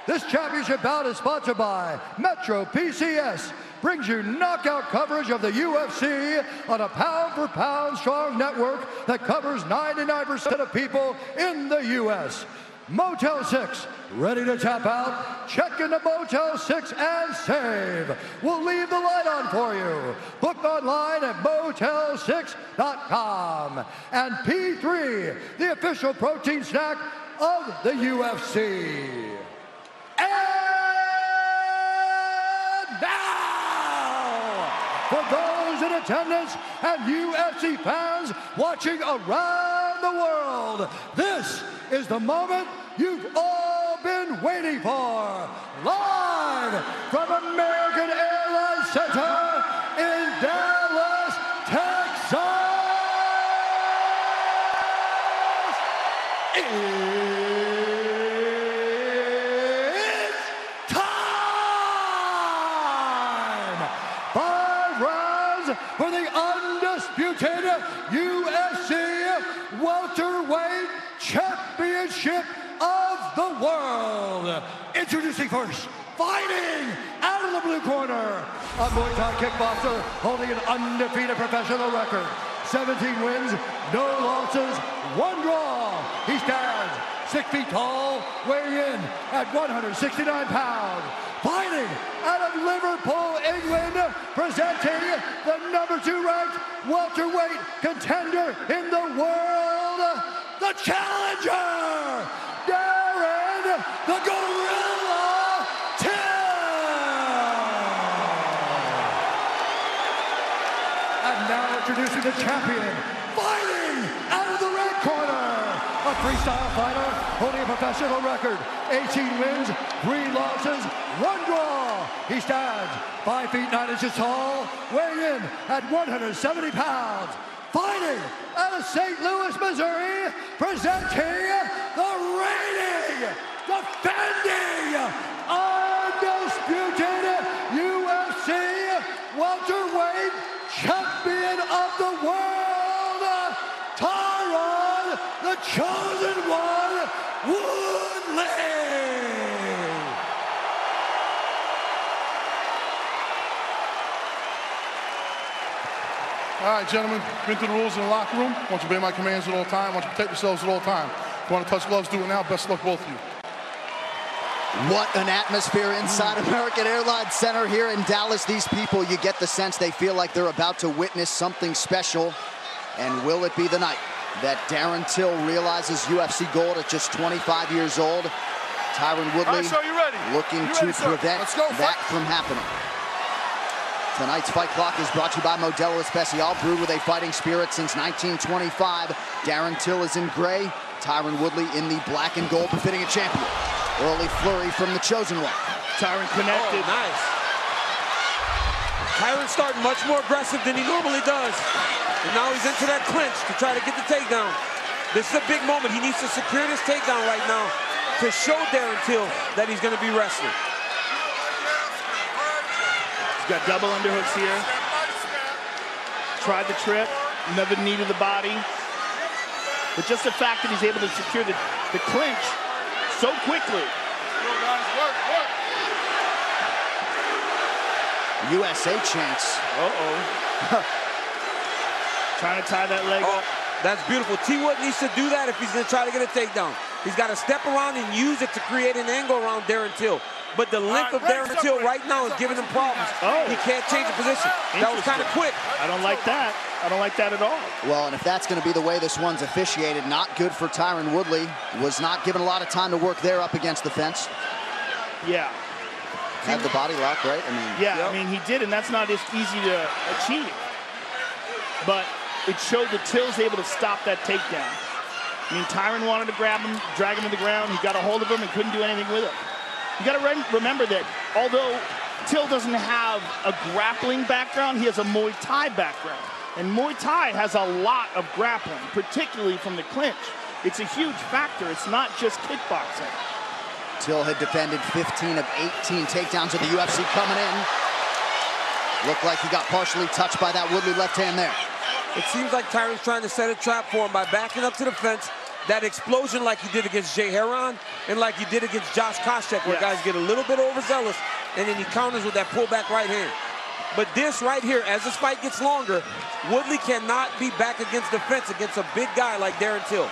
This championship bout is sponsored by Metro PCS. Brings you knockout coverage of the UFC on a pound-for-pound strong network that covers 99% of people in the U.S. Motel 6, ready to tap out? Check into Motel 6 and save. We'll leave the light on for you. Book online at motel6.com. And P3, the official protein snack of the UFC. And now, for those in attendance and UFC fans watching around the world, this is the moment you've all been waiting for. Live from American Airlines Center in Dallas, Texas. It's time! 5 rounds for the undisputed UFC welterweight championship of the world. Introducing first, fighting out of the blue corner, a Muay Thai kickboxer holding an undefeated professional record. 17 wins, no losses, 1 draw. He stands 6 feet tall, weighing in at 169 pounds. Fighting out of Liverpool, England, presenting the #2 ranked welterweight contender in the world, the challenger, Darren the Gorilla Till. And now introducing the champion, fighting out of the red corner, a freestyle fighter holding a professional record, 18 wins, 3 losses, 1 draw. He stands 5 feet 9 inches tall, weighing in at 170 pounds. Fighting out of St. Louis, Missouri, presenting the reigning, defending, undisputed UFC welterweight champion of the world, Tyron, the chosen one, Woodley. All right, gentlemen, been through the rules in the locker room. I want you to obey my commands at all times. I want you to protect yourselves at all times. If you want to touch gloves, do it now. Best of luck, both of you. What an atmosphere inside American Airlines Center here in Dallas. These people, you get the sense they feel like they're about to witness something special. And will it be the night that Darren Till realizes UFC gold at just 25 years old? Tyron Woodley looking to prevent that from happening. Tonight's Fight Clock is brought to you by Modelo Especial, brewed with a fighting spirit since 1925. Darren Till is in gray, Tyron Woodley in the black and gold, befitting a champion. Early flurry from the chosen one. Tyron connected. Oh, nice. Tyron's starting much more aggressive than he normally does. And now he's into that clinch to try to get the takedown. This is a big moment. He needs to secure this takedown right now to show Darren Till that he's going to be wrestling. Got double underhooks here. Tried the trip, never needed the body. But just the fact that he's able to secure the clinch so quickly. USA chants. Uh-oh. Trying to tie that leg up. That's beautiful. T. Wood needs to do that if he's going to try to get a takedown. He's got to step around and use it to create an angle around Darren Till. But the length of Darren Till right now is giving him problems. Oh. He can't change the position. That was kind of quick. I don't like that. I don't like that at all. Well, and if that's going to be the way this one's officiated, not good for Tyron Woodley. Was not given a lot of time to work there up against the fence. Yeah. Had the body lock, right? I mean, yeah, I mean, he did, and that's not as easy to achieve. But it showed that Till's able to stop that takedown. I mean, Tyron wanted to grab him, drag him to the ground. He got a hold of him and couldn't do anything with him. You got to remember that although Till doesn't have a grappling background, he has a Muay Thai background. And Muay Thai has a lot of grappling, particularly from the clinch. It's a huge factor. It's not just kickboxing. Till had defended 15 of 18 takedowns of the UFC coming in. Looked like he got partially touched by that Woodley left hand there. It seems like Tyron's trying to set a trap for him by backing up to the fence. That explosion like he did against Jay Heron and like he did against Josh Koscheck, where guys get a little bit overzealous and then he counters with that pullback right hand. But this right here, as this fight gets longer, Woodley cannot be back against the fence against a big guy like Darren Till.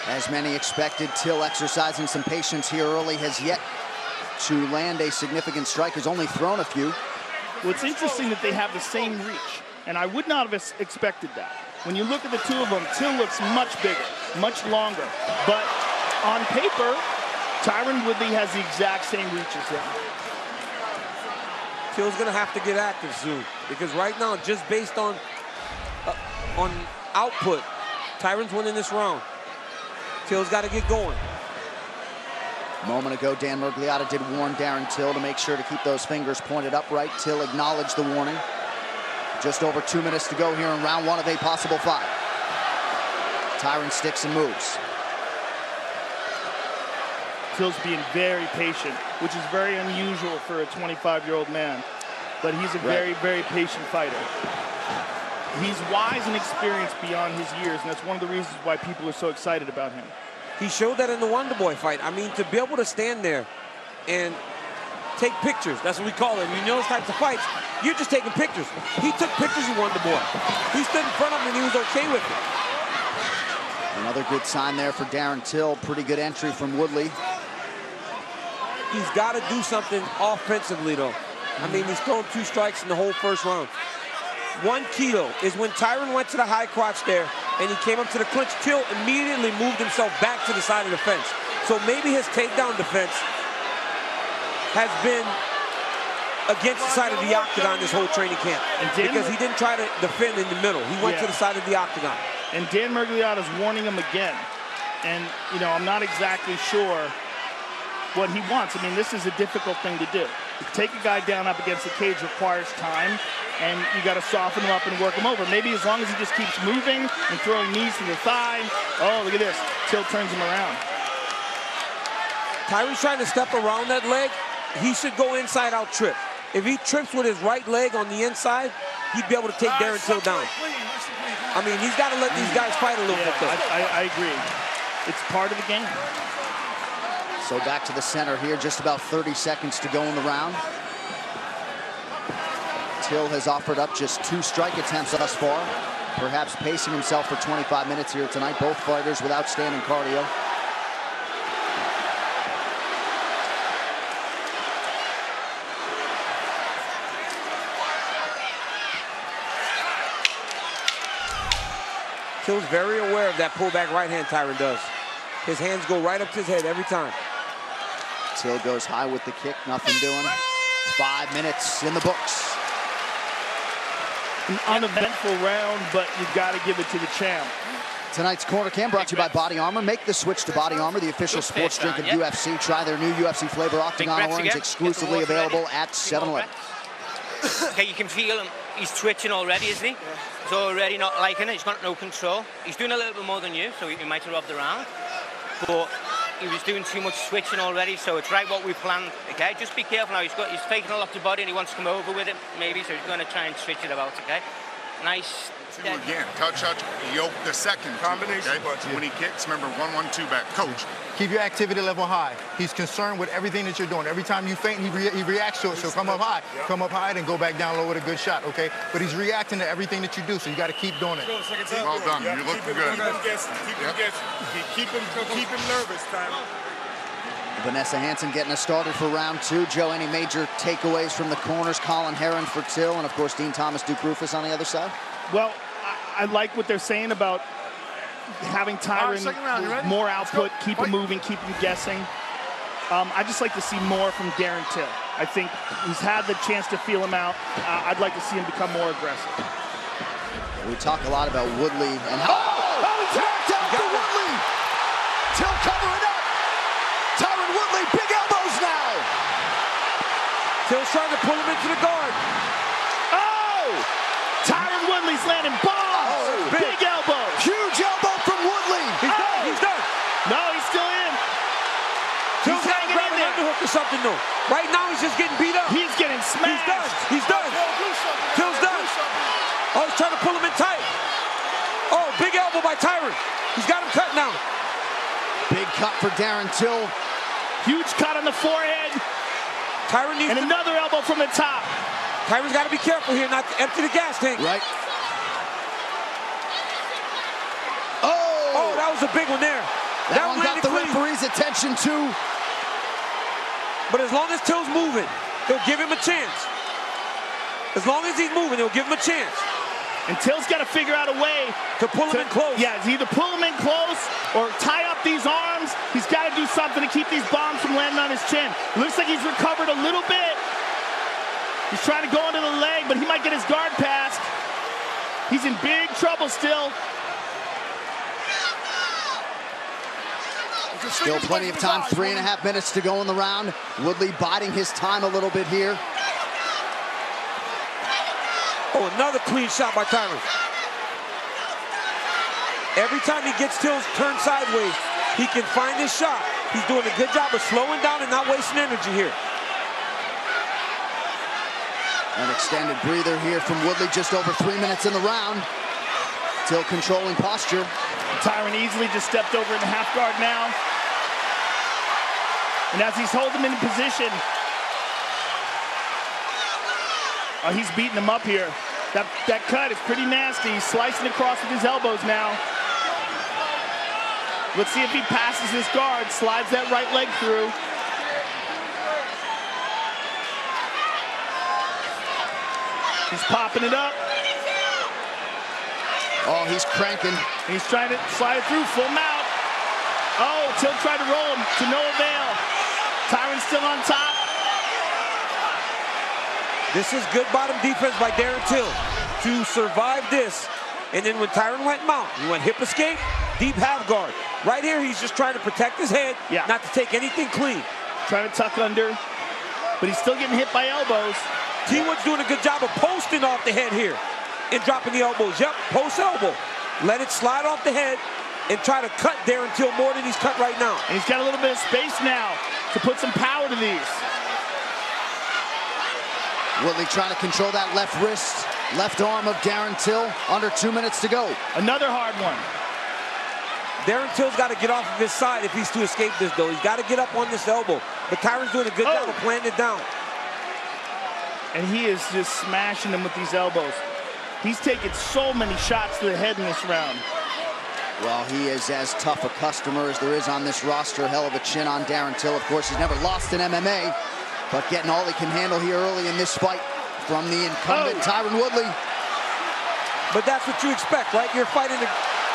As many expected, Till exercising some patience here early, has yet to land a significant strike, has only thrown a few. Well, it's interesting that they have the same reach, and I would not have expected that. When you look at the two of them, Till looks much bigger, much longer. But on paper, Tyron Woodley has the exact same reach as him. Till's gonna have to get active soon, because right now, just based on output, Tyron's winning this round. Till's got to get going. A moment ago, Dan Murgliata did warn Darren Till to make sure to keep those fingers pointed upright. Till acknowledged the warning. Just over 2 minutes to go here in round one of a possible fight. Tyron sticks and moves. Till's being very patient, which is very unusual for a 25-year-old man. But he's a very, very patient fighter. He's wise and experienced beyond his years, and that's one of the reasons why people are so excited about him. He showed that in the Wonder Boy fight. I mean, to be able to stand there and take pictures, that's what we call it. You know those types of fights, you're just taking pictures. He took pictures of Wonder Boy. He stood in front of him and he was okay with it. Another good sign there for Darren Till. Pretty good entry from Woodley. He's got to do something offensively, though. I mean, he's thrown 2 strikes in the whole first round. One key, though, is when Tyron went to the high crotch there and he came up to the clinch, Till immediately moved himself back to the side of the fence. So maybe his takedown defense has been against the side of the octagon this whole training camp, because he didn't try to defend in the middle. He went to the side of the octagon. And Dan Miragliotta's warning him again. And, you know, I'm not exactly sure what he wants. I mean, this is a difficult thing to do. To take a guy down up against the cage requires time, and you got to soften him up and work him over. Maybe as long as he just keeps moving and throwing knees to the thigh. Oh, look at this. Till turns him around. Tyron's trying to step around that leg. He should go inside out trip. If he trips with his right leg on the inside, he'd be able to take Darren Till down. I mean, he's got to let these guys fight a little bit. I agree. It's part of the game. So back to the center here, just about 30 seconds to go in the round. Till has offered up just 2 strike attempts thus far, perhaps pacing himself for 25 minutes here tonight. Both fighters with outstanding cardio. Till's very aware of that pullback right hand Tyron does. His hands go right up to his head every time. Till goes high with the kick, nothing doing. 5 minutes in the books. An uneventful round, but you've got to give it to the champ. Tonight's Corner Cam brought to you by Body Armor. Make the switch to Body Armor, the official sports drink of UFC. Try their new UFC flavor Octagon Orange, exclusively available at 7-Eleven. Okay, you can feel him. He's twitching already, isn't he? He's already not liking it. He's got no control. He's doing a little bit more than you, so he might have robbed the round. But he was doing too much switching already, so it's right what we planned. Okay, just be careful now. He's faking a lot of body and he wants to come over with it, maybe, so he's going to try and switch it about, okay? Nice. Again, touch, yoke the second combination. Okay? When he kicks, remember 1-1-2 back. Coach. Keep your activity level high. He's concerned with everything that you're doing. Every time you feint, he reacts to it. So come up high. Come up high and go back down low with a good shot, okay? But he's reacting to everything that you do, so you got to keep doing it. Well done. You're looking good. Keep him nervous, Tyron. Vanessa Hansen getting us started for round 2. Joe, any major takeaways from the corners? Colin Heron for Till, and of course Dean Thomas, Duke Rufus on the other side. Well, I like what they're saying about having Tyron more output, keep him moving, keep him guessing. I just like to see more from Darren Till. I think he's had the chance to feel him out. I'd like to see him become more aggressive. We talk a lot about Woodley and how... Oh, he's knocked out for Woodley! Till covering up! Tyron Woodley, big elbows now! Till's trying to pull him into the guard. Oh! Tyron Woodley's landing bombs! Oh, big elbow! Huge elbow from Woodley! He's done, he's done! No, he's still in! Till's got to grab an underhook or something, though. Right now, he's just getting beat up. He's getting smashed! He's done! Till's done! Oh, he's trying to pull him in tight. Oh, big elbow by Tyron. He's got him cut now. Big cut for Darren Till. Huge cut on the forehead. Tyron needs and another elbow from the top. Tyron's got to be careful here not to empty the gas tank. Right. Oh, that was a big one there. That one got the referee's attention too. But as long as Till's moving, they'll give him a chance. As long as he's moving, they'll give him a chance. And Till's got to figure out a way to pull him in close. Yeah, it's either pull him in close or tie up these arms. He's got to do something to keep these bombs from landing on his chin. Looks like he's recovered a little bit. He's trying to go into the leg, but he might get his guard passed. He's in big trouble still. Still plenty of time, 3.5 minutes to go in the round. Woodley biding his time a little bit here. Oh, another clean shot by Tyron. Every time he gets Till's turned sideways, he can find his shot. He's doing a good job of slowing down and not wasting energy here. An extended breather here from Woodley, just over 3 minutes in the round. Till controlling posture. Tyron easily just stepped over in the half guard now. And as he's holding him in position, he's beating him up here. That cut is pretty nasty. He's slicing across with his elbows now. Let's see if he passes his guard, slides that right leg through. He's popping it up. Oh, he's cranking. He's trying to slide it through, full mount. Oh, Till tried to roll him to no avail. Tyron's still on top. This is good bottom defense by Darren Till to survive this. And then when Tyron went mount, he went hip escape, deep half guard. Right here, he's just trying to protect his head, not to take anything clean. Trying to tuck under, but he's still getting hit by elbows. T-Wood's doing a good job of posting off the head here and dropping the elbows. Yep, post elbow. Let it slide off the head and try to cut Darren Till more than he's cut right now. And he's got a little bit of space now to put some power to these. Woodley trying to control that left wrist, left arm of Darren Till. Under 2 minutes to go. Another hard one. Darren Till's got to get off of his side if he's to escape this, though. He's got to get up on this elbow. But Tyron's doing a good job of planting it down. And he is just smashing him with these elbows. He's taken so many shots to the head in this round. Well, he is as tough a customer as there is on this roster. Hell of a chin on Darren Till. Of course, he's never lost in MMA, but getting all he can handle here early in this fight from the incumbent Tyron Woodley. But that's what you expect, right? You're fighting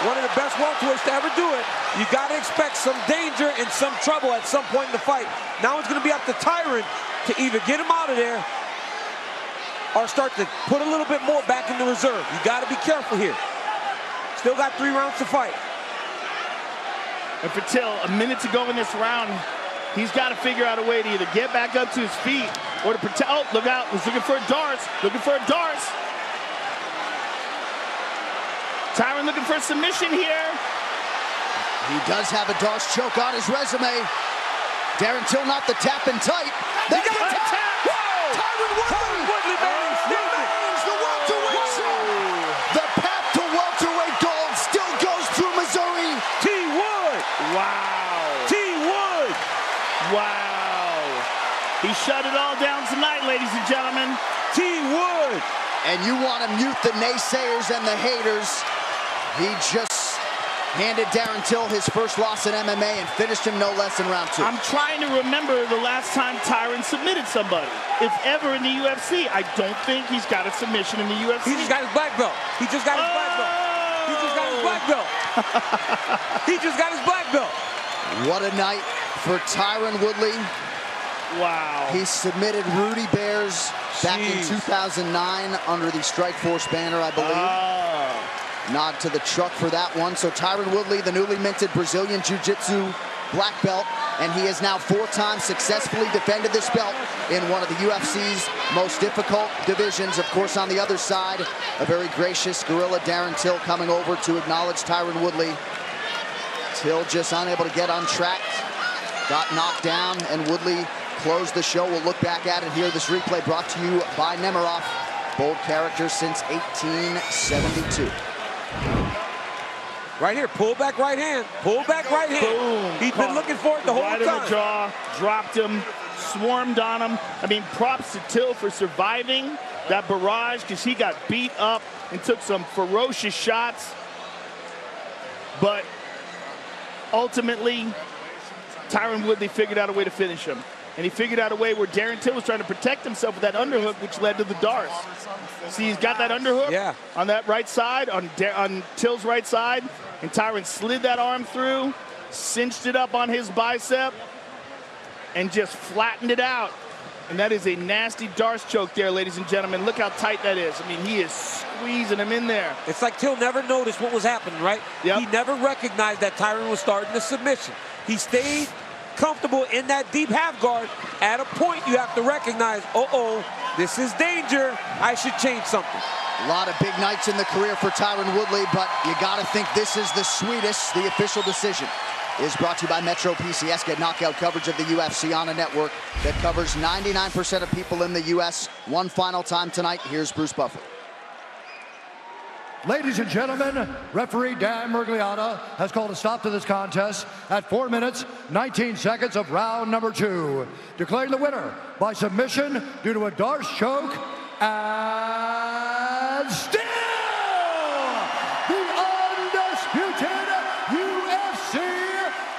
one of the best welterweights to ever do it. You got to expect some danger and some trouble at some point in the fight. Now it's going to be up to Tyron to either get him out of there or start to put a little bit more back in the reserve. You got to be careful here. Still got 3 rounds to fight. And for Till, a minute to go in this round, he's got to figure out a way to either get back up to his feet or to protect. Oh, look out. He's looking for a darts. Looking for a darts. Tyron looking for a submission here. He does have a darts choke on his resume. Darren Till not the tap and tight. There's the tap. Tyron Woodley remains the welterweight champ. The path to welterweight gold still goes through Missouri. T-Wood. Wow. T-Wood. Wow. He shut it all down tonight, ladies and gentlemen. T-Wood. And you want to mute the naysayers and the haters. He just handed Darren Till his first loss in MMA and finished him no less in round 2. I'm trying to remember the last time Tyron submitted somebody. If ever in the UFC, I don't think he's got a submission in the UFC. He just got his black belt. He just got his black belt. He just got his black belt. He just got his black belt. What a night for Tyron Woodley. Wow. He submitted Rudy Bears back in 2009 under the Strikeforce banner, I believe. Nod to the truck for that one. So Tyron Woodley, the newly minted Brazilian Jiu-Jitsu black belt, and he has now 4 times successfully defended this belt in one of the UFC's most difficult divisions. Of course, on the other side, a very gracious gorilla Darren Till coming over to acknowledge Tyron Woodley. Till just unable to get on track, got knocked down, and Woodley closed the show. We'll look back at it here. This replay brought to you by Nemiroff. Bold character since 1872. Right here, pull back right hand, pull back right hand. Boom. He's been looking for it the whole time. time. Right in the jaw, dropped him, swarmed on him. I mean, props to Till for surviving that barrage because he got beat up and took some ferocious shots. But ultimately, Tyron Woodley figured out a way to finish him. And he figured out a way where Darren Till was trying to protect himself with that underhook, which led to the darts. See, he's got that underhook on that right side, on Till's right side, and Tyron slid that arm through, cinched it up on his bicep, and just flattened it out. And that is a nasty darts choke there, ladies and gentlemen. Look how tight that is. I mean, he is squeezing him in there. It's like Till never noticed what was happening, right? Yep. He never recognized that Tyron was starting the submission. He stayed comfortable in that deep half guard. At a point, you have to recognize, this is danger. I should change something. A lot of big nights in the career for Tyron Woodley, but you got to think this is the sweetest, the official decision. is brought to you by Metro PCS. Get knockout coverage of the UFC on a network that covers 99% of people in the U.S. One final time tonight. Here's Bruce Buffer. Ladies and gentlemen, referee Dan Murgliata has called a stop to this contest at 4 minutes, 19 seconds of round number 2. Declaring the winner by submission due to a Darce choke, and still the undisputed UFC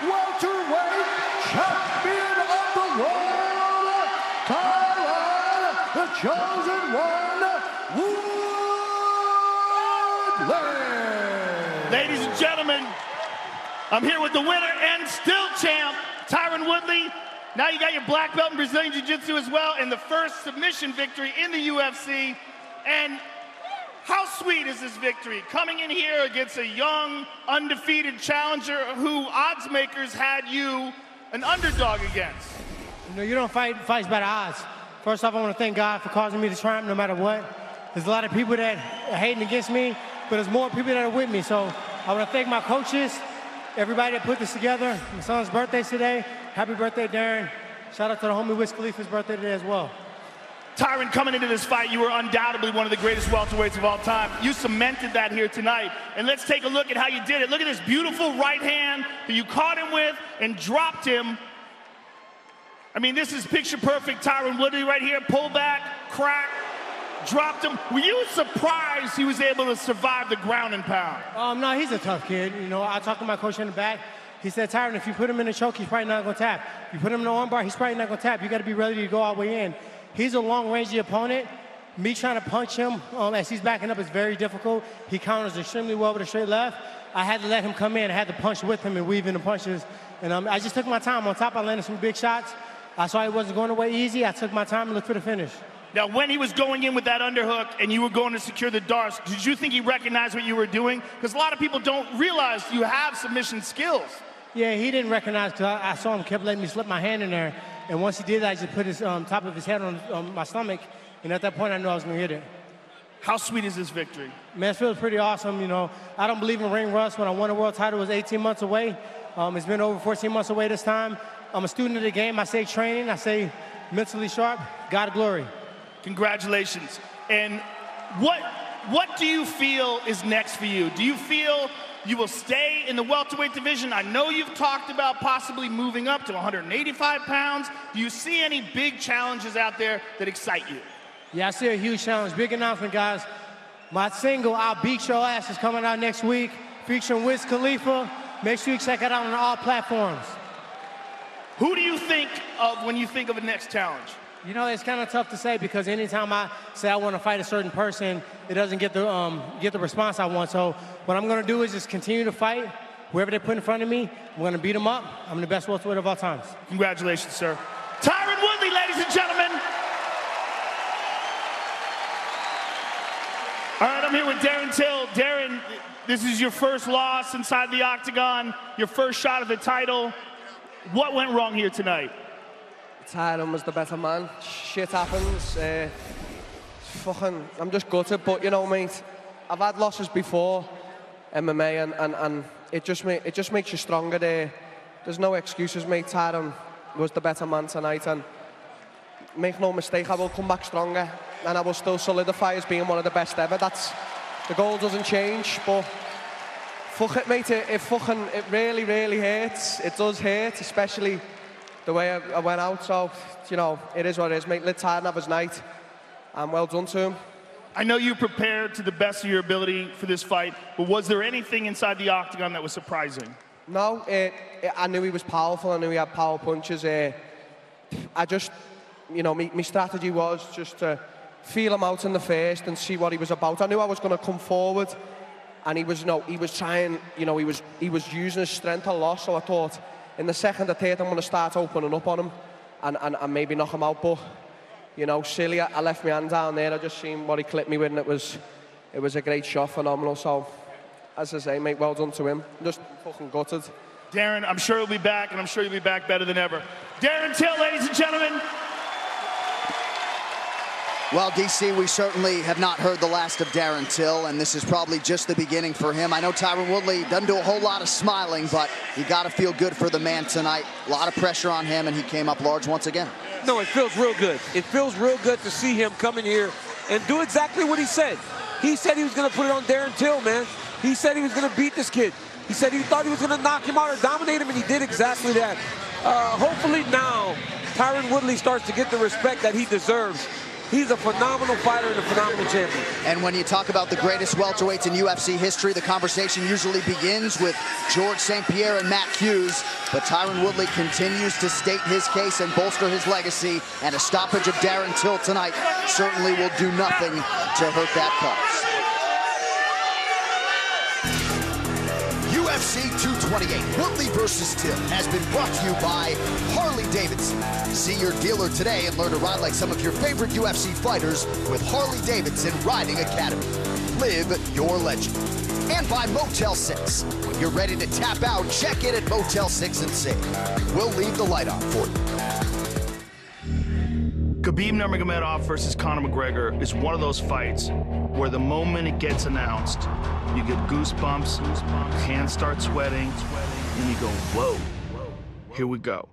welterweight champion of the world, Tyron, the chosen one, Woodley. Ladies and gentlemen, I'm here with the winner and still champ, Tyron Woodley. Now you got your black belt in Brazilian Jiu-Jitsu as well, and the first submission victory in the UFC. And how sweet is this victory? Coming in here against a young, undefeated challenger who odds makers had you an underdog against. You know, you don't fight fights by the odds. First off, I want to thank God for causing me to triumph no matter what. There's a lot of people that are hating against me, but there's more people that are with me. So I want to thank my coaches, everybody that put this together. My son's birthday's today. Happy birthday, Darren. Shout out to the homie Wiz Khalifa's birthday today as well. Tyron, coming into this fight, you were undoubtedly one of the greatest welterweights of all time. You cemented that here tonight. And let's take a look at how you did it. Look at this beautiful right hand that you caught him with and dropped him. I mean, this is picture-perfect Tyron Woodley right here. Pull back, crack, dropped him. Were you surprised he was able to survive the ground and pound? No, he's a tough kid. You know, I talked to my coach in the back. He said, Tyron, if you put him in a choke, he's probably not going to tap. If you put him in an armbar, he's probably not going to tap. You got to be ready to go all the way in. He's a long-range opponent. Me trying to punch him as he's backing up is very difficult. He counters extremely well with a straight left. I had to let him come in. I had to punch with him and weave in the punches. And I just took my time. On top, I landed some big shots. I saw he wasn't going away easy. I took my time and looked for the finish. Now, when he was going in with that underhook and you were going to secure the Darce, did you think he recognized what you were doing? Because a lot of people don't realize you have submission skills. Yeah, he didn't recognize because I saw him kept letting me slip my hand in there. And once he did that, I just put his top of his head on my stomach. And at that point, I knew I was going to hit it. How sweet is this victory? Man, it feels pretty awesome. You know, I don't believe in ring rust. When I won a world title, it was 18 months away. It's been over 14 months away this time. I'm a student of the game. I say training. I say mentally sharp. God glory. Congratulations. And what do you feel is next for you? Do you feel you will stay in the welterweight division? I know you've talked about possibly moving up to 185 pounds. Do you see any big challenges out there that excite you? Yeah, I see a huge challenge. Big announcement, guys. My single, I'll Beat Your Ass, is coming out next week, featuring Wiz Khalifa. Make sure you check it out on all platforms. Who do you think of when you think of a next challenge? You know, it's kind of tough to say because anytime I say I want to fight a certain person, it doesn't get the response I want. So what I'm going to do is just continue to fight. Whoever they put in front of me, I'm going to beat them up. I'm the best welterweight of all times. Congratulations, sir. Tyron Woodley, ladies and gentlemen. All right, I'm here with Darren Till. Darren, this is your first loss inside the octagon, your first shot at the title. What went wrong here tonight? Tyron was the better man. Shit happens. I'm just gutted, but you know, mate, I've had losses before, MMA, and it just makes you stronger there. There's no excuses, mate. Tyron was the better man tonight, and make no mistake, I will come back stronger, and I will still solidify as being one of the best ever. The goal doesn't change, but fuck it, mate. It really, really hurts. It does hurt, especially the way I went out. So, you know, it is what it is, mate. Let Tyron have his night, and well done to him. I know you prepared to the best of your ability for this fight, but was there anything inside the octagon that was surprising? No, I knew he was powerful. I knew he had power punches. I just, you know, my strategy was just to feel him out in the first and see what he was about. I knew I was going to come forward, and he was trying, you know, he was using his strength a lot. So I thought, in the second or third, I'm going to start opening up on him and maybe knock him out. But, you know, silly, I left my hand down there. I just seen what he clipped me with, and it was a great shot, phenomenal. So, as I say, mate, well done to him. Just fucking gutted. Darren, I'm sure he'll be back, and I'm sure you'll be back better than ever. Darren Till, ladies and gentlemen. Well, DC, we certainly have not heard the last of Darren Till, and this is probably just the beginning for him. I know Tyron Woodley doesn't do a whole lot of smiling, but you got to feel good for the man tonight. A lot of pressure on him, and he came up large once again. No, it feels real good. It feels real good to see him come in here and do exactly what he said. He said he was going to put it on Darren Till, man. He said he was going to beat this kid. He said he thought he was going to knock him out or dominate him, and he did exactly that. Hopefully now, Tyron Woodley starts to get the respect that he deserves. He's a phenomenal fighter and a phenomenal champion. And when you talk about the greatest welterweights in UFC history, the conversation usually begins with George St. Pierre and Matt Hughes. But Tyron Woodley continues to state his case and bolster his legacy. And a stoppage of Darren Till tonight certainly will do nothing to hurt that cause. UFC 228, Woodley versus Till, has been brought to you by Harley-Davidson. See your dealer today and learn to ride like some of your favorite UFC fighters with Harley-Davidson Riding Academy. Live your legend. And by Motel 6. When you're ready to tap out, check in at Motel 6 and save. We'll leave the light on for you. Khabib Nurmagomedov versus Conor McGregor is one of those fights where the moment it gets announced, you get goosebumps, your hands start sweating, and you go, whoa, here we go.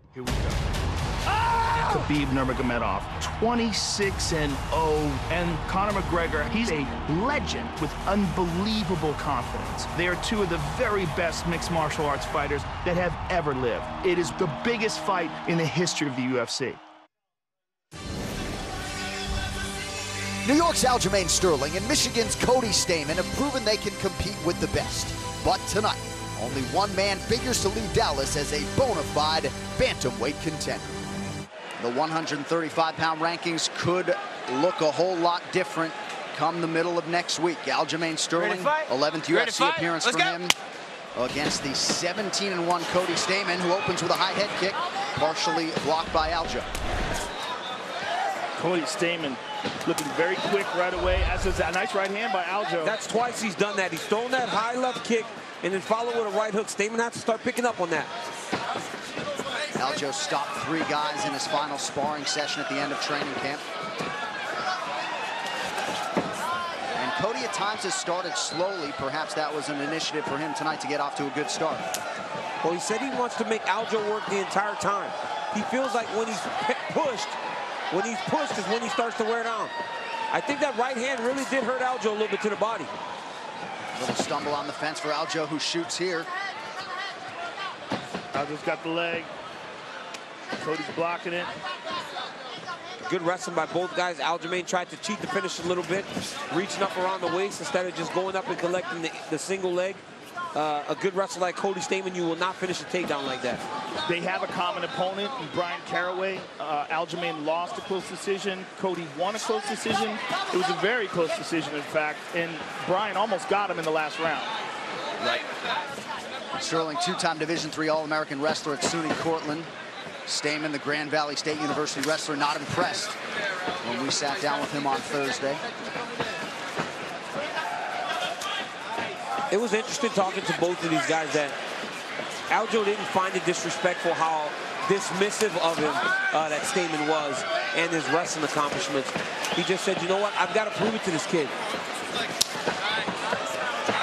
Khabib Nurmagomedov, 26-0, and Conor McGregor, he's a legend with unbelievable confidence. They are two of the very best mixed martial arts fighters that have ever lived. It is the biggest fight in the history of the UFC. New York's Aljamain Sterling and Michigan's Cody Stamann have proven they can compete with the best. But tonight, only one man figures to lead Dallas as a bona fide bantamweight contender. The 135-pound rankings could look a whole lot different come the middle of next week. Aljamain Sterling, 11th UFC appearance for him against the 17-1 Cody Stamann, who opens with a high head kick, partially blocked by Aljo. Cody Stamann looking very quick right away, as is a nice right hand by Aljo. That's twice he's done that. He's thrown that high left kick and then followed with a right hook. Stamann has to start picking up on that. Aljo stopped 3 guys in his final sparring session at the end of training camp. And Cody at times has started slowly. Perhaps that was an initiative for him tonight to get off to a good start. Well, he said he wants to make Aljo work the entire time. He feels like when he's pushed is when he starts to wear down. I think that right hand really did hurt Aljo a little bit to the body. A little stumble on the fence for Aljo, who shoots here. Aljo's got the leg. Cody's blocking it. Good wrestling by both guys. Aljamain tried to cheat the finish a little bit, reaching up around the waist instead of just going up and collecting the single leg. A good wrestler like Cody Stamann, you will not finish a takedown like that. They have a common opponent in Brian Caraway. Aljamain lost a close decision. Cody won a close decision. It was a very close decision, in fact, and Brian almost got him in the last round. Right. Sterling, 2-time Division III All-American wrestler at SUNY Cortland. Stamann, the Grand Valley State University wrestler, not impressed when we sat down with him on Thursday. It was interesting talking to both of these guys that Aljo didn't find it disrespectful how dismissive of him that Stamann was and his wrestling accomplishments. He just said, you know what, I've got to prove it to this kid.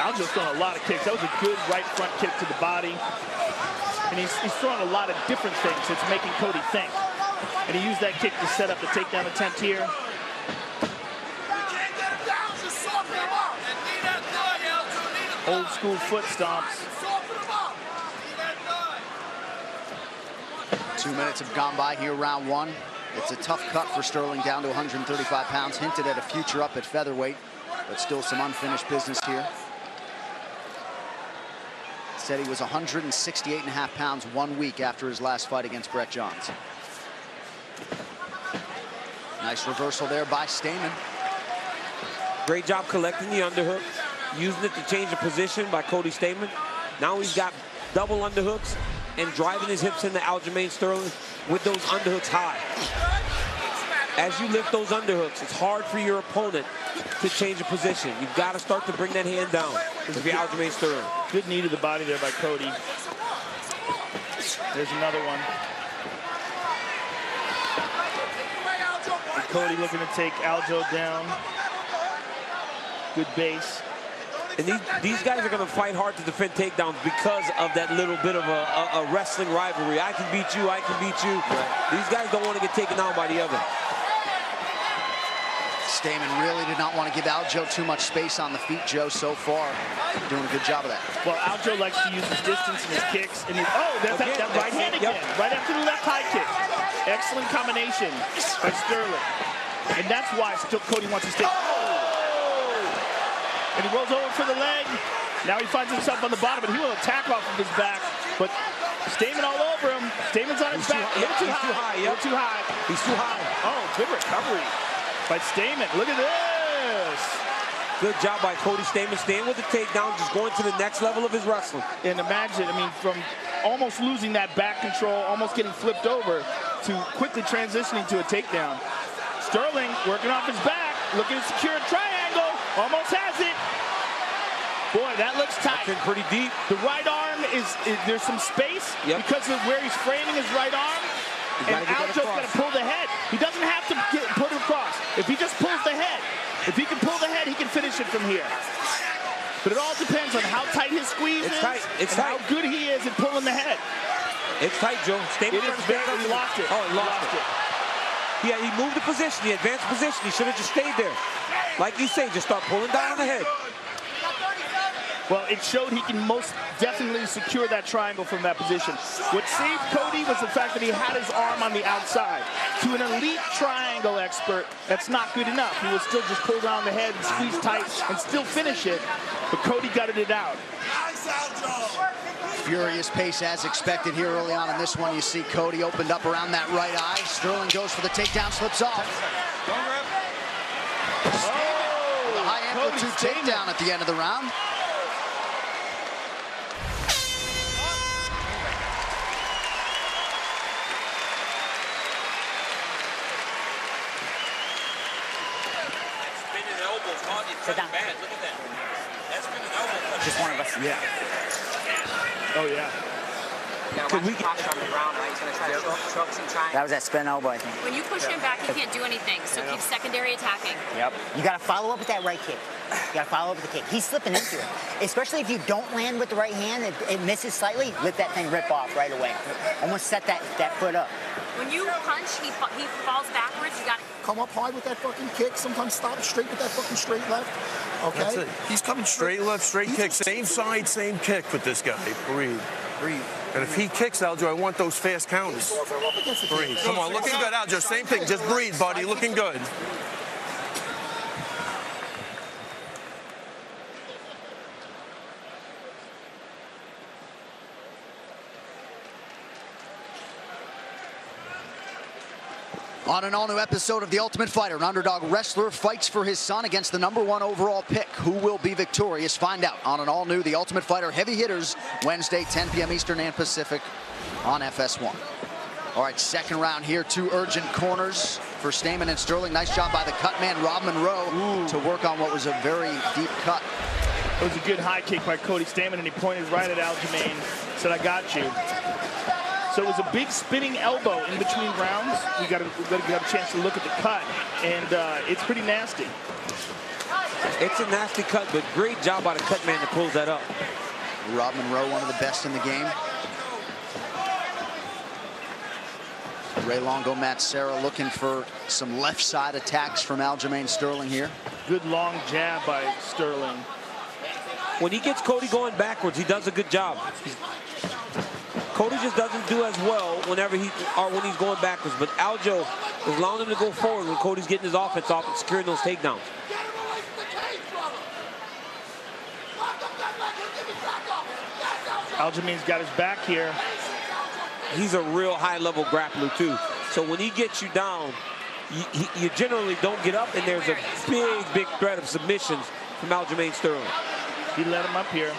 Aljo's throwing a lot of kicks. That was a good right front kick to the body. And he's throwing a lot of different things that's making Cody think. And he used that kick to set up the takedown attempt here. Old school foot stomps. 2 minutes have gone by here, round 1. It's a tough cut for Sterling, down to 135 pounds. Hinted at a future up at featherweight, but still some unfinished business here. Said he was 168.5 pounds 1 week after his last fight against Brett Johns. Nice reversal there by Stamann. Great job collecting the underhook, using it to change the position by Cody Stamann. Now he's got double underhooks and driving his hips into Aljamain Sterling with those underhooks high. As you lift those underhooks, it's hard for your opponent to change the position. You've got to start to bring that hand down if you're Aljamain Sterling. Good knee to the body there by Cody. There's another one. Cody looking to take Aljo down. Good base. And these guys are going to fight hard to defend takedowns because of that little bit of a wrestling rivalry. I can beat you, I can beat you. Right. These guys don't want to get taken down by the other. Stamen really did not want to give Aljo too much space on the feet, Joe, so far. Doing a good job of that. Well, Aljo likes to use his distance and his kicks. And that's that right hand again. Yep. Right after the left high kick. Excellent combination by Sterling. And that's why Cody wants to stay. And he rolls over for the leg. Now he finds himself on the bottom, but he will attack off of his back. But Stamen all over him. Stamen's on his back. A little too high. Yep. Too high. He's too high. Oh, good recovery by Stamen. Look at this. Good job by Cody Stamen, staying with the takedown, just going to the next level of his wrestling. And imagine, I mean, from almost losing that back control, almost getting flipped over, to quickly transitioning to a takedown. Sterling working off his back, looking to secure a triangle, almost has it. Boy, that looks tight. That's pretty deep. The right arm there's some space because of where he's framing his right arm. And Aljo's got to pull the head. He doesn't have to put it across. If he just pulls the head, if he can pull the head, he can finish it from here. But it all depends on how tight his squeeze is and how good he is at pulling the head. It's tight, Joe. Stamen he lost it. Oh, he lost it. Yeah, he moved the position, the advanced position. He should have just stayed there. Like you say, just start pulling down on the head. Well, it showed he can most definitely secure that triangle from that position. What saved Cody was the fact that he had his arm on the outside. To an elite triangle expert, that's not good enough. He will still just pull down the head and squeeze tight and still finish it. But Cody gutted it out. Furious pace as expected here early on in this one. You see Cody opened up around that right eye. Sterling goes for the takedown, slips off. The high amplitude takedown at the end of the round. Sit down. Bad. Look at that. That's been an elbow. Just one of us. Yeah. Oh, yeah. Could we get on the ground, right? He's going to try to choke some triangles. That was that spin elbow, I think. When you push him back, he can't do anything, so keep secondary attacking. Yep. You got to follow up with that right kick. You got to follow up with the kick. He's slipping into it. Especially if you don't land with the right hand, it misses slightly, let that thing rip off right away. Almost set that foot up. When you punch, he falls backwards. You got to come up high with that fucking kick. Sometimes stop straight with that fucking straight left. Okay? That's it. He's coming straight left, straight kick. Same side, same kick with this guy. Breathe. Breathe. And if he kicks, Aljo, I want those fast counters. Breathe. Come on, looking good, Aljo. Same thing. Just breathe, buddy. Looking good. On an all-new episode of The Ultimate Fighter, an underdog wrestler fights for his son against the #1 overall pick. Who will be victorious? Find out on an all-new The Ultimate Fighter Heavy Hitters, Wednesday, 10 p.m. Eastern and Pacific on FS1. All right, second round here. Two urgent corners for Stamen and Sterling. Nice job by the cut man, Rob Monroe, to work on what was a very deep cut. It was a good high kick by Cody Stamen, and he pointed right at Aljamain, said, I got you. So it was a big spinning elbow in between rounds. We got a chance to look at the cut, and it's pretty nasty. It's a nasty cut, but great job by the cut man to close that up. Rob Monroe, one of the best in the game. Ray Longo, Matt Serra looking for some left side attacks from Aljamain Sterling here. Good long jab by Sterling. When he gets Cody going backwards, he does a good job. Cody just doesn't do as well when he's going backwards. But Aljo is allowing him to go forward when Cody's getting his offense off and securing those takedowns. Aljamain's got his back here. He's a real high-level grappler, too. So when he gets you down, you generally don't get up, and there's a big threat of submissions from Aljamain Sterling. He let him up here.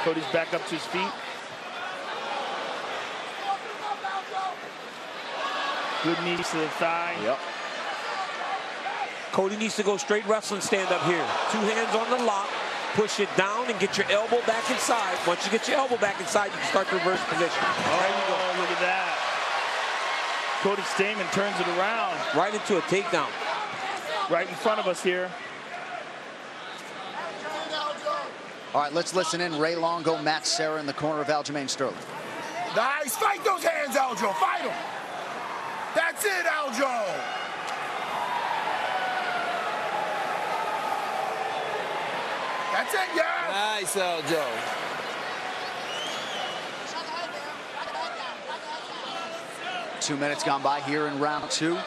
Cody's back up to his feet. Good knees to the thigh. Yep. Cody needs to go straight wrestling stand up here. Two hands on the lock. Push it down and get your elbow back inside. Once you get your elbow back inside, you can start the reverse position. Oh, there you go. Look at that. Cody Stamann turns it around. Right into a takedown. Right in front of us here. All right, let's listen in. Ray Longo, Matt Serra in the corner of Aljamain Sterling. Nice. Fight those hands, Aljo. Fight them. That's it, Aljo. That's it, yeah. Nice, Aljo. Two minutes gone by here in round two.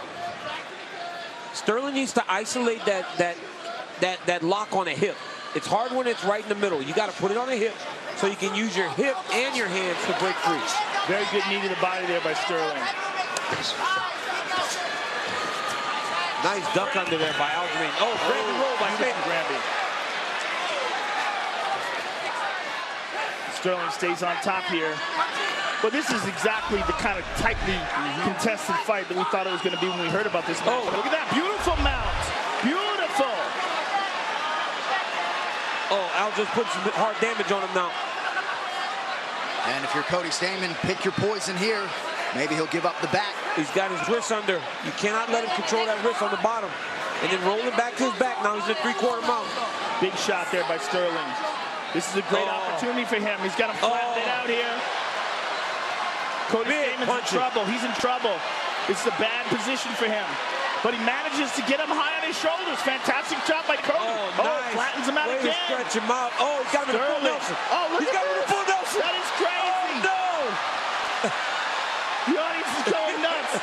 Sterling needs to isolate that lock on the hip. It's hard when it's right in the middle. You got to put it on the hip so you can use your hip and your hands to break free. Very good knee to the body there by Sterling. Nice duck under there by Aljamain. Oh, great roll by Granby. Sterling stays on top here. But this is exactly the kind of tightly contested fight that we thought it was going to be when we heard about this match. Look at that. Beautiful mount. Beautiful. Oh, Al just put some hard damage on him now. And if you're Cody Stamann, pick your poison here. Maybe he'll give up the back. He's got his wrist under. You cannot let him control that wrist on the bottom. And then roll it back to his back. Now he's in 3/4 mount. Big shot there by Sterling. This is a great opportunity for him. He's got him flattened out here. Cody Stamann's in trouble. He's in trouble. This is a bad position for him. But he manages to get him high on his shoulders. Fantastic job by Cody. Oh, nice. Flattens him out again. Stretch him out. Oh, he's got him in a full Nelson. Oh, look he's got him in a full Nelson. That is crazy. Oh, no. The audience is going nuts.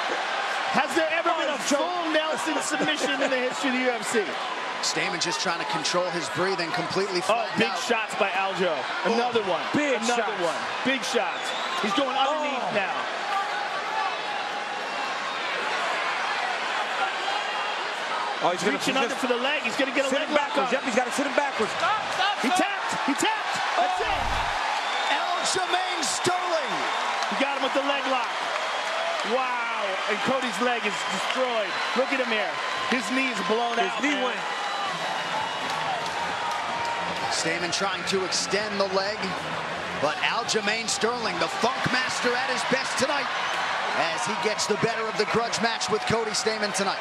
Has there ever been a full Nelson submission in the history of the UFC? Stamann just trying to control his breathing, completely flattened big out. shots by Aljo. Another one. Another one. Big shots. He's going underneath now. Oh, he's reaching under for the leg. He's going to get a leg back on. Yep, he's got to sit him backwards. He tapped. He tapped. That's it. Aljamain Sterling. He got him with the leg lock. Wow. And Cody's leg is destroyed. Look at him here. His knee is blown out. His knee went. Stamann trying to extend the leg, but Aljamain Sterling, the funk master, at his best tonight as he gets the better of the grudge match with Cody Stamann tonight.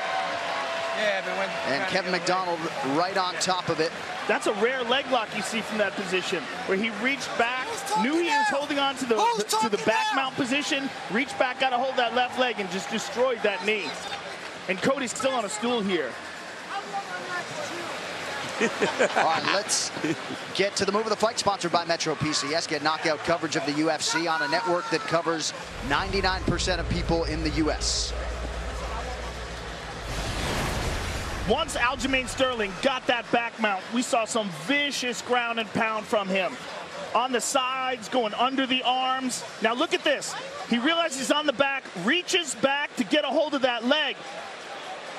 Yeah, but and Kevin McDonald right on top of it. That's a rare leg lock you see from that position, where he reached back, knew he was holding on to the back mount position, reached back, got a hold of that left leg, and just destroyed that knee. And Cody's still on a stool here. All right, let's get to the move of the fight, sponsored by Metro PCS. Get knockout coverage of the UFC on a network that covers 99% of people in the U.S. Once Aljamain Sterling got that back mount, we saw some vicious ground and pound from him. On the sides, going under the arms. Now look at this. He realizes he's on the back, reaches back to get a hold of that leg,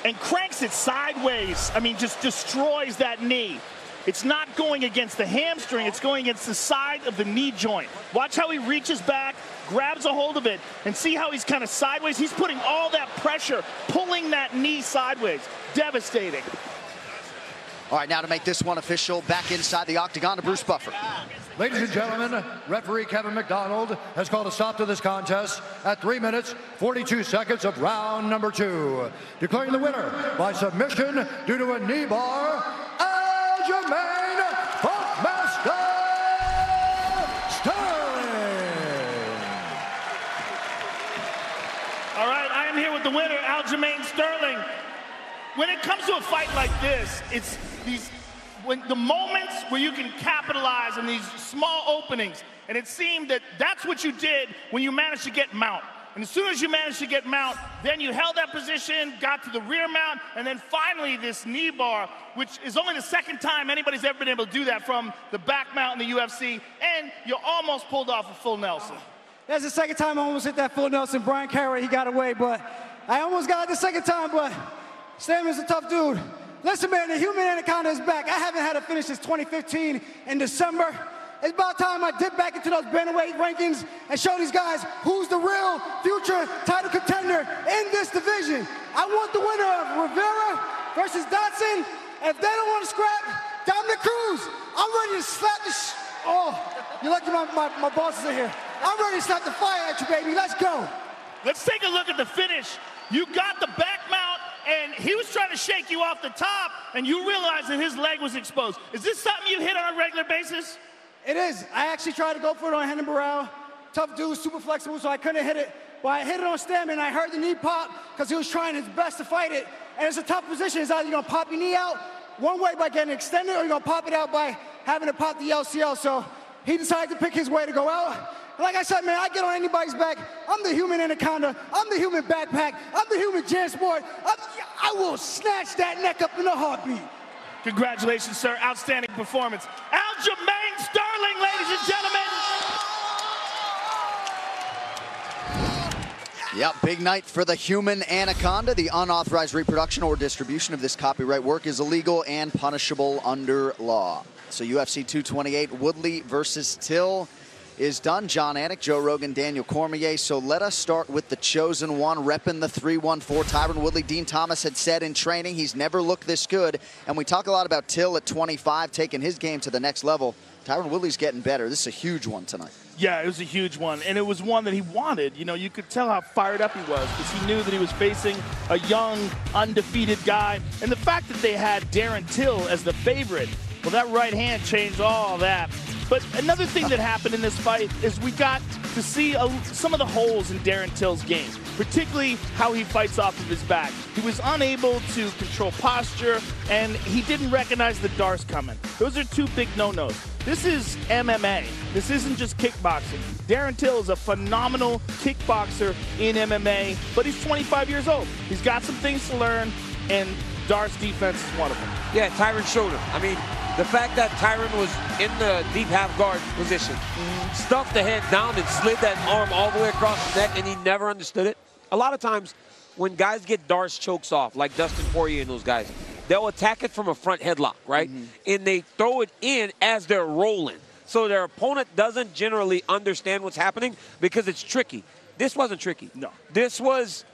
and cranks it sideways. I mean, just destroys that knee. It's not going against the hamstring, it's going against the side of the knee joint. Watch how he reaches back, grabs a hold of it, and see how he's kind of sideways. He's putting all that pressure, pulling that knee sideways. Devastating. All right, now to make this one official, back inside the octagon to Bruce Buffer. Ladies and gentlemen, referee Kevin McDonald has called a stop to this contest at 3 minutes, 42 seconds of round number 2. Declaring the winner by submission due to a knee bar, Aljamain Funkmaster Sterling. All right, I am here with the winner, Aljamain Sterling. When it comes to a fight like this, it's the moments where you can capitalize on these small openings, and it seemed that that's what you did when you managed to get mount. And as soon as you managed to get mount, then you held that position, got to the rear mount, and then finally this knee bar, which is only the second time anybody's ever been able to do that from the back mount in the UFC, and you almost pulled off a full Nelson. That's the second time I almost hit that full Nelson. Brian Carey, he got away, but I almost got it the second time, but Stamann's a tough dude. Listen, man, the human anaconda is back. I haven't had a finish since 2015 in December. It's about time I dip back into those bantamweight rankings and show these guys who's the real future title contender in this division. I want the winner of Rivera versus Dotson. And if they don't want to scrap, Dominic Cruz, I'm ready to slap the oh, you're lucky my bosses are here. I'm ready to slap the fire at you, baby. Let's go. Let's take a look at the finish. You got the back mount, and he was trying to shake you off the top, and you realized that his leg was exposed. Is this something you hit on a regular basis? It is. I actually tried to go for it on Henry Burrell. Tough dude, super flexible, so I couldn't hit it. But I hit it on Stammen, and I heard the knee pop because he was trying his best to fight it. And it's a tough position. It's either you're going to pop your knee out one way by getting extended, or you're going to pop it out by having to pop the LCL. So he decided to pick his way to go out. And like I said, man, I get on anybody's back. I'm the human anaconda. I'm the human backpack. I'm the human JanSport. I will snatch that neck up in a heartbeat. Congratulations, sir. Outstanding performance. Aljamain Sterling, ladies and gentlemen. Yep, big night for the human anaconda. The unauthorized reproduction or distribution of this copyright work is illegal and punishable under law. So UFC 228, Woodley versus Till is done. John Anik, Joe Rogan, Daniel Cormier. So let us start with the chosen one, repping the 314. Tyron Woodley. Dean Thomas had said in training he's never looked this good. And we talk a lot about Till at 25, taking his game to the next level. Tyron Woodley's getting better. This is a huge one tonight. Yeah, it was a huge one, and it was one that he wanted. You know, you could tell how fired up he was because he knew that he was facing a young, undefeated guy. And the fact that they had Darren Till as the favorite, well, that right hand changed all that. But another thing that happened in this fight is we got to see some of the holes in Darren Till's game, particularly how he fights off of his back. He was unable to control posture, and he didn't recognize the darts coming. Those are two big no-nos. This is MMA. This isn't just kickboxing. Darren Till is a phenomenal kickboxer in MMA, but he's 25 years old. He's got some things to learn, and Dart's defense is one of them. Yeah, Tyron showed him. I mean, the fact that Tyron was in the deep half guard position, stuffed the head down and slid that arm all the way across the neck, and he never understood it. A lot of times when guys get Dart's chokes off, like Dustin Poirier and those guys, they'll attack it from a front headlock, right? And they throw it in as they're rolling. So their opponent doesn't generally understand what's happening because it's tricky. This wasn't tricky. No. This was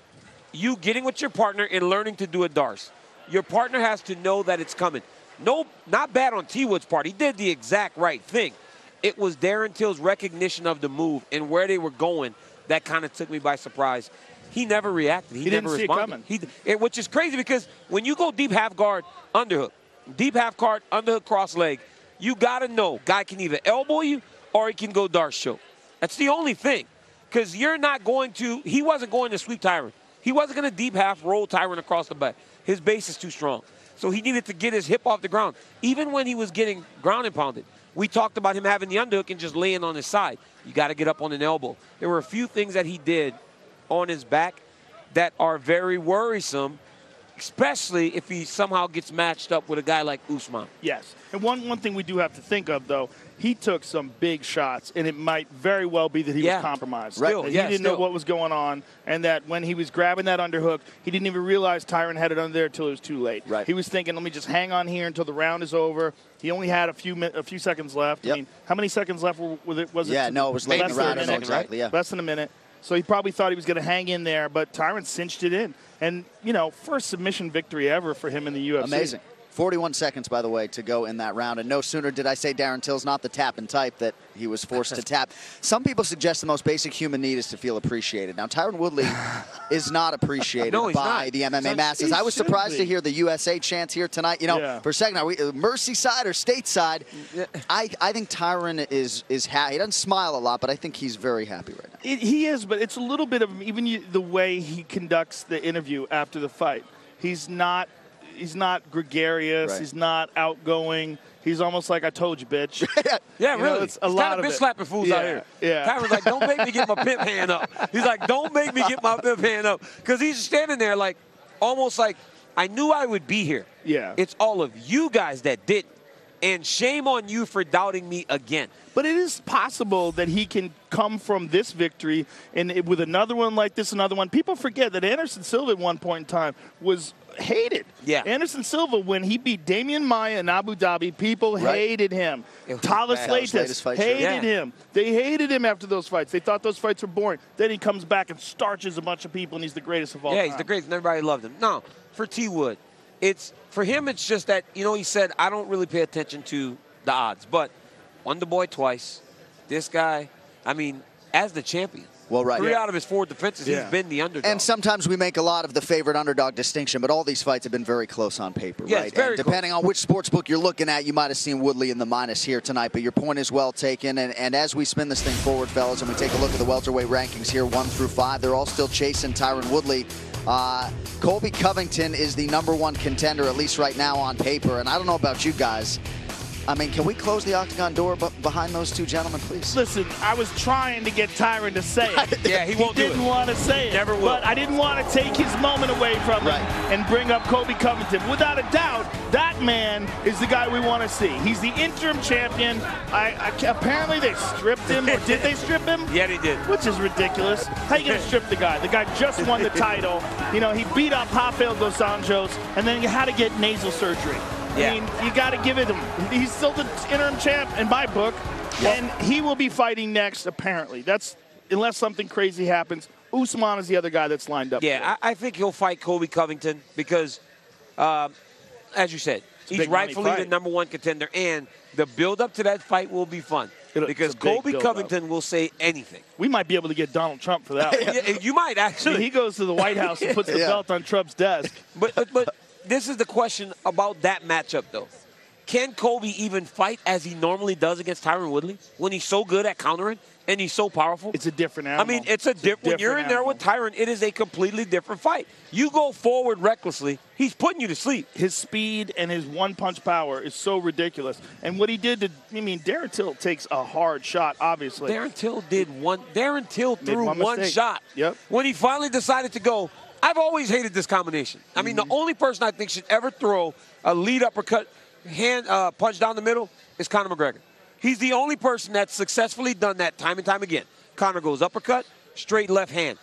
you getting with your partner and learning to do a Darce. Your partner has to know that it's coming. No, not bad on T. Wood's part. He did the exact right thing. It was Darren Till's recognition of the move and where they were going that kind of took me by surprise. He never reacted. He never didn't responded. see it coming. Which is crazy because when you go deep half guard, underhook, deep half guard, underhook, cross leg, you got to know guy can either elbow you or he can go Darce choke. That's the only thing because you're not going to, he wasn't going to sweep Tyron. He wasn't going to deep half roll Tyron across the back. His base is too strong. So he needed to get his hip off the ground. Even when he was getting ground and pounded, we talked about him having the underhook and just laying on his side. You got to get up on an elbow. There were a few things that he did on his back that are very worrisome, especially if he somehow gets matched up with a guy like Usman. Yes. And one thing we do have to think of, though, he took some big shots, and it might very well be that he was compromised. Right. He didn't know what was going on, and that when he was grabbing that underhook, he didn't even realize Tyron had it under there until it was too late. Right. He was thinking, let me just hang on here until the round is over. He only had a few seconds left. Yep. I mean, how many seconds left was it? Yeah, no, it was late in the round. Exactly, yeah. Less than a minute. So he probably thought he was going to hang in there, but Tyron cinched it in. And, you know, first submission victory ever for him in the UFC. Amazing. 41 seconds, by the way, to go in that round. And no sooner did I say Darren Till's not the tap and type that he was forced to tap. Some people suggest the most basic human need is to feel appreciated. Now, Tyron Woodley is not appreciated by the MMA masses. I was surprised to hear the USA chants here tonight. You know, for a second, are we Merseyside or stateside? I think Tyron is happy. He doesn't smile a lot, but I think he's very happy right now. He is, but it's a little bit of even the way he conducts the interview after the fight. He's not gregarious. Right. He's not outgoing. He's almost like, I told you, bitch. Yeah, you really. Know, it's a lot kind of bitch slapping fools out here. Yeah. Tyron's like, don't make me get my pimp hand up. He's like, don't make me get my pimp hand up. Because he's standing there like, almost like, I knew I would be here. Yeah. It's all of you guys that didn't. And shame on you for doubting me again. But it is possible that he can come from this victory and with another one like this, another one. People forget that Anderson Silva at one point in time was hated. Yeah. Anderson Silva, when he beat Damian Maia in Abu Dhabi, people hated him. Talis Leites hated him. They hated him after those fights. They thought those fights were boring. Then he comes back and starches a bunch of people, and he's the greatest of all time. Yeah, he's the greatest, and everybody loved him. No, for T. Wood, for him, it's just that, you know, he said, I don't really pay attention to the odds. But won the boy twice. This guy, I mean, as the champion, Well, right. 3 out of his 4 defenses, he's been the underdog. And sometimes we make a lot of the favorite underdog distinction, but all these fights have been very close on paper, Yes, right? very and depending on which sports book you're looking at, you might have seen Woodley in the minus here tonight, but your point is well taken. And as we spin this thing forward, fellas, and we take a look at the welterweight rankings here, 1 through 5, they're all still chasing Tyron Woodley. Colby Covington is the #1 contender, at least right now on paper. And I don't know about you guys. I mean, can we close the octagon door behind those two gentlemen, please? Listen, I was trying to get Tyron to say it. Yeah, he won't do it. He didn't want to say it. Never will. But I didn't want to take his moment away from him and bring up Colby Covington. Without a doubt, that man is the guy we want to see. He's the interim champion. Apparently they stripped him, or did they strip him? Yeah, they did. Which is ridiculous. How you going to strip the guy? The guy just won the title. You know, he beat up Rafael dos Anjos, and then you had to get nasal surgery. Yeah. I mean, you got to give it him. He's still the interim champ in my book, and he will be fighting next, apparently. That's unless something crazy happens. Usman is the other guy that's lined up. Yeah, I think he'll fight Colby Covington because, as you said, he's rightfully the #1 contender, and the build-up to that fight will be fun because Colby Covington will say anything. We might be able to get Donald Trump for that one. Yeah, you might, actually. I mean, he goes to the White House and puts the belt on Trump's desk. But this is the question about that matchup, though. Can Colby even fight as he normally does against Tyron Woodley when he's so good at countering and he's so powerful? It's a different animal. I mean, it's a different. When you're in there with Tyron, it is a completely different fight. You go forward recklessly, he's putting you to sleep. His speed and his one-punch power is so ridiculous. And what he did to, I mean, Darren Till takes a hard shot, obviously. Darren Till threw one shot. Yep. When he finally decided to go, I've always hated this combination. I mean, the only person I think should ever throw a lead uppercut, hand punch down the middle is Conor McGregor. He's the only person that's successfully done that time and time again. Conor goes uppercut, straight left hand.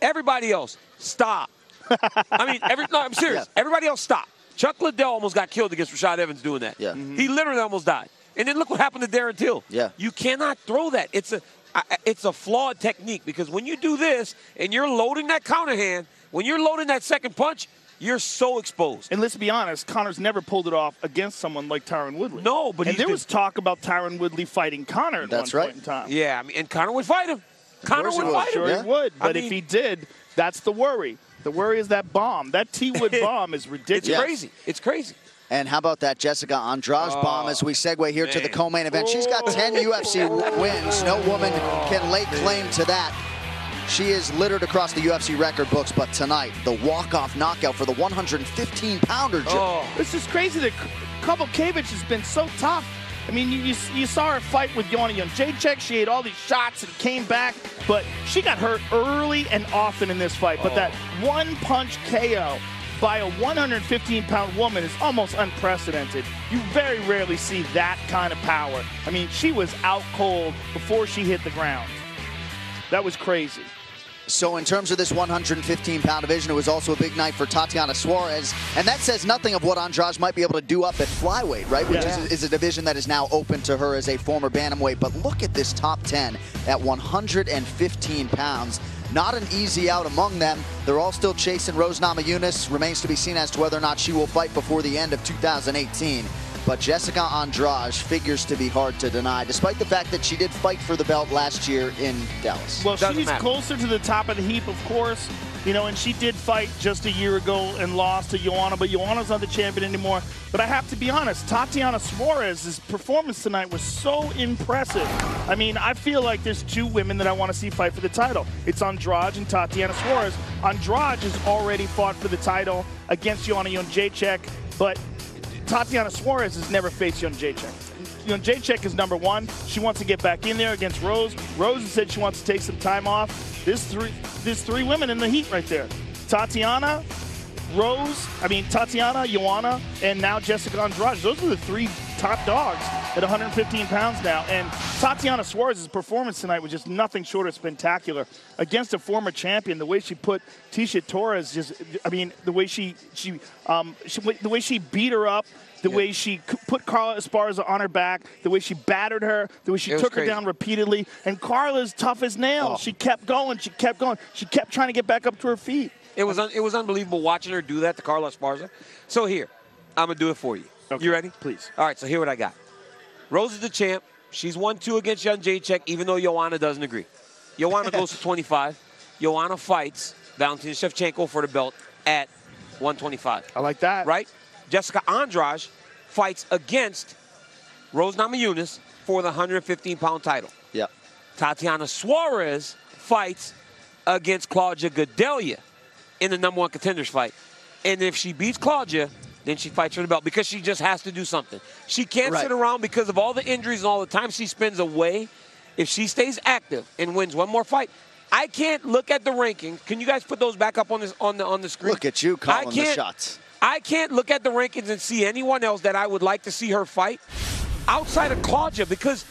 Everybody else, stop. I mean, no, I'm serious. Yeah. Everybody else, stop. Chuck Liddell almost got killed against Rashad Evans doing that. Yeah. He literally almost died. And then look what happened to Darren Till. Yeah. You cannot throw that. It's a flawed technique because when you do this and you're loading that counter hand, when you're loading that second punch, you're so exposed. And let's be honest, Conor's never pulled it off against someone like Tyron Woodley. No, but there was talk about Tyron Woodley fighting Conor at one point in time. Yeah, I mean, and Conor would fight him. Conor would fight him. Sure he would. But if he did, that's the worry. The worry is that bomb. That T-Wood bomb is ridiculous. It's crazy. It's crazy. And how about that Jessica Andrade bomb as we segue here to the co-main event? She's got 10 UFC wins. No woman can lay claim to that. She is littered across the UFC record books, but tonight, the walk-off knockout for the 115-pounder. This is crazy that Kowalkiewicz has been so tough. I mean, you saw her fight with Joanna Jędrzejczyk. She had all these shots and came back, but she got hurt early and often in this fight. But that one-punch KO by a 115-pound woman is almost unprecedented. You very rarely see that kind of power. I mean, she was out cold before she hit the ground. That was crazy. So in terms of this 115-pound division, it was also a big night for Tatiana Suarez. And that says nothing of what Andrade might be able to do up at flyweight, right? Which is a division that is now open to her as a former bantamweight. But look at this top 10 at 115 pounds. Not an easy out among them. They're all still chasing Rose Namajunas. Remains to be seen as to whether or not she will fight before the end of 2018. But Jessica Andrade figures to be hard to deny, despite the fact that she did fight for the belt last year in Dallas. Well, she's closer to the top of the heap, of course. You know, and she did fight just a year ago and lost to Joanna, but Joanna's not the champion anymore. But I have to be honest, Tatiana Suarez's performance tonight was so impressive. I mean, I feel like there's two women that I want to see fight for the title. It's Andrade and Tatiana Suarez. Andrade has already fought for the title against Joanna Jędrzejczyk, but Tatiana Suarez has never faced Jędrzejczyk. Jędrzejczyk is #1. She wants to get back in there against Rose. Rose has said she wants to take some time off. There's three women in the heat right there. Tatiana, Joanna, and now Jessica Andrade. Those are the three top dogs at 115 pounds now. And Tatiana Suarez's performance tonight was just nothing short of spectacular. Against a former champion, the way she put Tisha Torres, the way she beat her up, the way she put Carla Esparza on her back, the way she battered her, the way she took her down repeatedly. And Carla's tough as nails. She kept going. She kept going. She kept trying to get back up to her feet. It was unbelievable watching her do that to Carla Esparza. So here, I'm going to do it for you. Okay. You ready? Please. All right, so here what I got. Rose is the champ. She's 1-2 against Jędrzejczyk, even though Joanna doesn't agree. Joanna goes to 25. Joanna fights Valentina Shevchenko for the belt at 125. I like that. Right? Jessica Andrade fights against Rose Namajunas for the 115-pound title. Yep. Tatiana Suarez fights against Claudia Gadelha in the #1 contenders fight. And if she beats Claudia, then she fights for the belt because she just has to do something. She can't sit around because of all the injuries and all the time she spends away. If she stays active and wins one more fight, I can't look at the rankings. Can you guys put those back up on this on the screen? Look at you calling the shots. I can't look at the rankings and see anyone else that I would like to see her fight outside of Claudia because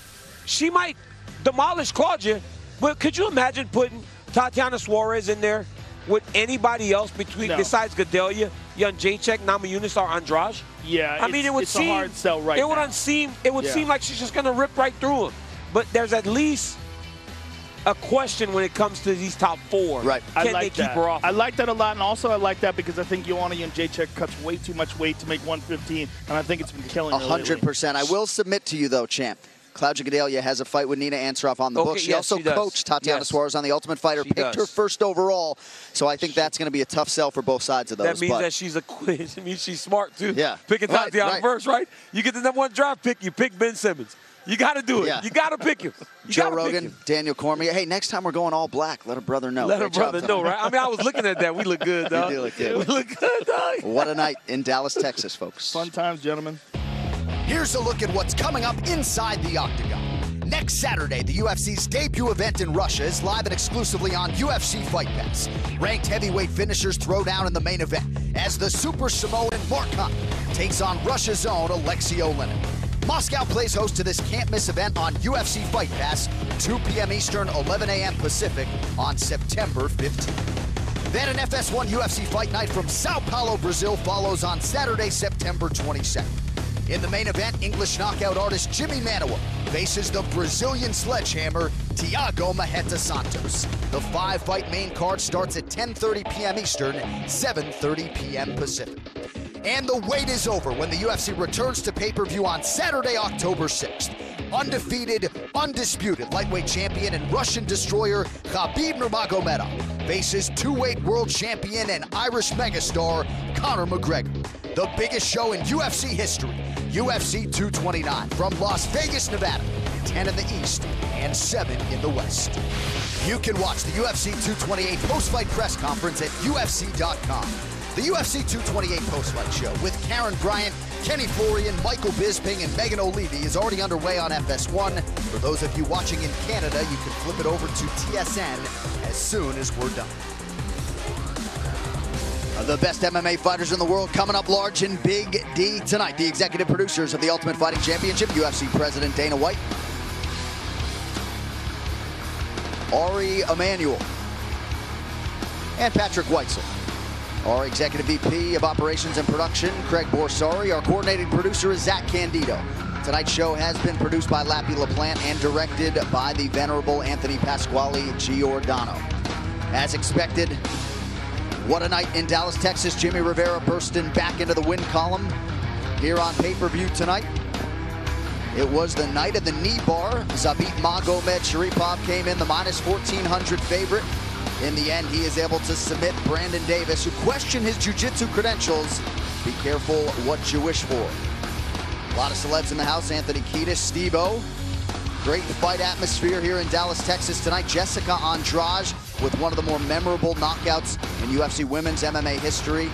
she might demolish Claudia. But could you imagine putting Tatiana Suarez in there with anybody else besides Gadelha, Jędrzejczyk, Namajunas, or Andrade? Yeah, I mean, it would seem a hard sell right now. It would seem like she's just going to rip right through him. But there's at least a question when it comes to these top 4. Right. Can they keep her off? I like that a lot, and also I like that because I think Joanna Jędrzejczyk cuts way too much weight to make 115, and I think it's been killing her 100%. I will submit to you, though, champ. Claudia Gadelha has a fight with Nina Ansaroff on the book. She also coached Tatiana Suarez on The Ultimate Fighter, picked her first overall. So I think that's going to be a tough sell for both sides of those. That means that she's a quiz. It means she's smart, too. Yeah. Picking Tatiana first, right? You get the #1 draft pick, you pick Ben Simmons. You got to do it. Yeah. You got to pick him. Joe Rogan, Daniel Cormier. Hey, next time we're going all black. Let a brother know. Let a brother know, right? I mean, I was looking at that. We look good, dog. We do look good. We look good, dog. What a night in Dallas, Texas, folks. Fun times, gentlemen. Here's a look at what's coming up inside the octagon. Next Saturday, the UFC's debut event in Russia is live and exclusively on UFC Fight Pass. Ranked heavyweight finishers throw down in the main event as the Super Samoan Mark Hunt takes on Russia's own Alexei Olenin. Moscow plays host to this can't-miss event on UFC Fight Pass, 2 p.m. Eastern, 11 a.m. Pacific on September 15th. Then an FS1 UFC Fight Night from Sao Paulo, Brazil follows on Saturday, September 22nd. In the main event, English knockout artist Jimmy Manuwa faces the Brazilian sledgehammer Thiago Marreta Santos. The 5-fight main card starts at 10:30 p.m. Eastern, 7:30 p.m. Pacific. And the wait is over when the UFC returns to pay-per-view on Saturday, October 6th. Undefeated, undisputed lightweight champion and Russian destroyer Khabib Nurmagomedov faces 2-weight world champion and Irish megastar Conor McGregor. The biggest show in UFC history, UFC 229 from Las Vegas, Nevada, 10 in the East and 7 in the West. You can watch the UFC 228 post-fight press conference at UFC.com. The UFC 228 post-fight show with Karen Bryant, Kenny Florian, Michael Bisping, and Megan O'Leary is already underway on FS1. For those of you watching in Canada, you can flip it over to TSN as soon as we're done. The best MMA fighters in the world coming up large in Big D tonight. The executive producers of the Ultimate Fighting Championship, UFC President Dana White, Ari Emanuel, and Patrick Weitzel. Our Executive VP of Operations and Production, Craig Borsari. Our coordinating producer is Zach Candido. Tonight's show has been produced by Lappy LaPlante and directed by the venerable Anthony Pasquale Giordano. As expected, what a night in Dallas, Texas. Jimmy Rivera bursting back into the win column here on pay-per-view tonight. It was the night of the knee bar. Zabit Magomed Sharipov came in the -1400 favorite. In the end, he is able to submit Brandon Davis, who questioned his jiu-jitsu credentials. Be careful what you wish for. A lot of celebs in the house. Anthony Kiedis, Steve-O. Great fight atmosphere here in Dallas, Texas tonight. Jessica Andrade with one of the more memorable knockouts in UFC women's MMA history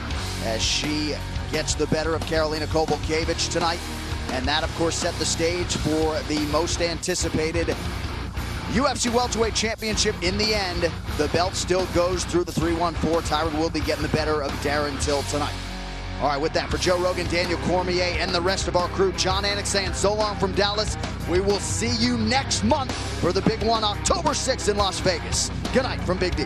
as she gets the better of Karolina Kowalkiewicz tonight. And that, of course, set the stage for the most anticipated UFC Welterweight Championship. In the end, the belt still goes through the 314. Tyron Woodley getting the better of Darren Till tonight. All right, with that, for Joe Rogan, Daniel Cormier, and the rest of our crew, John Anik saying so long from Dallas. We will see you next month for the big one, October 6th in Las Vegas. Good night from Big D.